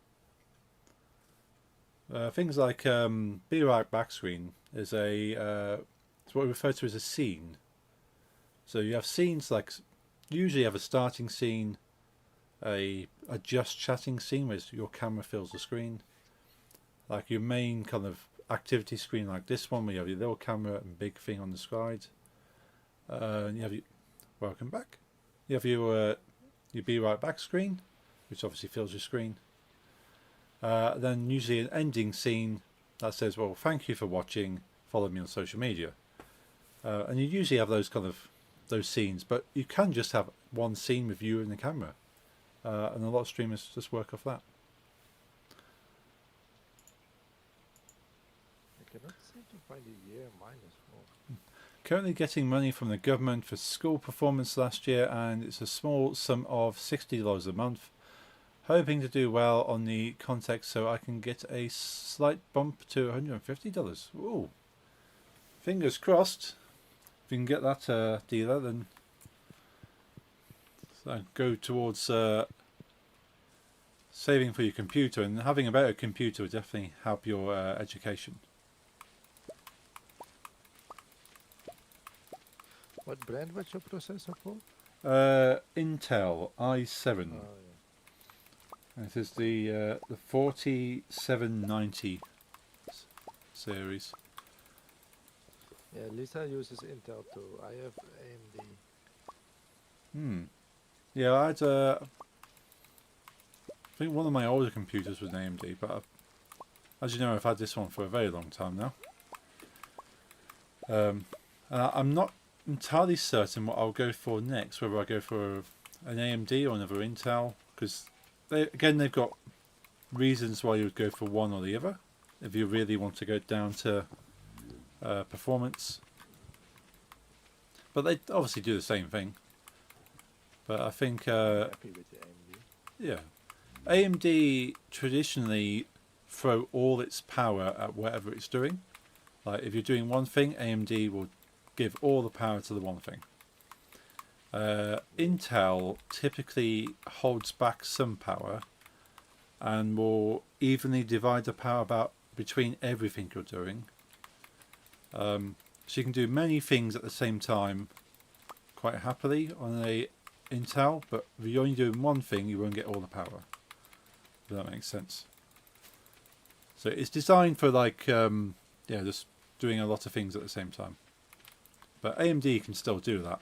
Things like B-Right backscreen is it's what we refer to as a scene. So you have scenes like usually you have a starting scene, a just chatting scene where your camera fills the screen, like your main kind of activity screen like this one where you have your little camera and big thing on the side. And you have your welcome back. You have your B-Right back screen, which obviously fills your screen. Then usually an ending scene that says, well, thank you for watching, follow me on social media. And you usually have those scenes, but you can just have one scene with you and the camera. And a lot of streamers just work off that. find a year -4. Currently getting money from the government for school performance last year, and it's a small sum of $60 a month. Hoping to do well on the context so I can get a slight bump to $150. Ooh. Fingers crossed. If you can get that dealer, then go towards saving for your computer, and having a better computer would definitely help your education. What brand was your processor for? Intel i7. Oh, yeah. This is the 4790 series. Yeah, Lisa uses Intel too. I have AMD. Yeah, I had I think one of my older computers was an AMD, but as you know, I've had this one for a very long time now. And I'm not entirely certain what I'll go for next, whether I go for an AMD or another Intel, because they've got reasons why you would go for one or the other, if you really want to go down to performance. But they obviously do the same thing. But I think Happy with the AMD. yeah, AMD traditionally throw all its power at whatever it's doing. Like if you're doing one thing, AMD will give all the power to the one thing. Intel typically holds back some power and will evenly divide the power between everything you're doing. So you can do many things at the same time quite happily on a Intel, but if you're only doing one thing, you won't get all the power. If that makes sense. So it's designed for like just doing a lot of things at the same time. But AMD can still do that,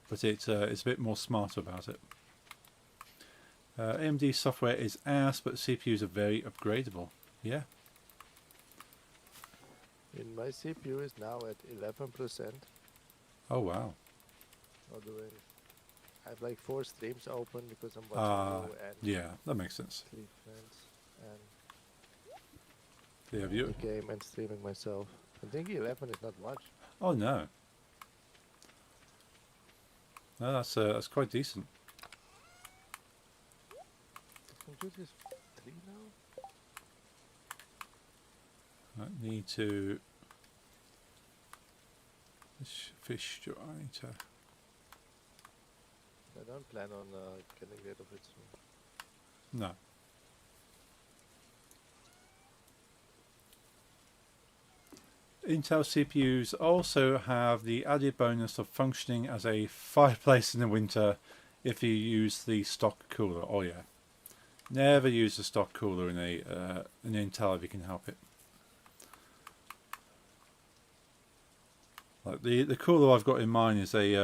but it's a bit more smarter about it. AMD software is ass, but CPUs are very upgradable. Yeah. My CPU is now at 11%. Oh wow. I have like 4 streams open because I'm watching you and Yeah, that makes sense. 3 friends and Yeah, you. the game and streaming myself. I think 11 is not much. Oh no. No, that's quite decent. The computer is 3 now? I need to fish. I need to. I don't plan on getting rid of it soon. No. Intel CPUs also have the added bonus of functioning as a fireplace in the winter if you use the stock cooler. Oh yeah. Never use the stock cooler in an Intel if you can help it. Like the cooler I've got in mine is a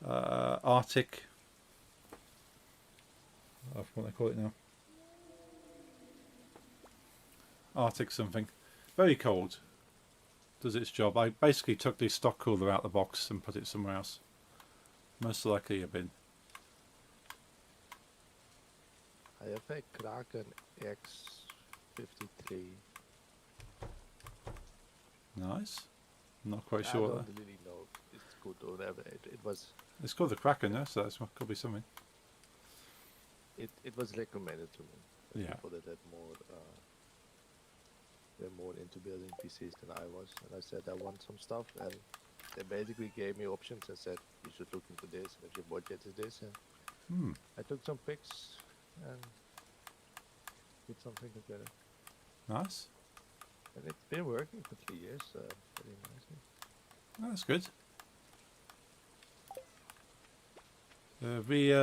Arctic. I forgot what they call it now. Arctic something. Very cold. Does its job. I basically took the stock cooler out of the box and put it somewhere else. Most likely a bin. I have a Kraken X53. Nice. I'm not quite I sure. don't really know if it's good or whatever. It was It's called the Kraken, yeah, so that could be something. it was recommended to me. By Yeah. people that had they're more into building PCs than I was, and I said I want some stuff, and they basically gave me options and said you should look into this, and if your budget is this, and I took some pics and did something together, Nice. and it's been working for 3 years, pretty nicely. That's good. We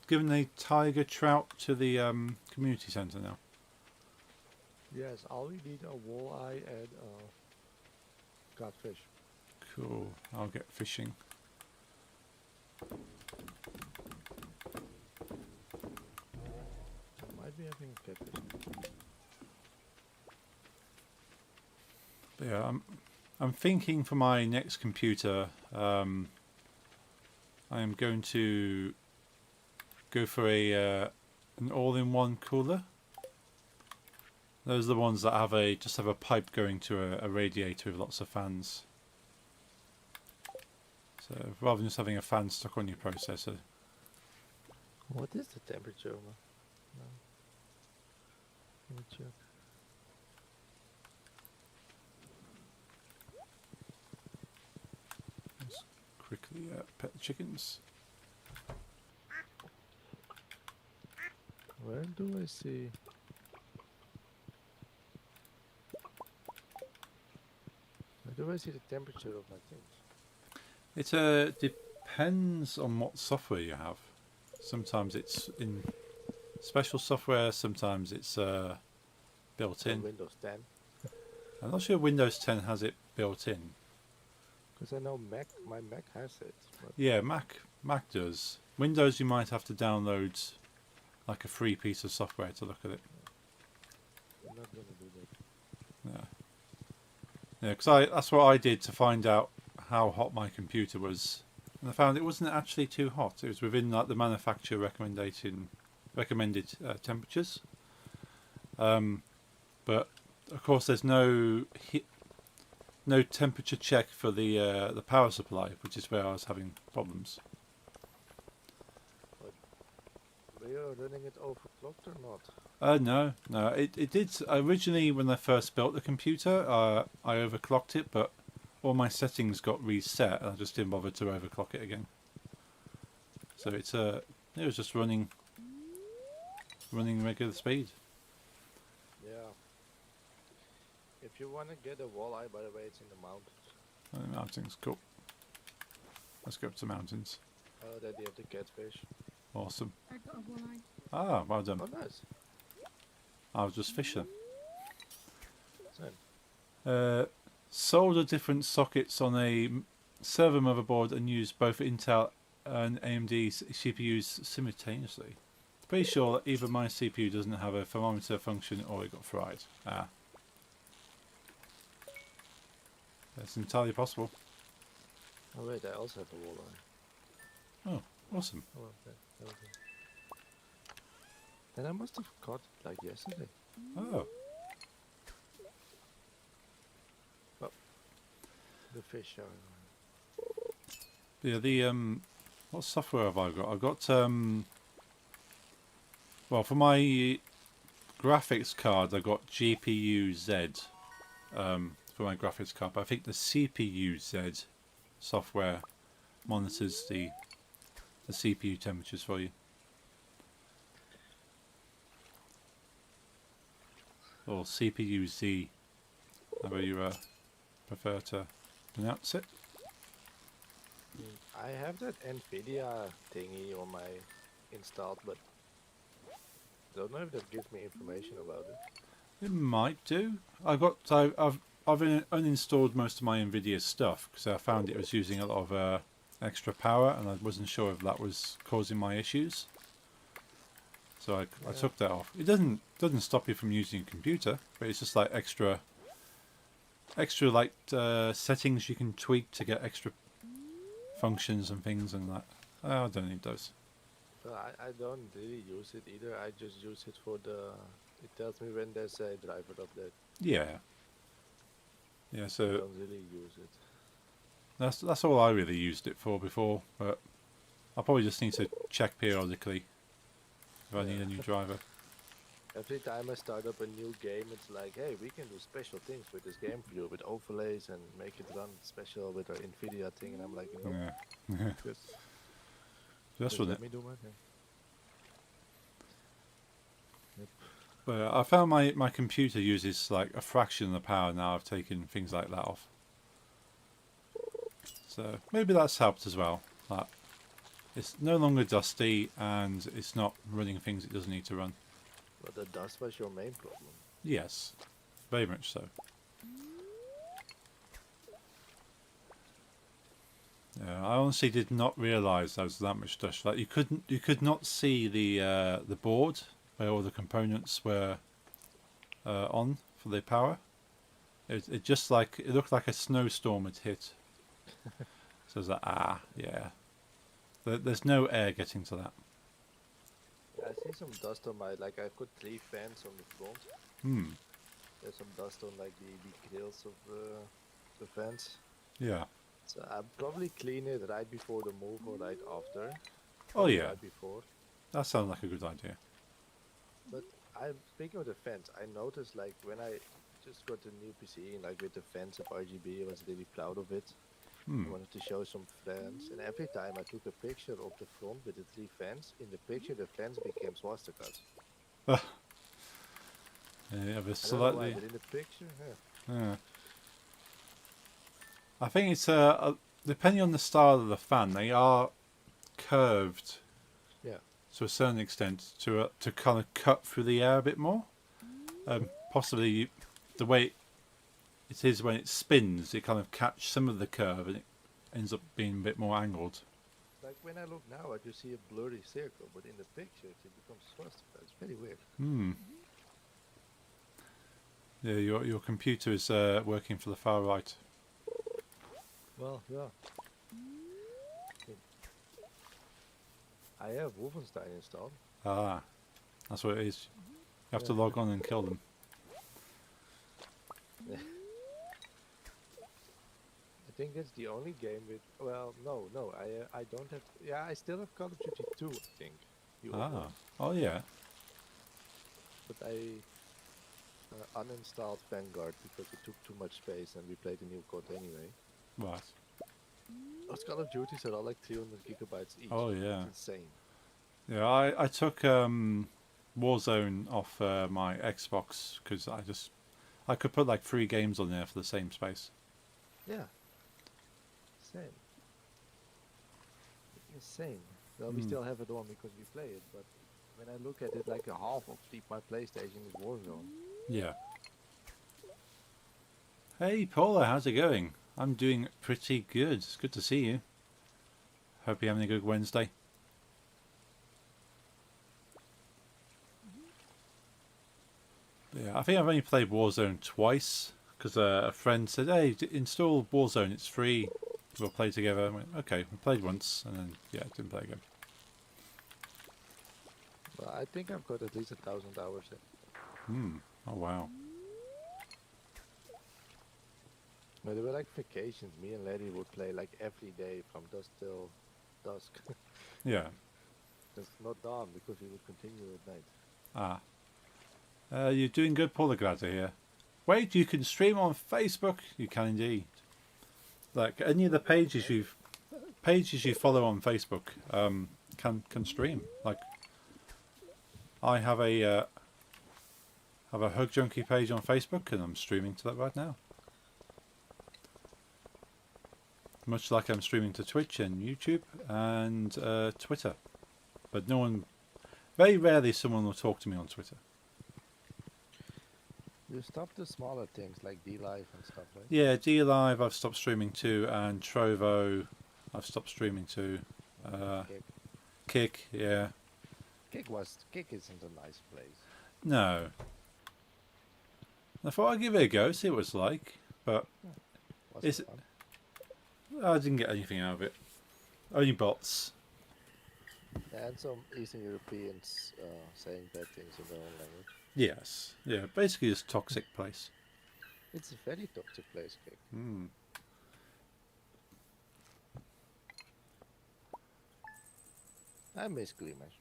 given the tiger trout to the community centre now. Yes, all we need are walleye and catfish. Cool. I'll get fishing. I might be having catfish. But yeah, I'm thinking for my next computer, I am going to go for an all-in-one cooler. Those are the ones that have just have a pipe going to a radiator with lots of fans. So rather than just having a fan stuck on your processor. What is the temperature? No. Let me check. Let's quickly pet the chickens. Where do I see? Where do I see the temperature of my things? It depends on what software you have. Sometimes it's in special software, sometimes it's built in. Windows 10. I'm not sure Windows 10 has it built in. Because I know my Mac has it. But Yeah, Mac does. Windows you might have to download like a free piece of software to look at it. I'm not gonna do that. Yeah. Yeah, because that's what I did to find out how hot my computer was, and I found it wasn't actually too hot. It was within like the manufacturer recommended temperatures. But of course, there's no temperature check for the power supply, which is where I was having problems. Were you running it overclocked or not? No. It did originally when I first built the computer. I overclocked it, but all my settings got reset, and I just didn't bother to overclock it again. So it was just running regular speed. Yeah. If you want to get a walleye, by the way, it's in the mountains. Mountains, cool. Let's go up to mountains. Oh, there you have the catfish. Awesome. I got a walleye. Ah, well done. Oh, nice. I was just fishing. Same. Solder different sockets on a server motherboard and use both Intel and AMD CPUs simultaneously. Pretty sure that either my CPU doesn't have a thermometer function or it got fried. That's entirely possible. Oh wait, I also have a walleye. Oh, awesome. Oh, okay. Okay. Then I must have caught it like yesterday. Oh, The fish are. yeah. What software have I got? I've got well, for my graphics card, I got GPU Z for my graphics card. But I think the CPU Z software monitors the CPU temperatures for you. Or CPU Z, however you prefer to pronounce it. I have that Nvidia thingy on my installed, but don't know if that gives me information about it. It might do. I've uninstalled most of my Nvidia stuff because I found it was using a lot of extra power, and I wasn't sure if that was causing my issues. So I took that off. It doesn't stop you from using a computer, but it's just like extra like settings you can tweak to get extra functions and things and that. I don't need those. Well, I don't really use it either. I just use it for it tells me when there's a driver update. Yeah. Yeah, I so don't really use it. that's all I really used it for before, but I'll probably just need to check periodically if I need a new driver. Every time I start up a new game, it's like, hey, we can do special things with this game for you, with overlays and make it run special with our Nvidia thing, and I'm like, no, Yeah. just That's what let it. me do my thing. But I found my computer uses like a fraction of the power now. I've taken things like that off. So maybe that's helped as well. Like, it's no longer dusty and it's not running things it doesn't need to run. But the dust was your main problem. Yes, very much so. Yeah, I honestly did not realise there was that much dust. Like you could not see the board where all the components were on for the power. It just like it looked like a snowstorm had hit. So it's like yeah. There's no air getting to that. I see some dust on my, like I put 3 fans on the front. There's some dust on like the grills of the fence. Yeah. So I'll probably clean it right before the move or right after. Oh Probably yeah, right before. that sounds like a good idea. But I'm speaking of the fence. I noticed like when I just got a new PC and like with the fence of RGB, I was really proud of it. I Hmm. wanted to show some friends, and every time I took a picture of the front with the three fence, in the picture the fence became swastikas. Yeah, but I don't know why, slightly. but in the picture, yeah. Yeah. I think it's depending on the style of the fan, they are curved Yeah. to a certain extent to kind of cut through the air a bit more. Possibly the way it is when it spins, it kind of catch some of the curve and it ends up being a bit more angled. Like when I look now, I just see a blurry circle, but in the picture it becomes swastika. It's very weird. Hmm. Yeah, your computer is working for the far right. Well, yeah. I have Wolfenstein installed. Ah, that's what it is. You have to Yeah. log on and kill them. I think that's the only game with. Well, no. I don't have. Yeah, I still have Call of Duty 2. I think the old Ah, one, oh yeah. but I uninstalled Vanguard because it took too much space, and we played the new code anyway. Right. Those Call of Duties are all like 300 gigabytes each. Oh yeah. It's insane. Yeah, I took Warzone off my Xbox because I could put like 3 games on there for the same space. Yeah. Insane. Insane. Well, we Hmm. still have it on because we play it, but when I look at it, like a half of my PlayStation is Warzone. Yeah. Hey Paula, how's it going? I'm doing pretty good. It's good to see you. Hope you're having a good Wednesday. Yeah, I think I've only played Warzone twice because a friend said, "Hey, install Warzone. It's free. We'll play together." I went, "Okay." We played once, and then yeah, didn't play again. Well, I think I've got at least 1,000 hours in. Hmm. Oh wow. But there were like vacations. Me and Larry would play like every day from dusk till dusk. Yeah. It's not dawn because we would continue at night. Ah. You're doing good, Paula. Glad to hear. Wait, you can stream on Facebook. You can indeed. Like any of the pages you follow on Facebook, can stream. Like I have a Hug Junkie page on Facebook, and I'm streaming to that right now. Much like I'm streaming to Twitch and YouTube and Twitter, but very rarely someone will talk to me on Twitter. You stop the smaller things like D-Live and stuff, right? Yeah, D Live I've stopped streaming to, and Trovo I've stopped streaming to. Kick. Kick, yeah. Kick isn't a nice place. No. I thought I'd give it a go, see what it's like, but Was Is it it- fun? I didn't get anything out of it. Only bots. Yeah, and some Eastern Europeans saying bad things in their own language. Yes. Yeah, basically this toxic place. It's a very toxic place, Kick. Mm. I miss Glimmers.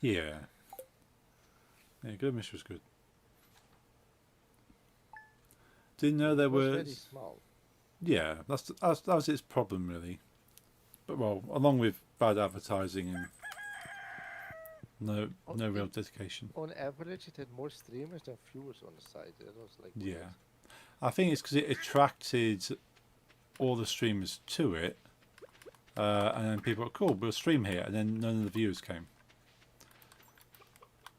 Yeah. Yeah, Glimish was good. Didn't know there It was was. very small. Yeah, that was its problem really. But well, along with bad advertising and no real dedication. On average, it had more streamers than viewers on the site. It was like Yeah. weird. I think it's because it attracted all the streamers to it, and then people were cool. We'll stream here, and then none of the viewers came.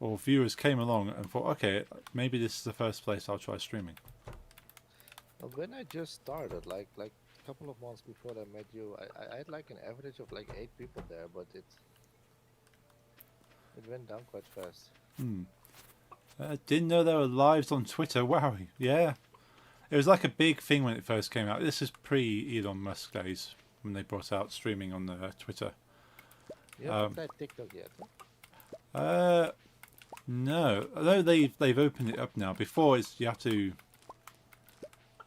Or viewers came along and thought, okay, maybe this is the first place I'll try streaming. Well, when I just started, like a couple of months before I met you, I had like an average of like 8 people there, but it went down quite fast. Didn't know there were lives on Twitter. Wow, yeah. It was like a big thing when it first came out. This is pre-Elon Musk days when they brought out streaming on Twitter. You haven't tried TikTok yet, huh? No, although they've opened it up now. Before you have to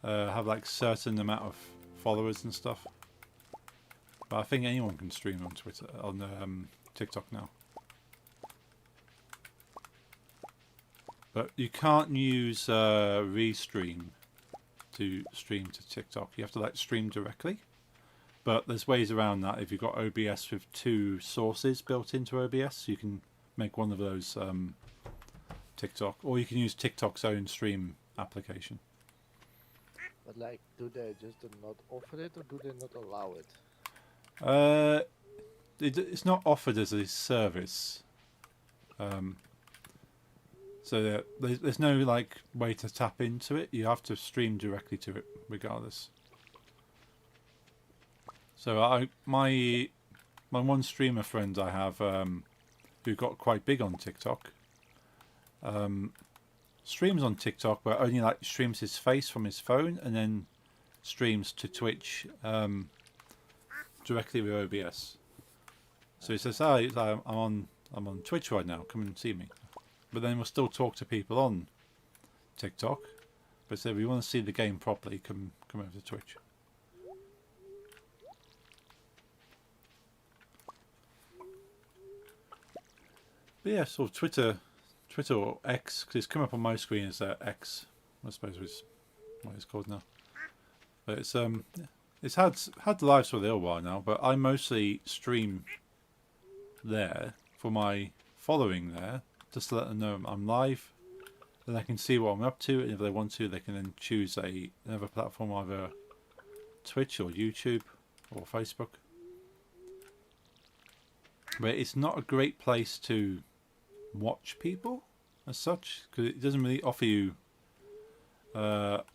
have like certain amount of followers and stuff. But I think anyone can stream on Twitter on TikTok now. But you can't use Restream to stream to TikTok. You have to like stream directly. But there's ways around that. If you've got OBS with 2 sources built into OBS, you can make one of those TikTok, or you can use TikTok's own stream application. But like, do they just not offer it, or do they not allow it? It's not offered as a service. So there's no like way to tap into it. You have to stream directly to it, regardless. So my one streamer friend I have, who got quite big on TikTok, streams on TikTok, but only like streams his face from his phone, and then streams to Twitch directly with OBS. So he says, I'm on Twitch right now. Come and see me. But then we'll still talk to people on TikTok. But so if you want to see the game properly, come over to Twitch. But yeah, so Twitter or X, because it's come up on my screen as X, I suppose is what it's called now. But it's had the lives for a little while now. But I mostly stream there for my following there, just to let them know I'm live. Then they can see what I'm up to, and if they want to, they can then choose another platform, either Twitch or YouTube or Facebook. But it's not a great place to watch people as such, because it doesn't really offer you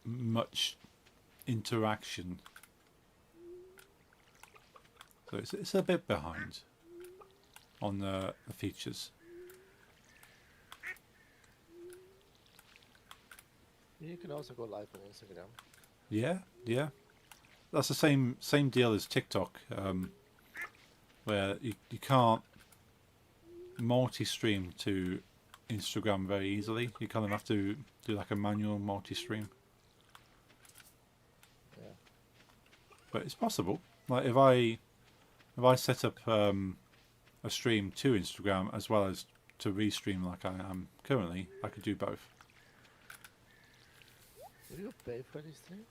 much interaction. So it's a bit behind on the features. You can also go live on Instagram. Yeah. That's the same deal as TikTok, where you can't multi-stream to Instagram very easily. You kind of have to do like a manual multi-stream. Yeah. But it's possible. Like if I set up a stream to Instagram as well as to restream like I am currently, I could do both. Do you pay for this thing?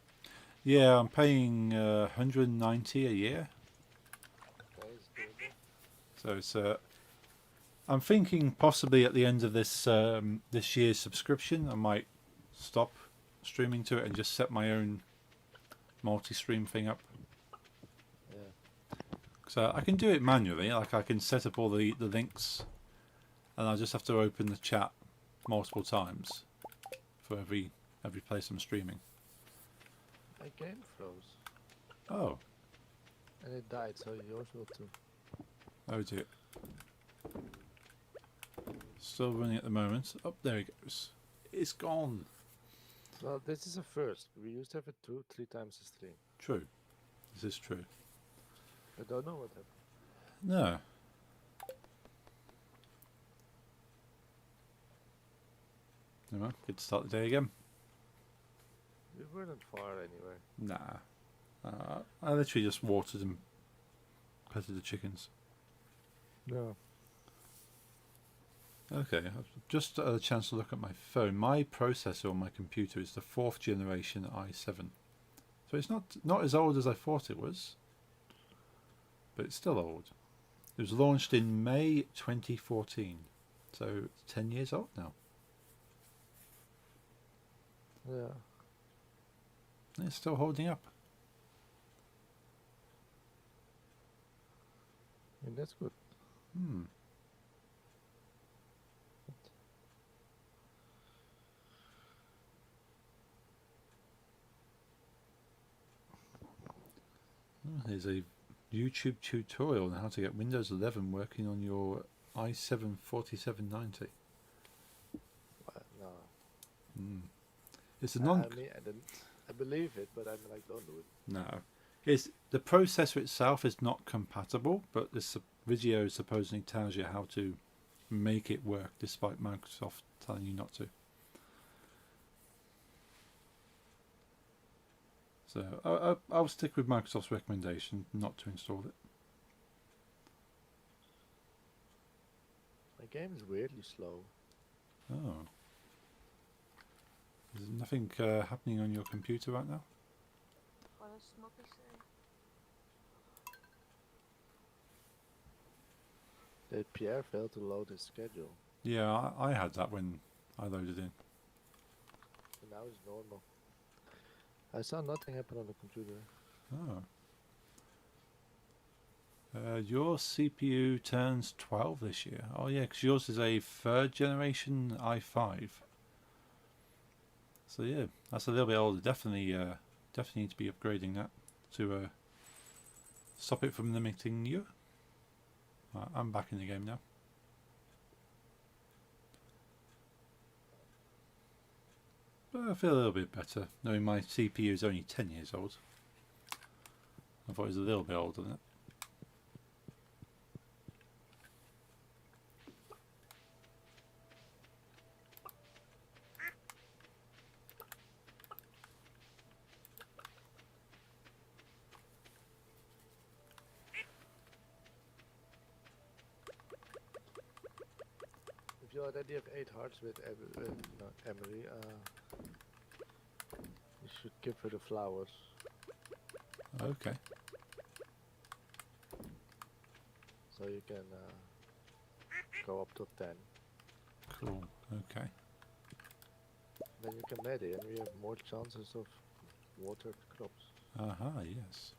Yeah, I'm paying 190 a year. That is doable. So it's I'm thinking possibly at the end of this this year's subscription, I might stop streaming to it and just set my own multi-stream thing up. Yeah. So I can do it manually, like I can set up all the links, and I just have to open the chat multiple times for every place I'm streaming. My game froze. Oh, And it died, so yours will too. oh dear. Still running at the moment. Oh, there it goes. It's gone. Well, this is a first. We used to have it 2-3 times a stream. True. This is true. I don't know what happened. No. Never mind. Good to start the day again. We weren't far anyway. Nah. I literally just watered and petted the chickens. No. Okay, I've just had a chance to look at my phone. My processor on my computer is the 4th generation i7. So it's not as old as I thought it was. But it's still old. It was launched in May 2014. So it's 10 years old now. Yeah. And it's still holding up. I mean, that's good. Hmm. Oh, there's a YouTube tutorial on how to get Windows 11 working on your i7 4790. No. Mm. It's a I non. mean, I believe it, but I'm like, don't do it. No, it's the processor itself is not compatible, but this video supposedly tells you how to make it work despite Microsoft telling you not to. So I'll stick with Microsoft's recommendation not to install it. My game is weirdly slow. Oh. There's nothing happening on your computer right now? What does Smokey say? That Pierre failed to load his schedule. Yeah, I had that when I loaded in. So now it's normal. I saw nothing happen on the computer. Oh. Your CPU turns 12 this year. Oh yeah, because yours is a 3rd generation i5. So yeah, that's a little bit older. Definitely need to be upgrading that to stop it from limiting you. I'm back in the game now. But I feel a little bit better knowing my CPU is only 10 years old. I thought it was a little bit older than that. If you already have 8 hearts with Emily, you should give her the flowers. Okay. So you can go up to 10. Cool. Okay. Then you can marry and we have more chances of watered crops. Aha, yes.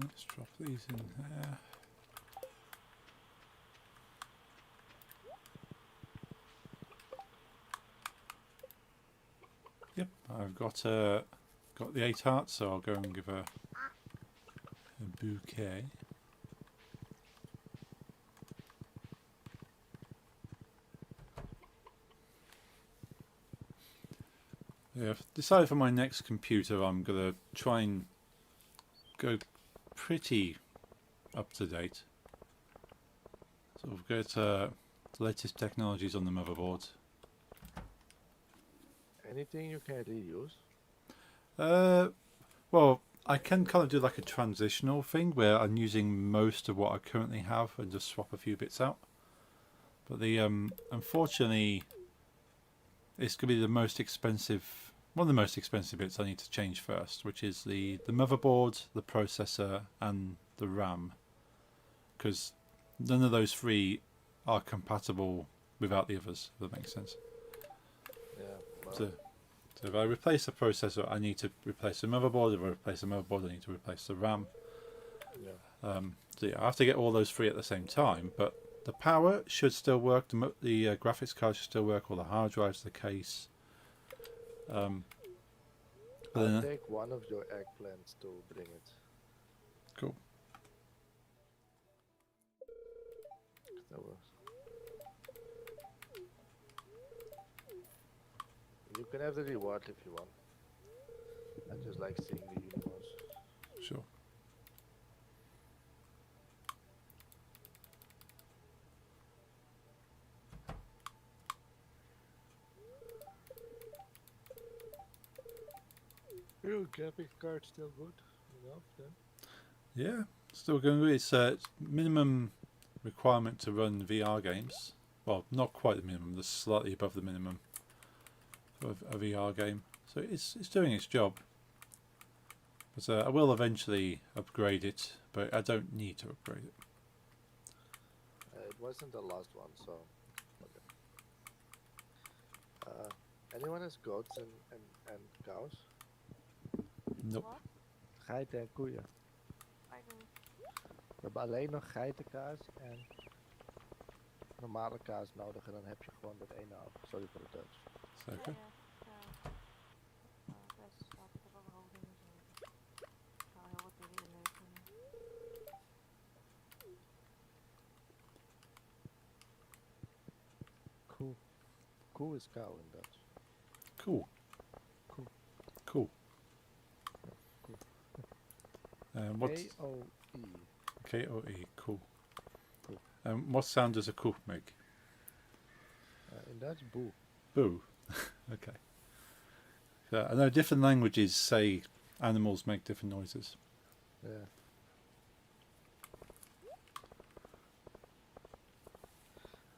Let's drop these in there. Yep, I've got the 8 hearts, so I'll go and give her a bouquet. Yeah, I've decided for my next computer I'm gonna try and go pretty up to date. Sort of get the latest technologies on the motherboard. Anything you can reuse? Well, I can kind of do like a transitional thing where I'm using most of what I currently have and just swap a few bits out. But the unfortunately, it's going to be the most expensive, one of the most expensive bits I need to change first, which is the motherboard, the processor, and the RAM, because none of those 3 are compatible without the others. If that makes sense. Yeah. Well, So if I replace the processor, I need to replace the motherboard. If I replace the motherboard, I need to replace the RAM. yeah. So yeah, I have to get all those 3 at the same time. But the power should still work. The graphics card should still work. All the hard drives, the case. But I'll then, take one of your eggplants to bring it. cool. That was. You can have the reward if you want. I just like seeing the universe. Sure. Your graphics card still good enough then? Yeah, still going good. It's minimum requirement to run VR games. Well, not quite the minimum. That's slightly above the minimum. of a VR game. So it's doing its job. But I will eventually upgrade it, but I don't need to upgrade it. It wasn't the last one, so. Okay. Anyone has goats and cows? Nope. What? Geiten en koeien. I do. We hebben alleen nog geitenkaas en normale kaas nodig en dan heb je gewoon dat ene af. Sorry voor het Duits. Is that okay? Best zaten er wel houdingen zo. Ik ga heel wat dingen inleveren. Koe. Koe is kou in Duits. Cool. Cool. Cool. Cool. What K-O-E. K-O-E? Cool. Cool. What sound does a koe make? In Dutch, boe. Boo. Okay. So I know different languages say animals make different noises. Yeah.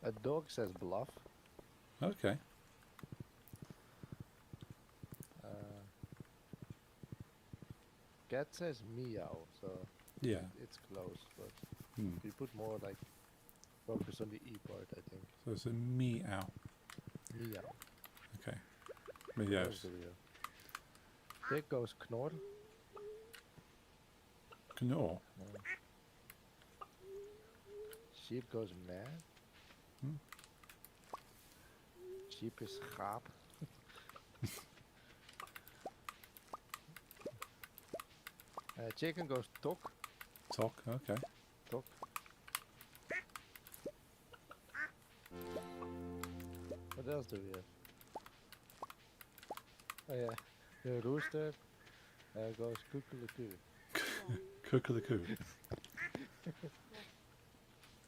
A dog says bluff. Okay. Cat says meow, so Yeah. it's close, but Hmm. you put more like focus on the E part, I think. So it's a meow. Meow. Okay. That Meows. was the real. Pig goes knor. Knor. Sheep goes meh. Hmm. Sheep is gaap. Chicken goes tok. Talk. Okay. Tok. What else do we have? Oh yeah, the rooster goes kukulakoo. Cook-a-the-coo.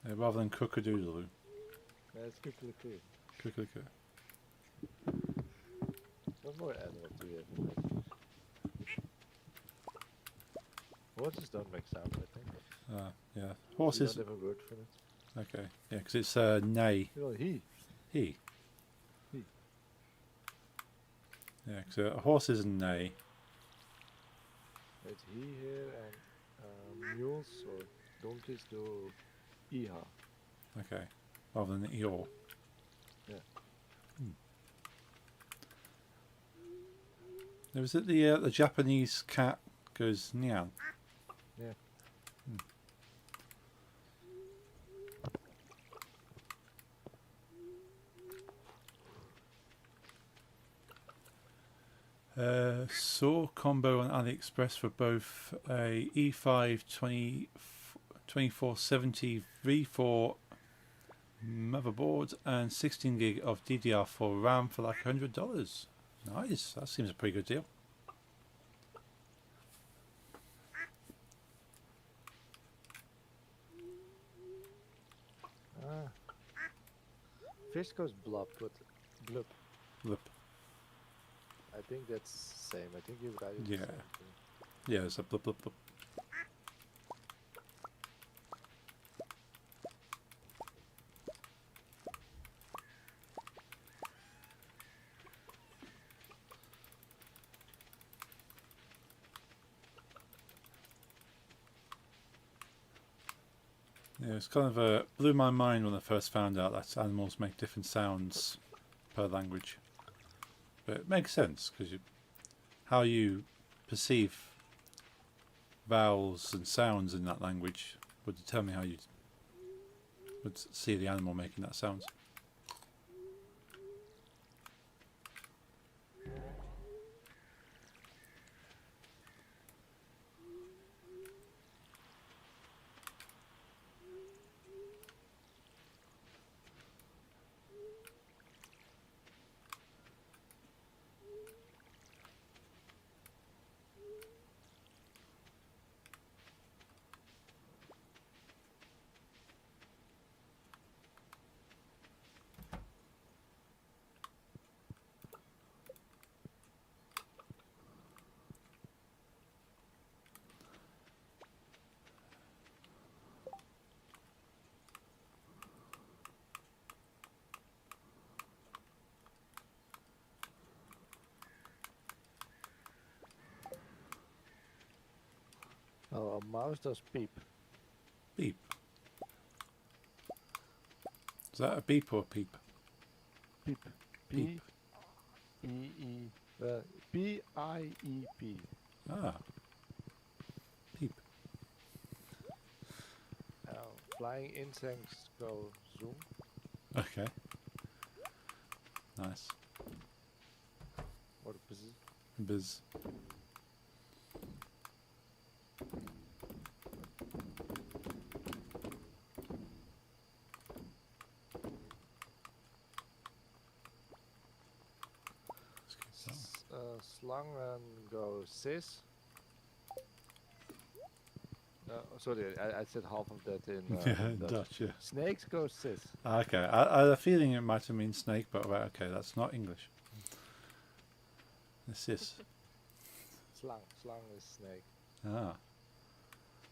Rather than cook-a-doodle-doo. That's kukulakoo. Cook-a-the-coo. What more animals do we have? Horses don't make sound, I think. Yeah. You Horses. don't have a word for it. Okay. Yeah, because it's neigh. Well, he. He. He. Yeah, because a horse is a neigh. It's he here, and mules or donkeys do iha. Okay. Rather than eeyore. Yeah. Now, is it the Japanese cat goes meow? Yeah. Saw combo on AliExpress for both a E5 2470 V4 motherboard and 16 gig of DDR4 RAM for like $100. Nice, that seems a pretty good deal. Ah. Fish goes blub, but blub. Look, I think that's same. I think you write it Yeah. the same thing. yeah, it's a blub blub blub. Yeah, it's kind of blew my mind when I first found out that animals make different sounds per language. But it makes sense because how you perceive vowels and sounds in that language would determine how you would see the animal making that sound. Oh, a mouse does peep. Beep. Is that a beep or a peep? Peep. Peep. P-E-E. P-I-E-P. Ah, peep. Flying insects go zoom. Okay. Nice. Or bzz. Biz. Let's keep that one. Slangen go sis. Sorry, I said half of that in Yeah, Dutch. Dutch, yeah. Snakes go sis. Okay, I had a feeling it might have been snake, but right, okay, that's not English. It's this. Slang. Slang is snake. Ah,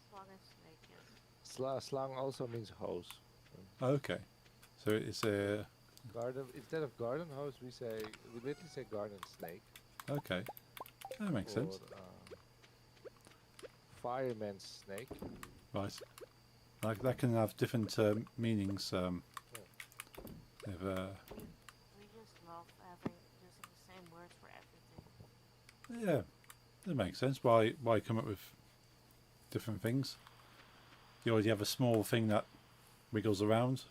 Swan and snake, yes. Slang also means hose. okay. So it's a Garden, instead of garden hose, we literally say garden snake. okay. That makes sense. Or, fireman's snake. Right. Like that can have different meanings. If, We just love using the same words for everything. yeah, that makes sense. Why come up with different things? You already have a small thing that wiggles around.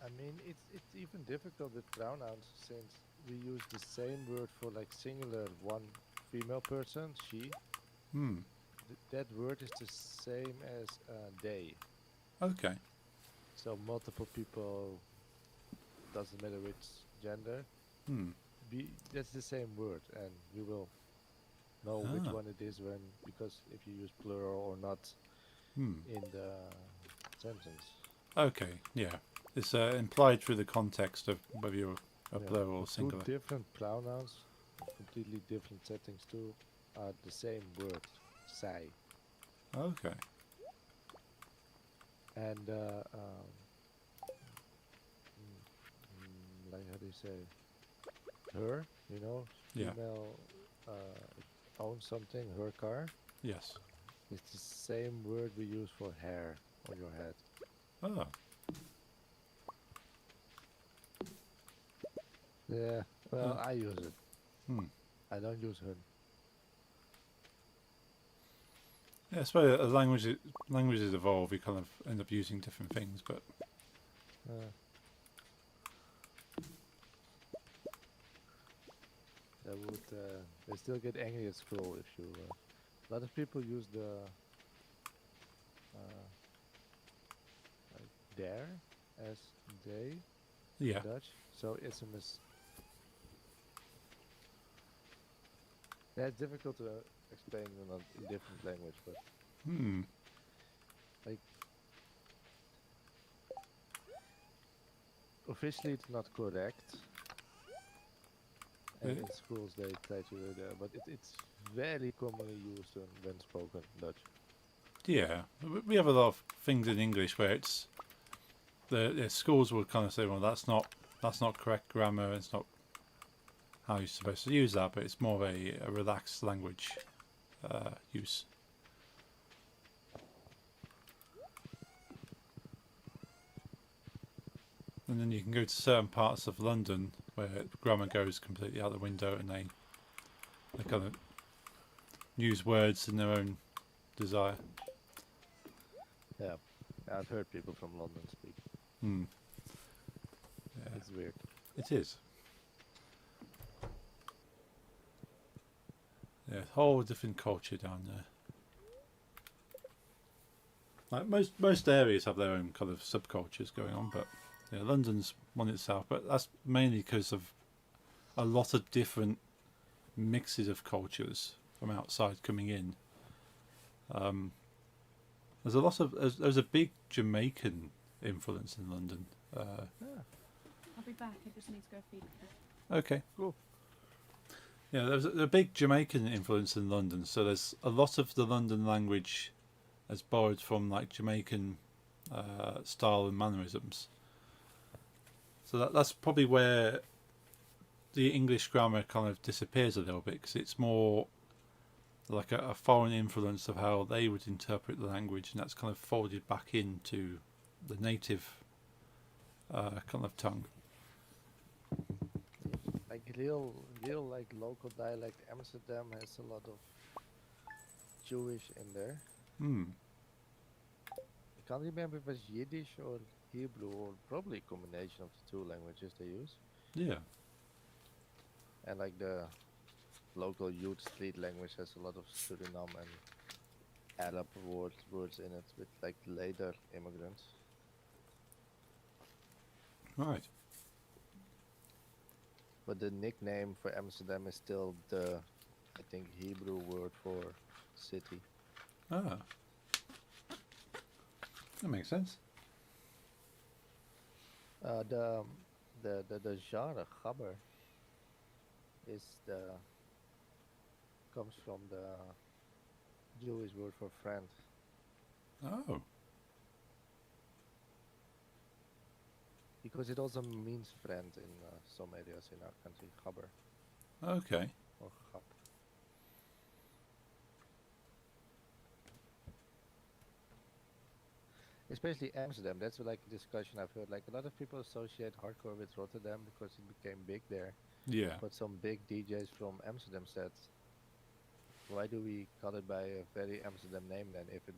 I mean, it's even difficult with pronouns since we use the same word for like singular one female person, she. Hmm. That word is the same as they. Okay. So multiple people, doesn't matter which gender. Hmm. That's the same word, and we will know which Ah. one it is because if you use plural or not Hmm. in the sentence. Okay. Yeah. It's implied through the context of whether you're a Yeah. plural or Two singular. different pronouns, completely different settings too, are the same word, zij. Okay. And like how do you say, her, Yeah. female owns something, her car. Yes. It's the same word we use for hair on your head. Oh. Yeah, well, Huh. I use it. Hmm. I don't use her. Yeah, I suppose as languages evolve, you kind of end up using different things, but Uh, they still get angry at school if you. A lot of people use the like there as they yeah. in Dutch. So it's a Yeah, it's difficult to explain in different language, but Hmm. like officially it's not correct. And Yeah. in schools they try to, but it's very commonly used when spoken Dutch. Yeah, we have a lot of things in English where it's the schools will kind of say, well, that's not correct grammar. It's not how you're supposed to use that, but it's more of a relaxed language use. And then you can go to certain parts of London where grammar goes completely out the window, and they kind of use words in their own desire. Yeah, I've heard people from London speak. Hmm. Yeah, It's weird. it is. Yeah, whole different culture down there. Like most areas have their own kind of subcultures going on, but yeah, London's one itself. But that's mainly because of a lot of different mixes of cultures from outside coming in. There's a lot of there's a big Jamaican influence in London. Yeah. I'll be back. I just need to go feed the Okay. Cool. Yeah, there's a big Jamaican influence in London, so there's a lot of the London language as borrowed from like Jamaican style and mannerisms. So that's probably where the English grammar kind of disappears a little bit because it's more like a foreign influence of how they would interpret the language, and that's kind of folded back into the native kind of tongue. Like real like local dialect. Amsterdam has a lot of Jewish in there. Hmm. I can't remember if it's Yiddish or Hebrew, or probably a combination of the two languages they use. Yeah. And like the local youth street language has a lot of Suriname and Arab words in it with like later immigrants. Right. But the nickname for Amsterdam is still the, I think, Hebrew word for city. Ah. That makes sense. The genre gabber is comes from the Jewish word for friend. Oh. Because it also means friend in some areas in our country, gabber Okay. or gab. Especially Amsterdam, that's like a discussion I've heard. Like a lot of people associate hardcore with Rotterdam because it became big there. Yeah. But some big DJs from Amsterdam said, why do we call it by a very Amsterdam name then? If it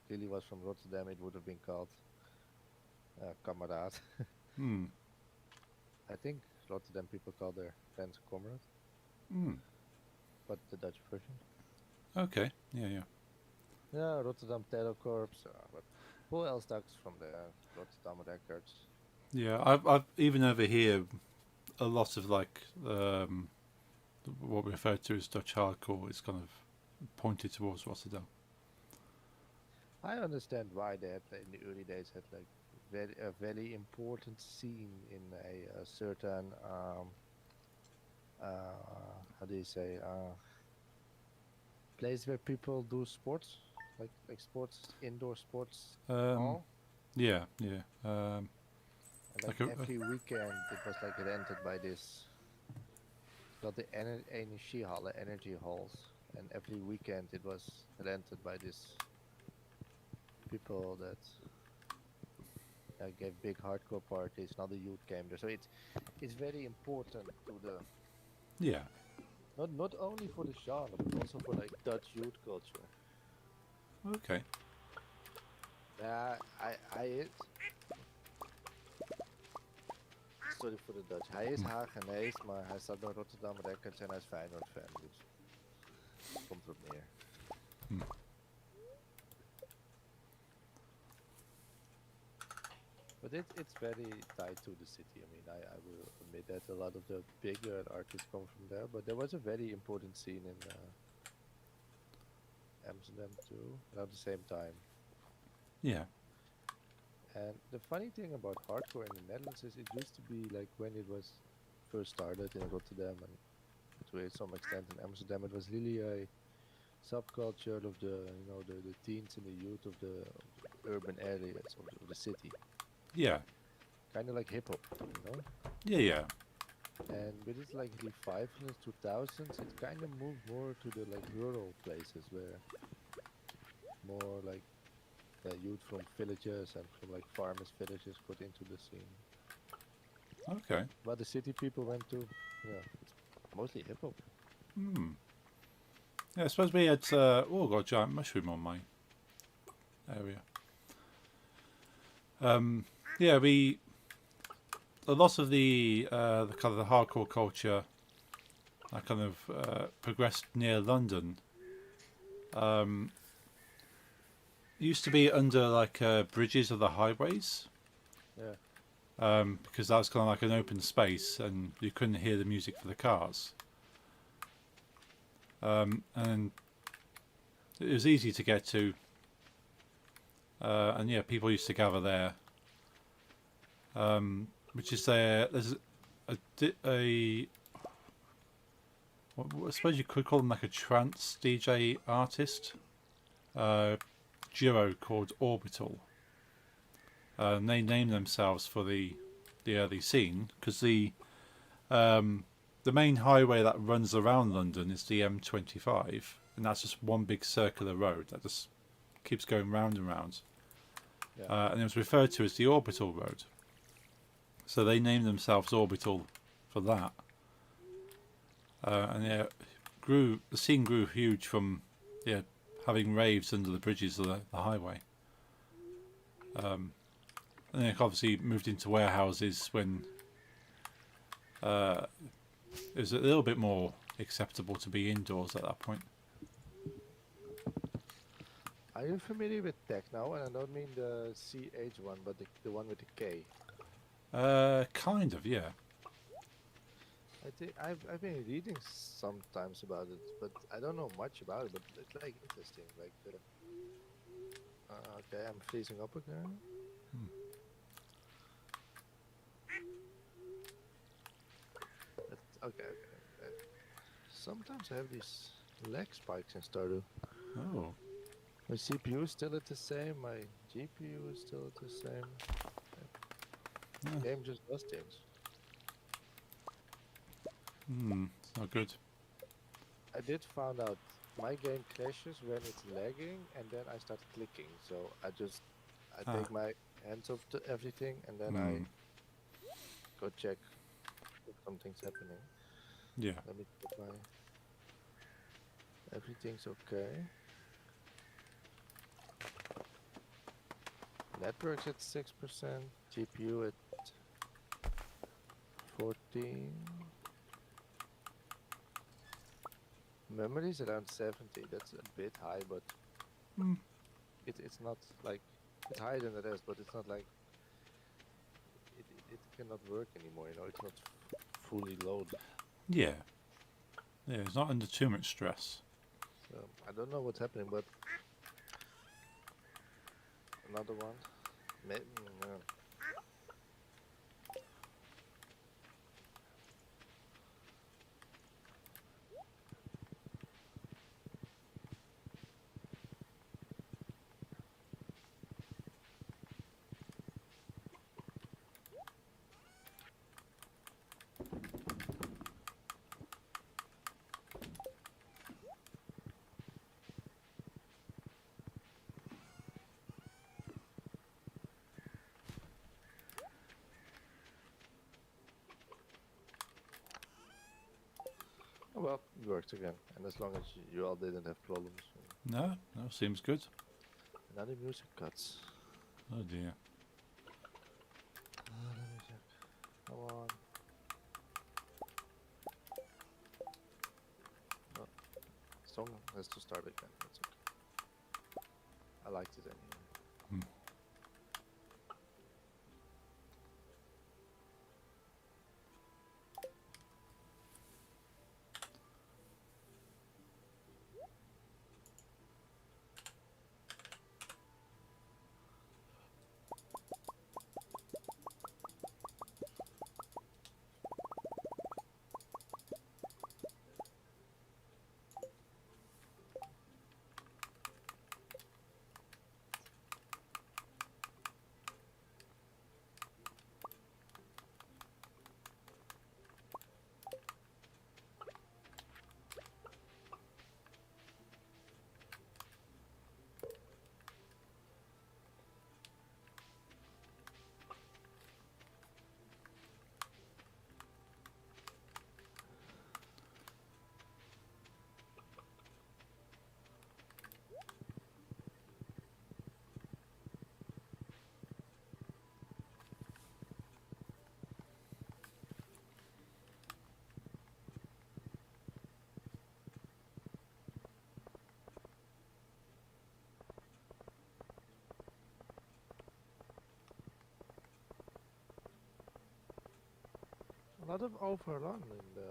really was from Rotterdam, it would have been called Kameraad. Hmm. I think Rotterdam people call their friends Comrade, Hmm. but the Dutch version. Okay. Yeah. Yeah. Yeah, Rotterdam Terror Corps. But who else talks from the Rotterdam Records? Yeah. I've even over here, a lot of like what we refer to as Dutch hardcore is kind of pointed towards Rotterdam. I understand why they had in the early days had like a very important scene in a certain how do you say place where people do sports, like sports, indoor sports hall. Yeah. Yeah. And like like a- every weekend it was like rented by this. It's called the Energiehalle, energy halls, and every weekend it was rented by this people that gave big hardcore parties. Now the youth came there, so it's very important to the Yeah. not only for the genre but also for like Dutch youth culture. Okay. Ja, sorry voor de Dutch. Hij is Hagenees, maar hij staat bij Rotterdam Records en hij is Feyenoord fan. Dus komt erop neer. But it's very tied to the city. I mean, I will admit that a lot of the bigger artists come from there, but there was a very important scene in Amsterdam too, around the same time. Yeah. And the funny thing about hardcore in the Netherlands is it used to be like when it was first started in Rotterdam and to some extent in Amsterdam, it was really a subculture of the teens and the youth of the urban areas of the city. Yeah. Kind of like hip hop, you know? Yeah. Yeah. And with its like revival in the 2000s, it kind of moved more to the like rural places where more like the youth from villages and from like farmers' villages got into the scene. Okay. But the city people went to, it's mostly hip hop. Yeah, I suppose we had got a giant mushroom on my area. Yeah, a lot of the kind of the hardcore culture that kind of progressed near London used to be under like bridges of the highways. Yeah. Because that was kind of like an open space and you couldn't hear the music for the cars. And it was easy to get to. And yeah, people used to gather there. Which is there's I suppose you could call them like a trance DJ artist duo called Orbital. And they named themselves for the early scene because the main highway that runs around London is the M25, and that's just one big circular road that just keeps going round and round. Yeah. And it was referred to as the orbital road. So they named themselves Orbital for that. And the scene grew huge from having raves under the bridges of the highway. And then it obviously moved into warehouses when it was a little bit more acceptable to be indoors at that point. Are you familiar with techno? And I don't mean the CH one, but the one with the K. Kind of, yeah. I think I've been reading sometimes about it, but I don't know much about it. But it's like interesting. Like the okay, I'm freezing up again. Okay. Sometimes I have these lag spikes in Stardew. Oh. My CPU is still at the same. My GPU is still at the same. Yeah. The game just does things. It's not good. I did find out my game crashes when it's lagging, and then I start clicking. So I take my hands off to everything, and then I go check if something's happening. Yeah. Let me check my. Everything's okay. Networks at 6%, GPU at 14. Memory's around 70. That's a bit high, but it's not like it's higher than the rest, but it's not like it cannot work anymore. You know, it's not fully loaded. Yeah. Yeah, it's not under too much stress. So I don't know what's happening, but another one. No. Oh, well, it worked again, and as long as you all didn't have problems. No, seems good. Another music cuts. Oh dear. Let me check. Come on. Oh, song has to start again. That's okay. I liked it anyway. A lot of overrun in the.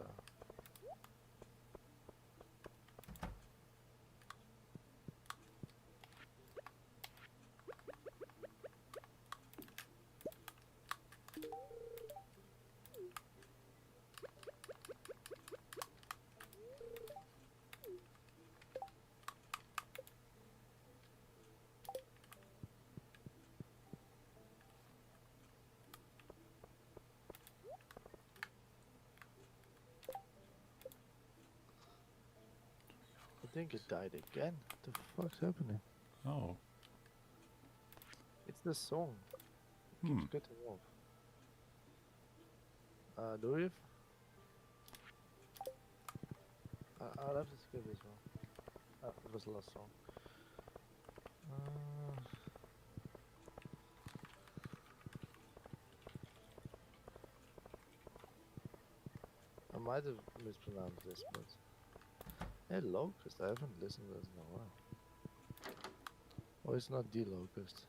think it died again. What the fuck's happening? Oh. It's the song. It Hmm. keeps cutting off. Do you? I'll have to skip this one. It was the last song. I might have mispronounced this, but hey, Locust. I haven't listened to this in a while. Oh, it's not the Locust.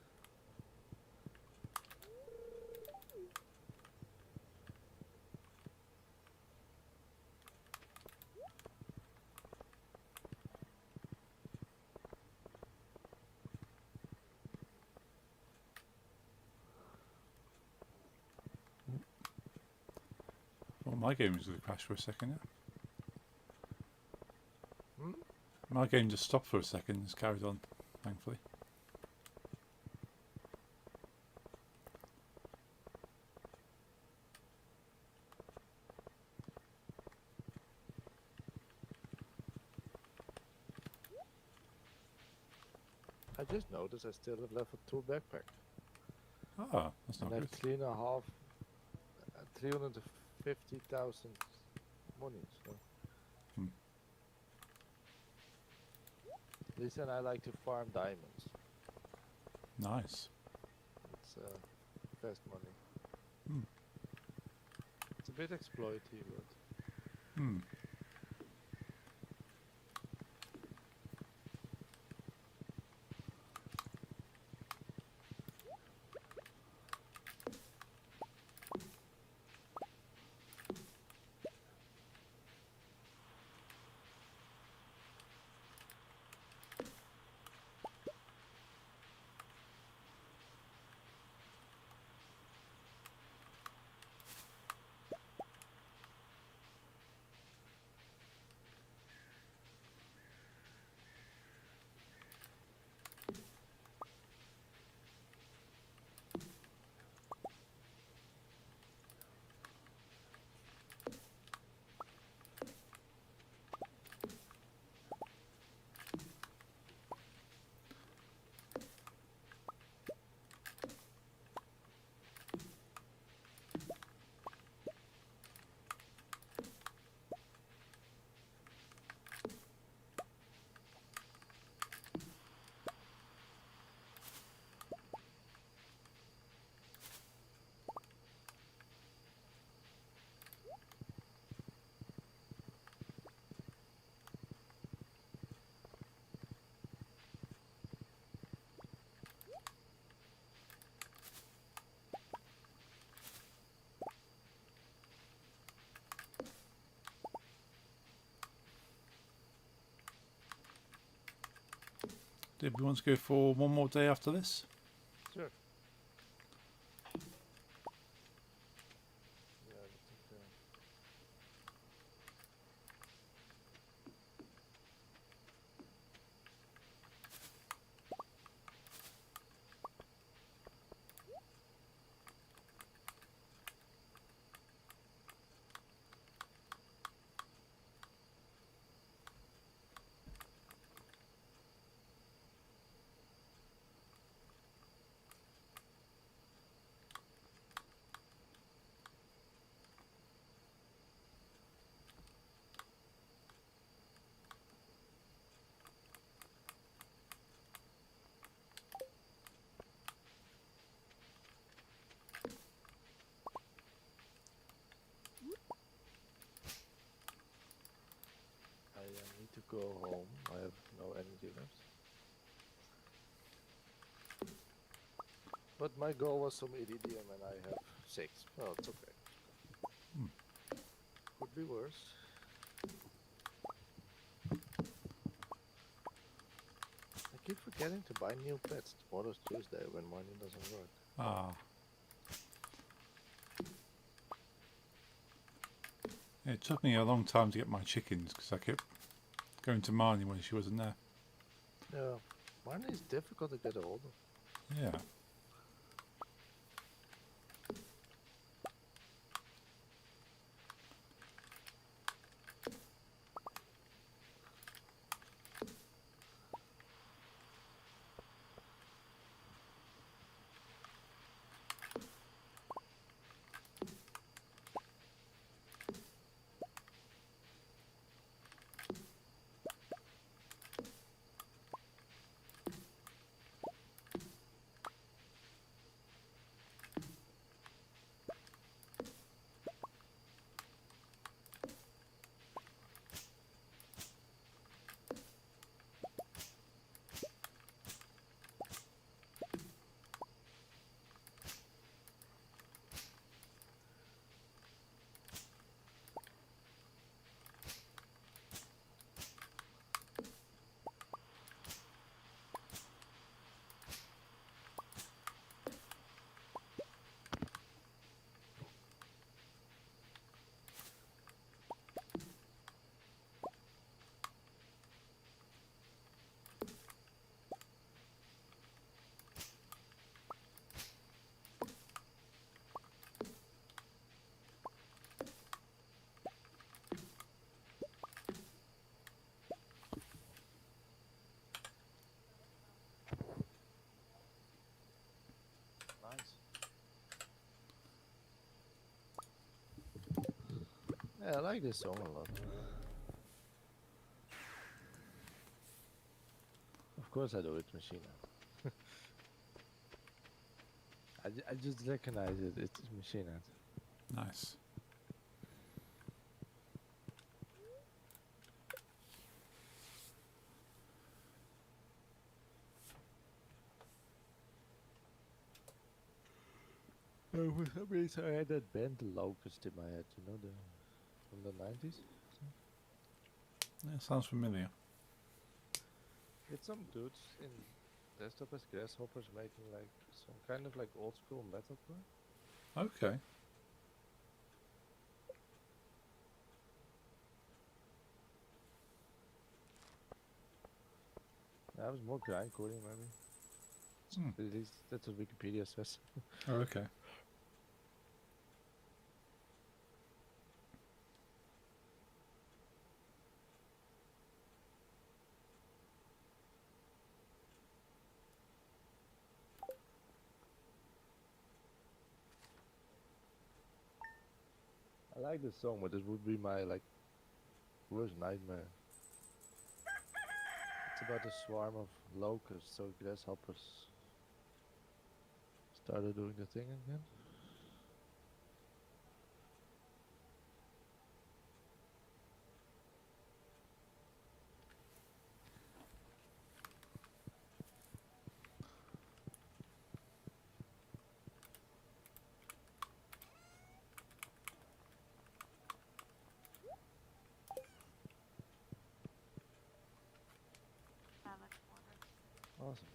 Well, my game was going to crash for a second. Yeah. Hmm? My game just stopped for a second and just carried on, thankfully. I just noticed I still have level 2 backpack. Ah, that's not And I good. have 350,000 money. So. Hmm. Listen, I like to farm diamonds. Nice. It's fast money. Hmm. It's a bit exploity, but Hmm. Did we want to go for one more day after this? sure. Yeah, I think, I need to go home. I have no energy left. But my goal was some iridium and I have 6. Well, it's okay. Hmm. Could be worse. I keep forgetting to buy new pets. Tomorrow's Tuesday when mining doesn't work. Ah. It took me a long time to get my chickens because I kept going to Marnie when she wasn't there. Yeah, mining is difficult to get a hold of. Yeah. Yeah, I like this song a lot. Of course I do it, Machine Head. I just recognize it. It's Machine Head. Nice. Oh, for some reason I had that band The Locust in my head. You know, from the 90s. Yeah, sounds familiar. It's some dudes in dressed up as grasshoppers making like some kind of like old school metalcore. Okay. Yeah, it was more grindcore maybe. Hmm. At least that's what Wikipedia says. Oh, okay. I like this song, but this would be my like worst nightmare. It's about a swarm of locusts, so grasshoppers started doing the thing again. Alex water. Awesome.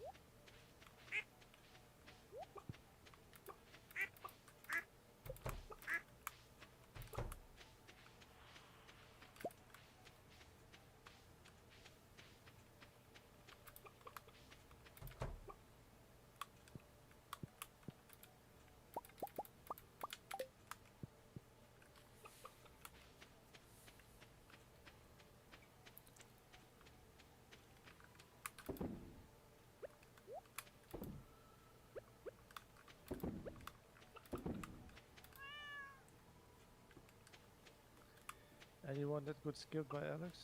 Anyone that got skipped by Alex?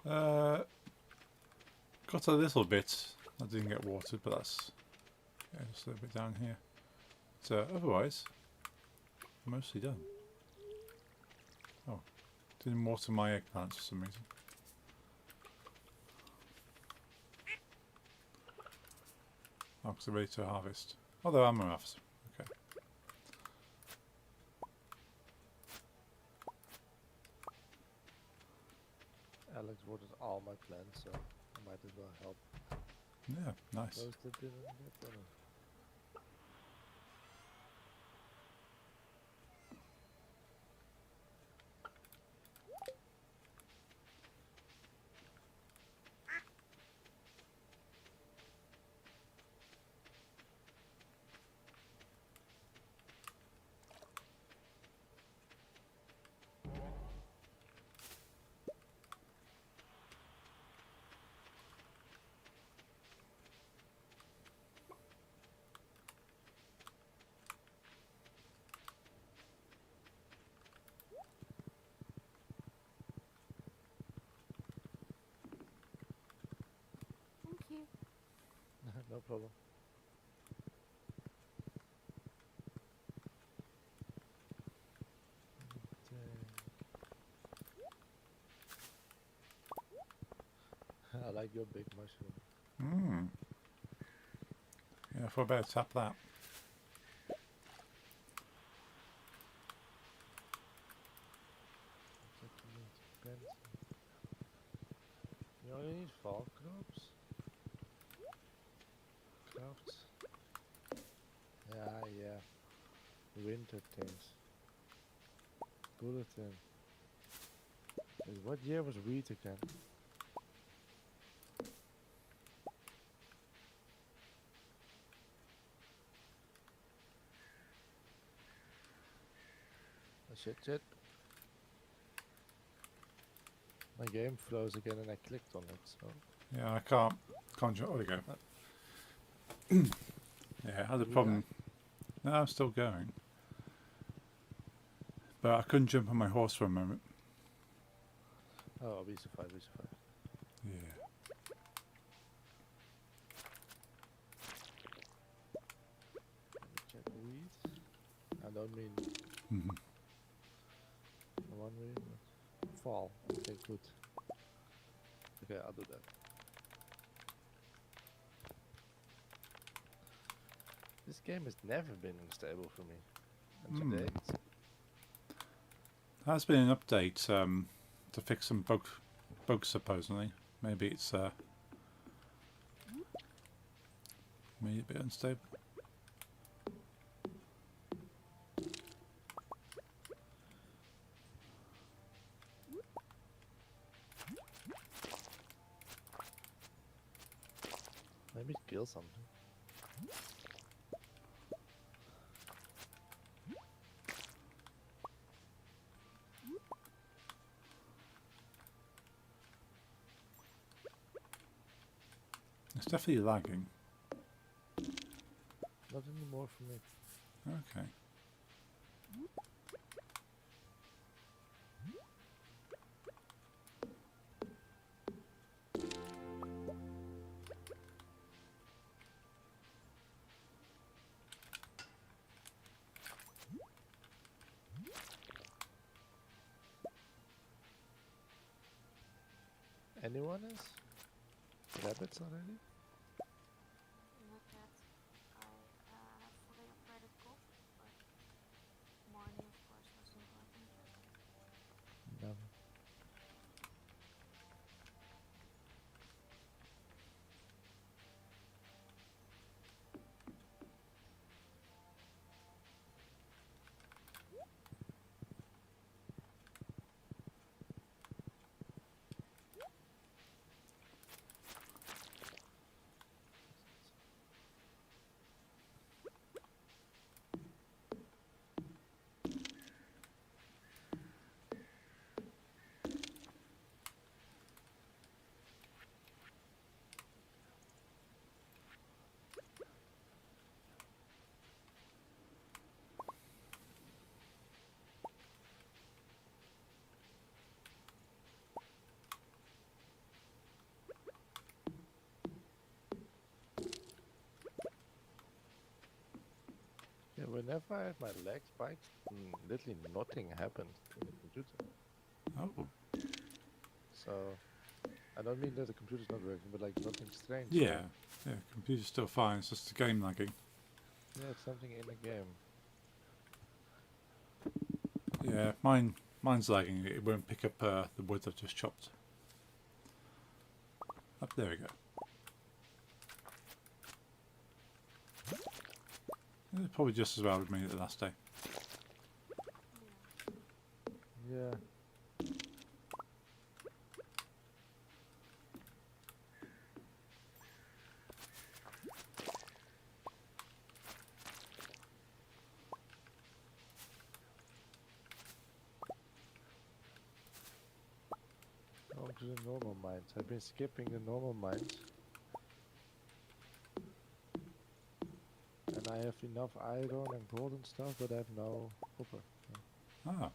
Uh, got a little bit. I didn't get watered, but that's just a little bit down here. So otherwise, mostly done. Oh, didn't water my eggplants for some reason. Oh, because they're ready to harvest. Oh, they're amaranths. Okay. Alex watered all my plants, so I might as well help Yeah, nice. those that didn't get water. Thank you. No problem. I like your big mushroom. Hmm. Yeah, I thought I better tap that. You only need fall crops? Crafts? Yeah. Winter things. Bulletin. What year was wheat again? Oh, shit. My game froze again and I clicked on it, so... Yeah, I can't. Oh, there you go. Yeah, I had a You problem. No, I'm still going. But I couldn't jump on my horse for a moment. Oh, we survived, we survived. Yeah. Let me check weed. I don't mean Mhm. the one weed, but fall. Okay, good. Okay, I'll do that. This game has never been unstable for me. And today, it's There has been an update to fix some bugs supposedly. Maybe it's made it a bit unstable. maybe kill something. It's definitely lagging. Not anymore for me. Okay. Anyone else? Rabbits already? Not yet. I have fully upgraded coffee, but morning of course was important. No. Yeah, whenever I had my legs spiked, literally nothing happened in the computer. Oh. So, I don't mean that the computer's not working, but like nothing strange. Yeah. Yeah. Computer's still fine. It's just the game lagging. Yeah, it's something in the game. Yeah. Mine's lagging. It won't pick up the wood I've just chopped. Up there we go. It's probably just as well with me the last day. Yeah. Yeah. On to the normal mines. I've been skipping the normal mines. And I have enough iron and gold and stuff, but I have no copper. Ah.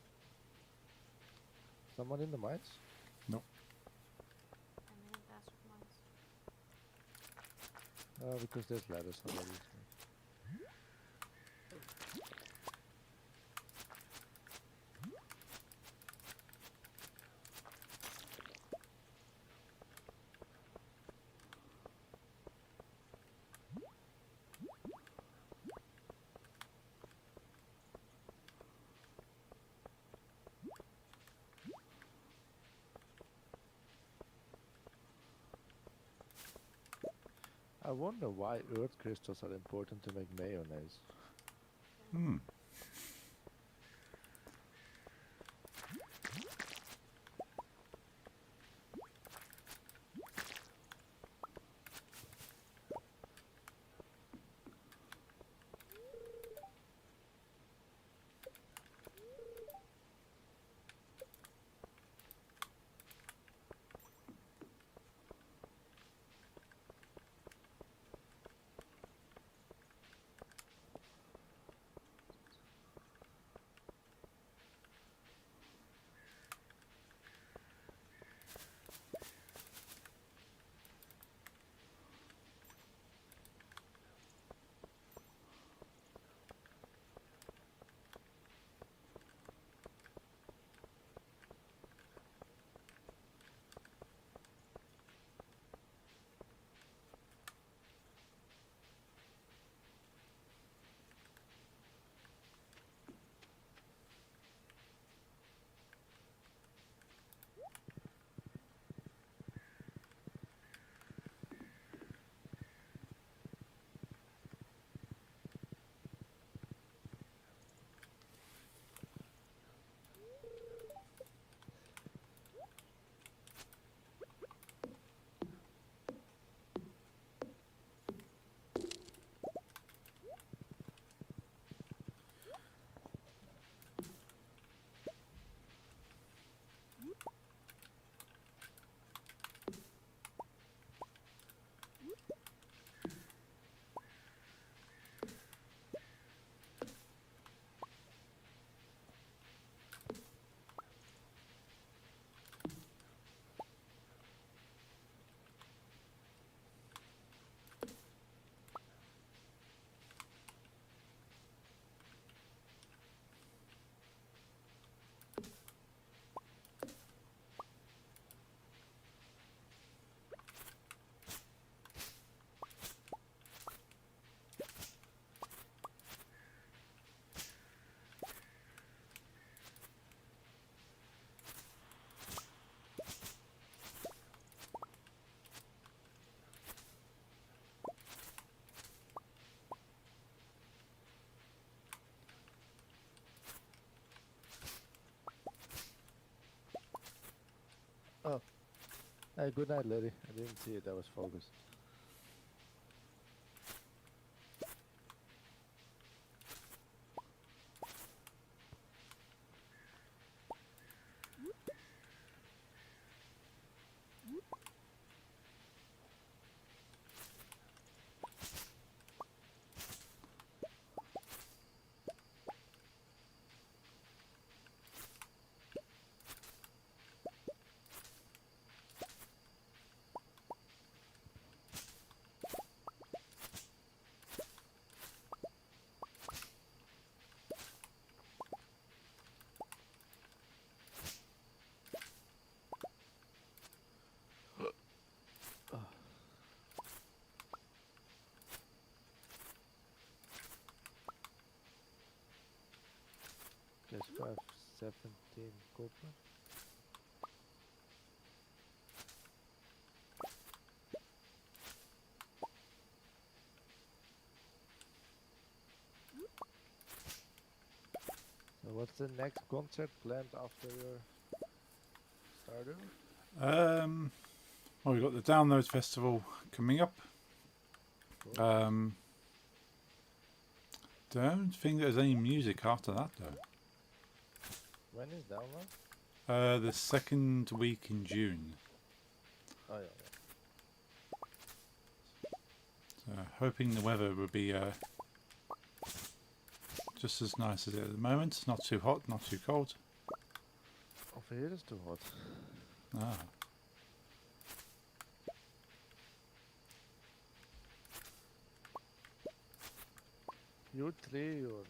Someone in the mines? I'm in the desert mines. Because there's ladders already. I wonder why earth crystals are important to make mayonnaise. Hmm. Oh, hey, good night, lady. I didn't see it. I was focused. There's 517 copper. So what's the next concert planned after your Stardew? Well, we've got the Download Festival coming up. Cool. Don't think there's any music after that though. When is download? The second week in June. Oh yeah. So hoping the weather will be just as nice as it is at the moment. Not too hot, not too cold. Over here it's too hot. Ah. You three or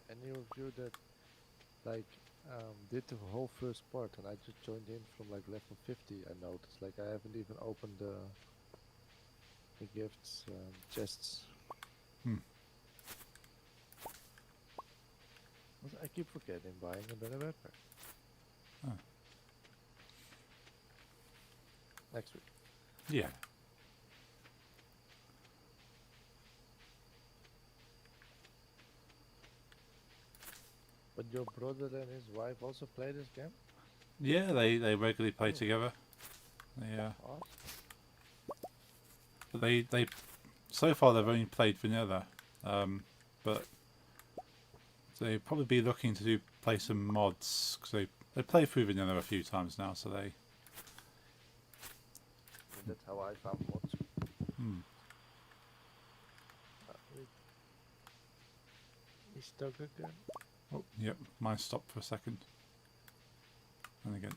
any of you that like did the whole first part and I just joined in from like level 50. I noticed like I haven't even opened the gifts chests. Hmm. I keep forgetting buying a better backpack. Oh. Next week. Yeah. But your brother and his wife also play this game? Yeah, they regularly play Oh. together. They Awesome. but they so far they've only played vanilla. But they'll probably be looking to play some mods because they play through vanilla a few times now, so they. That's how I found mods. Hmm. We stuck again. Oh, yep. Mine stopped for a second. And again.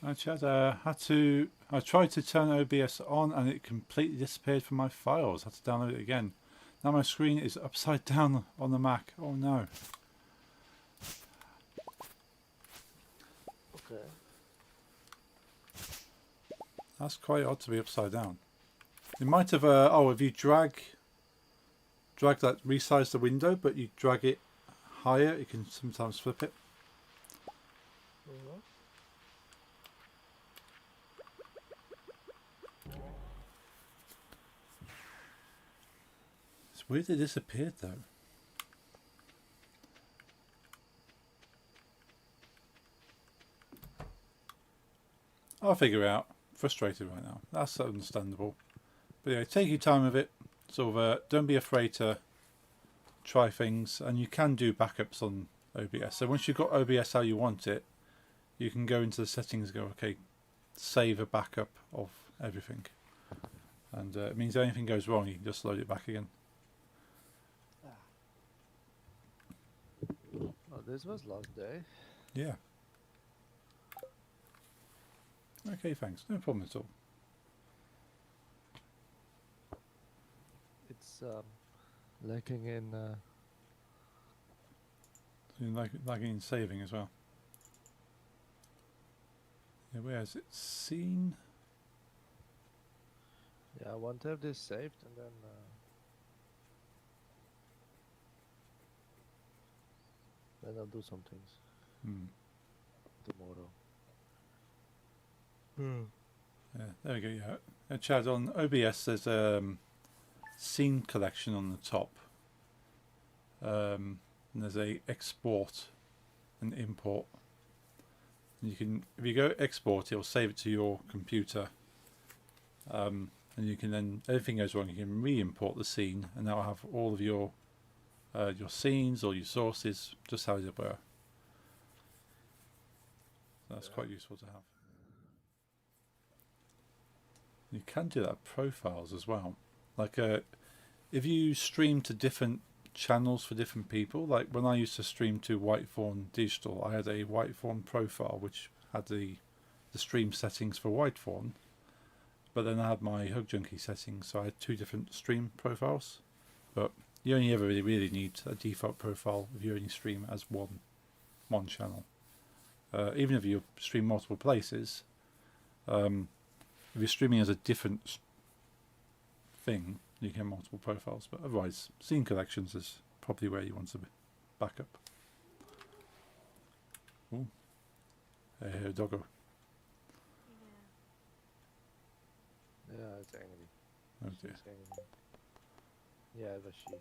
Actually, I tried to turn OBS on and it completely disappeared from my files. I had to download it again. Now my screen is upside down on the Mac. Oh no. Okay. That's quite odd to be upside down. It might have, if you drag that, resize the window, but you drag it higher, you can sometimes flip it. It's weird it disappeared though. I'll figure it out. Frustrated right now. That's understandable. But yeah, take your time with it. Sort of, don't be afraid to try things, and you can do backups on OBS. So once you've got OBS how you want it, you can go into the settings and go, okay, save a backup of everything. And it means if anything goes wrong, you can just load it back again. this was last day. Yeah. Okay, thanks. No problem at all. It's lacking in. So you like in saving as well. Yeah, where is it? Scene. Yeah, I want to have this saved and then. Then I'll do some things Hmm. tomorrow. Yeah, there we go. Yeah, Chad, on OBS there's scene collection on the top. And there's a export and import. And you can, if you go export, it'll save it to your computer. And you can then, if anything goes wrong, you can re-import the scene, and that'll have all of your scenes or your sources just how they were. So that's quite useful to have. You can do that with profiles as well. Like if you stream to different channels for different people, like when I used to stream to Whitethorn Digital, I had a Whitethorn profile which had the stream settings for Whitethorn, but then I had my Hug Junkie settings, so I had two different stream profiles. But you only ever really need a default profile if you only stream as one channel. Even if you stream multiple places, if you're streaming as a different thing, you can have multiple profiles. But otherwise, scene collections is probably where you want to back up. Ooh, hey, doggo. Yeah. Yeah, it's angry. Oh dear. She's angry. Yeah, it was she.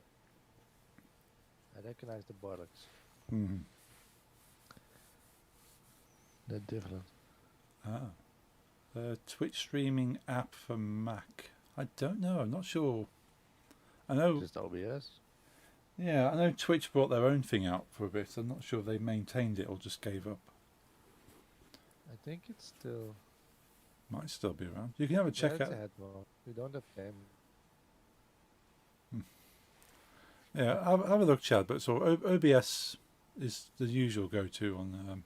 I recognize the buttocks. Hmm. They're different. Ah. Twitch streaming app for Mac. I don't know. I'm not sure. I know. Just OBS. Yeah, I know Twitch brought their own thing out for a bit. I'm not sure if they maintained it or just gave up. I think it's still. Might still be around. You can have a check it's out. a head mode. We don't have game. Yeah, have a look, Chad. But so OBS is the usual go-to on.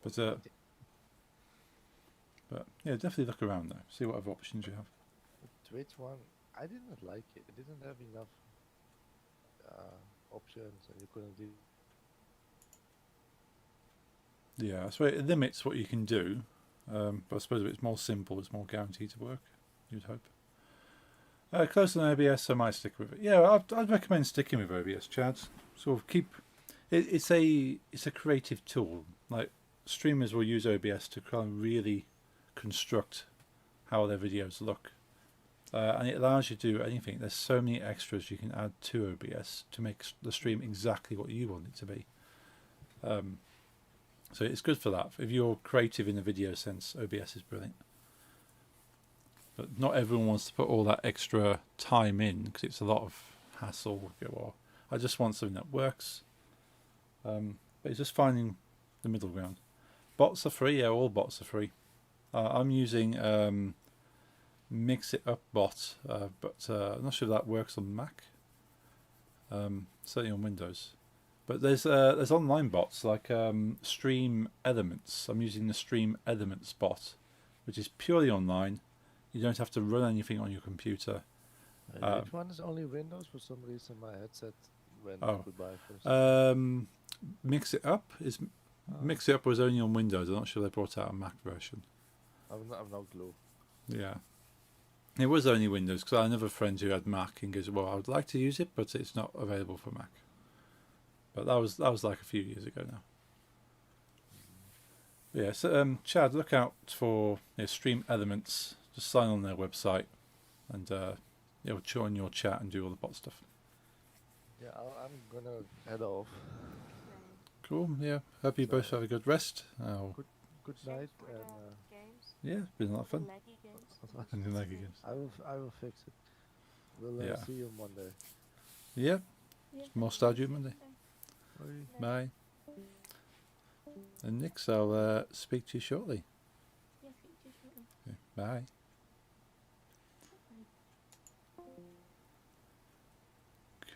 But yeah, definitely look around though. See what other options you have. The Twitch one, I didn't like it. It didn't have enough options, and you couldn't do. Yeah, so it limits what you can do. But I suppose if it's more simple, it's more guaranteed to work. You'd hope. Close on OBS, I might stick with it. Yeah, I'd recommend sticking with OBS, Chad. Sort of keep. It's a creative tool. Like streamers will use OBS to kind of really construct how their videos look, and it allows you to do anything. There's so many extras you can add to OBS to make the stream exactly what you want it to be. So it's good for that. If you're creative in the video sense, OBS is brilliant. But not everyone wants to put all that extra time in because it's a lot of hassle. Well, I just want something that works. But it's just finding the middle ground. Bots are free. Yeah, all bots are free. I'm using Mix It Up bot, but I'm not sure if that works on Mac. Certainly on Windows. But there's online bots like Stream Elements. I'm using the Stream Elements bot, which is purely online. You don't have to run anything on your computer. Which one is only Windows? For some reason, my headset went goodbye first. Mix It Up is Mix It Up was only on Windows. I'm not sure they brought out a Mac version. I've no clue. Yeah, it was only Windows because I had another friend who had Mac and goes, "Well, I would like to use it, but it's not available for Mac." But that was like a few years ago now. But yeah, so Chad, look out for Stream Elements. Just sign on their website, and it'll join your chat and do all the bot stuff. Yeah, I'm gonna head off. Cool. Yeah. Hope you both have a good rest. Good night, For and the games. Yeah, it's been a lot of fun. Laggy games. And the Lego games. I will fix it. We'll Yeah. see you Monday. Yeah. Yeah. More Stardew Monday. Bye. Bye. And Nix, I'll speak to you shortly. Yeah, speak to you shortly. Okay, bye.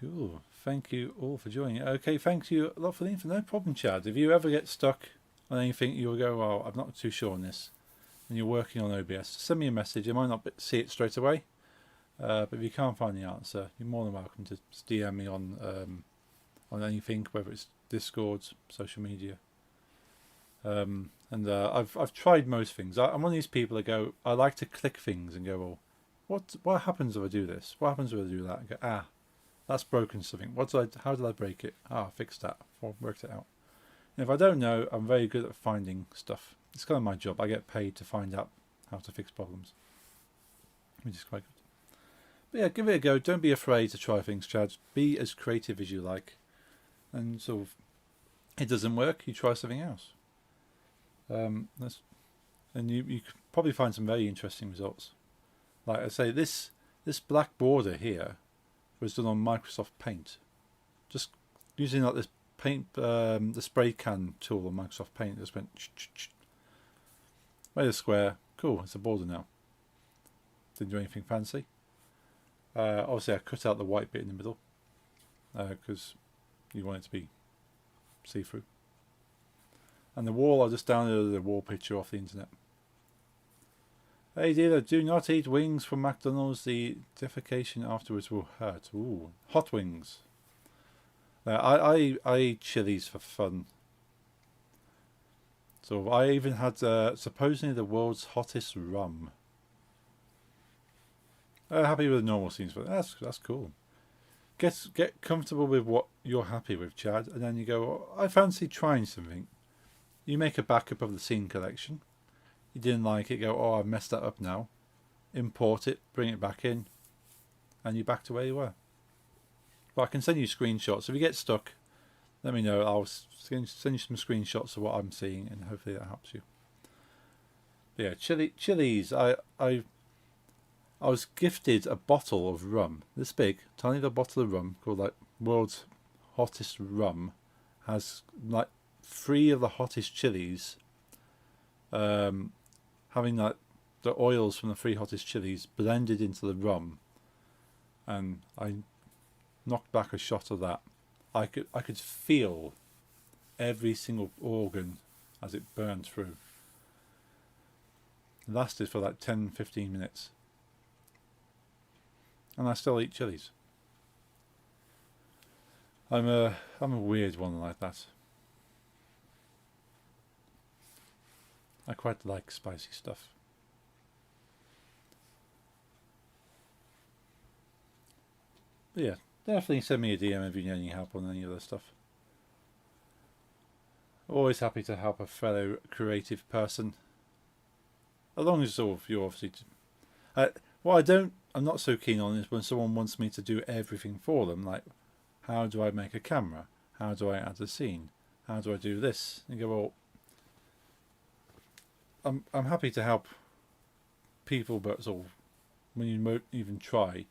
Cool. Thank you all for joining. Okay, thank you a lot for the info. No problem, Chad. If you ever get stuck on anything, you'll go, well, I'm not too sure on this, and you're working on OBS, send me a message. I might not see it straight away, but if you can't find the answer, you're more than welcome to DM me on anything, whether it's Discord, social media. I've tried most things. I'm one of these people that go, I like to click things and go, well, what happens if I do this? What happens if I do that? And go, that's broken something. How did I break it? Fixed that. Or worked it out. And if I don't know, I'm very good at finding stuff. It's kind of my job. I get paid to find out how to fix problems, which is quite good. But yeah, give it a go. Don't be afraid to try things, Chad. Be as creative as you like. And sort of, it doesn't work, you try something else. And you could probably find some very interesting results. Like I say, this black border here was done on Microsoft Paint. Just using like this paint, the spray can tool on Microsoft Paint. Just went, made a square. Cool, it's a border now. Didn't do anything fancy. Obviously, I cut out the white bit in the middle because you want it to be see-through. And the wall, I just downloaded the wall picture off the internet. Hey dealer, do not eat wings from McDonald's. The defecation afterwards will hurt. Ooh, hot wings. I eat chilies for fun. So I even had supposedly the world's hottest rum. Happy with the normal scenes, but that's cool. Get comfortable with what you're happy with, Chad, and then you go, I fancy trying something. You make a backup of the scene collection. You didn't like it, go, I've messed that up now. Import it, bring it back in, and you're back to where you were. But I can send you screenshots. If you get stuck, let me know. I'll send you some screenshots of what I'm seeing, and hopefully that helps you. But yeah, chilies. I was gifted a bottle of rum, this big, tiny little bottle of rum called like world's hottest rum. Has like 3 of the hottest chilies. Having like the oils from the 3 hottest chilies blended into the rum, and I knocked back a shot of that. I could feel every single organ as it burned through. It lasted for like 10-15 minutes. And I still eat chilies. I'm a weird one like that. I quite like spicy stuff. But yeah, definitely send me a DM if you need any help on any other stuff. Always happy to help a fellow creative person. As long as sort of you're obviously... what I'm not so keen on is when someone wants me to do everything for them. Like, how do I make a camera? How do I add a scene? How do I do this? And you go, well, I'm happy to help people, but sort of when you won't even try.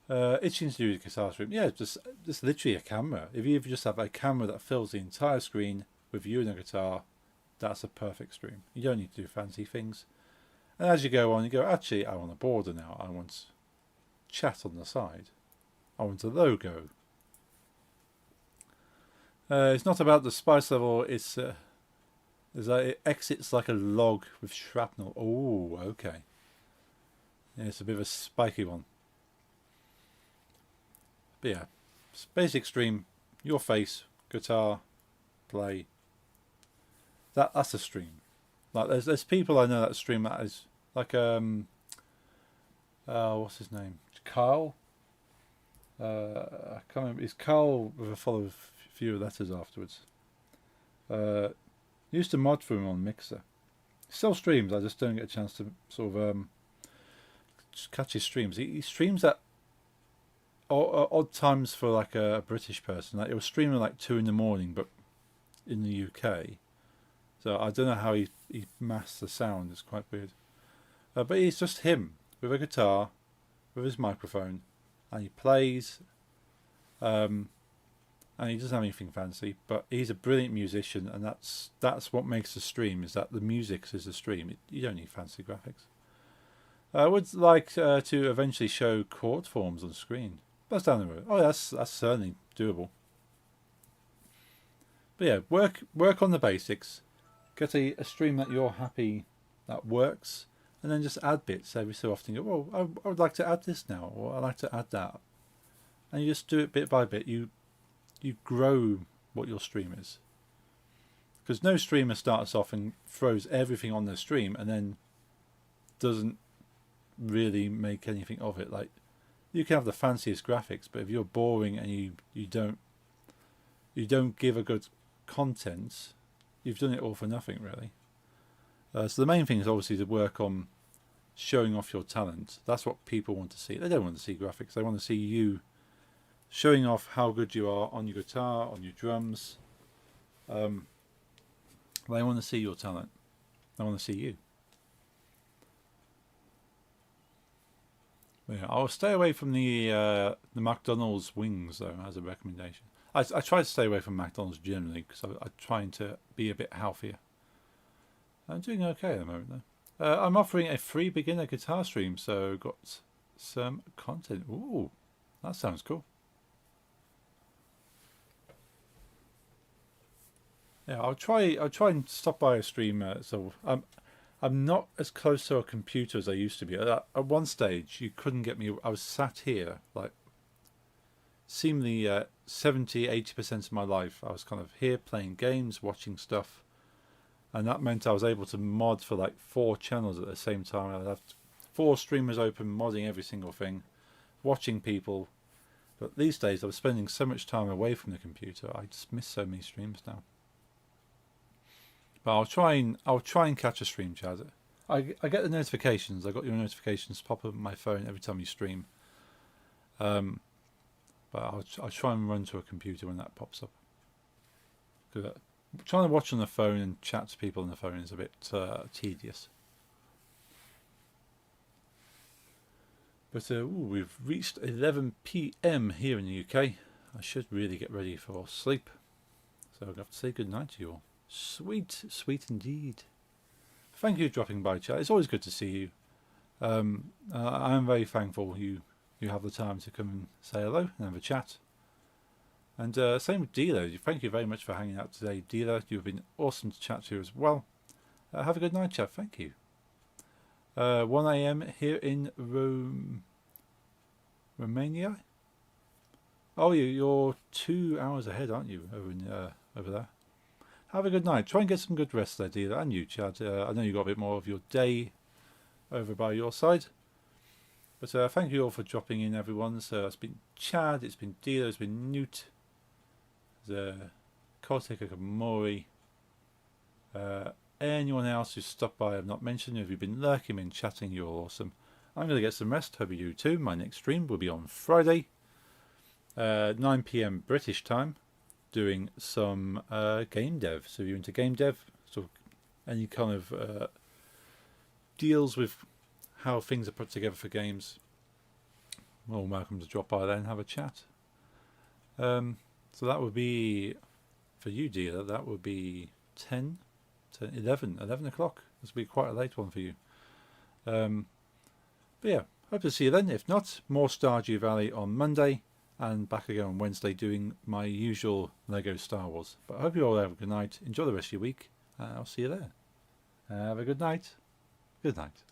Itching to do a guitar stream, yeah, just literally a camera. If you just have a camera that fills the entire screen with you and a guitar, that's a perfect stream. You don't need to do fancy things. And as you go on, you go, actually, I want a border now. I want chat on the side. I want a logo. It's not about the spice level. It's like it exits like a log with shrapnel. Oh, okay. Yeah, it's a bit of a spiky one. But yeah, basic stream. Your face, guitar, play. That's a stream. Like there's people I know that stream that is like what's his name? Carl. I can't remember. It's Carl with a follow a few letters afterwards. Used to mod for him on Mixer. Still streams. I just don't get a chance to sort of just catch his streams. He streams at odd times for like a British person. Like it was streaming like 2 a.m, but in the UK. So I don't know how he masks the sound. It's quite weird. But he's just him with a guitar, with his microphone, and he plays. And he doesn't have anything fancy, but he's a brilliant musician, and that's what makes the stream. Is that the music is the stream? You don't need fancy graphics. I would like to eventually show chord forms on screen. That's down the road. Oh, that's certainly doable. But yeah, work on the basics. Get a stream that you're happy that works, and then just add bits every so often. Go, well, I would like to add this now, or I'd like to add that, and you just do it bit by bit. You grow what your stream is, because no streamer starts off and throws everything on their stream and then doesn't really make anything of it. Like, you can have the fanciest graphics, but if you're boring and you don't give a good content, you've done it all for nothing, really. So the main thing is obviously to work on showing off your talent. That's what people want to see. They don't want to see graphics. They want to see you showing off how good you are on your guitar, on your drums. They want to see your talent. They want to see you. Yeah, I'll stay away from the McDonald's wings, though, as a recommendation. I try to stay away from McDonald's generally because I'm trying to be a bit healthier. I'm doing okay at the moment, though. I'm offering a free beginner guitar stream, so got some content. Ooh, that sounds cool. Yeah, I'll try and stop by a stream. So I'm not as close to a computer as I used to be. At one stage, you couldn't get me. I was sat here, like, seemingly 70-80% of my life. I was kind of here playing games, watching stuff. And that meant I was able to mod for like 4 channels at the same time. I'd have 4 streamers open, modding every single thing, watching people. But these days, I was spending so much time away from the computer. I just miss so many streams now. But I'll try and catch a stream, Chad. I get the notifications. I got your notifications pop up on my phone every time you stream. But I'll try and run to a computer when that pops up. Because trying to watch on the phone and chat to people on the phone is a bit tedious. But we've reached 11 p.m. here in the UK. I should really get ready for sleep. So I'll have to say good night to you all. Sweet, sweet indeed. Thank you for dropping by, chat. It's always good to see you. I'm very thankful you have the time to come and say hello and have a chat. And same with Dealer. Thank you very much for hanging out today, Dealer. You've been awesome to chat to as well. Have a good night, chat. Thank you. 1 a.m. here in Romania. Oh, you're 2 hours ahead, aren't you, over there? Have a good night. Try and get some good rest there, Dealer, and you, Chad. I know you got a bit more of your day over by your side. But thank you all for dropping in, everyone. So it's been Chad, it's been Dealer, it's been Newt, Kotek Kamori. Anyone else who's stopped by I've not mentioned. If you've been lurking, been chatting, you're awesome. I'm going to get some rest. Hope you do too. My next stream will be on Friday, 9 p.m. British time, doing some game dev. So if you're into game dev, so any kind of deals with how things are put together for games, well, welcome to drop by there and have a chat. So that would be, for you, Dealer, that would be 11 o'clock. This will be quite a late one for you. But yeah, hope to see you then. If not, more Stardew Valley on Monday, and back again on Wednesday doing my usual Lego Star Wars. But I hope you all have a good night. Enjoy the rest of your week, and I'll see you there. Have a good night. Good night.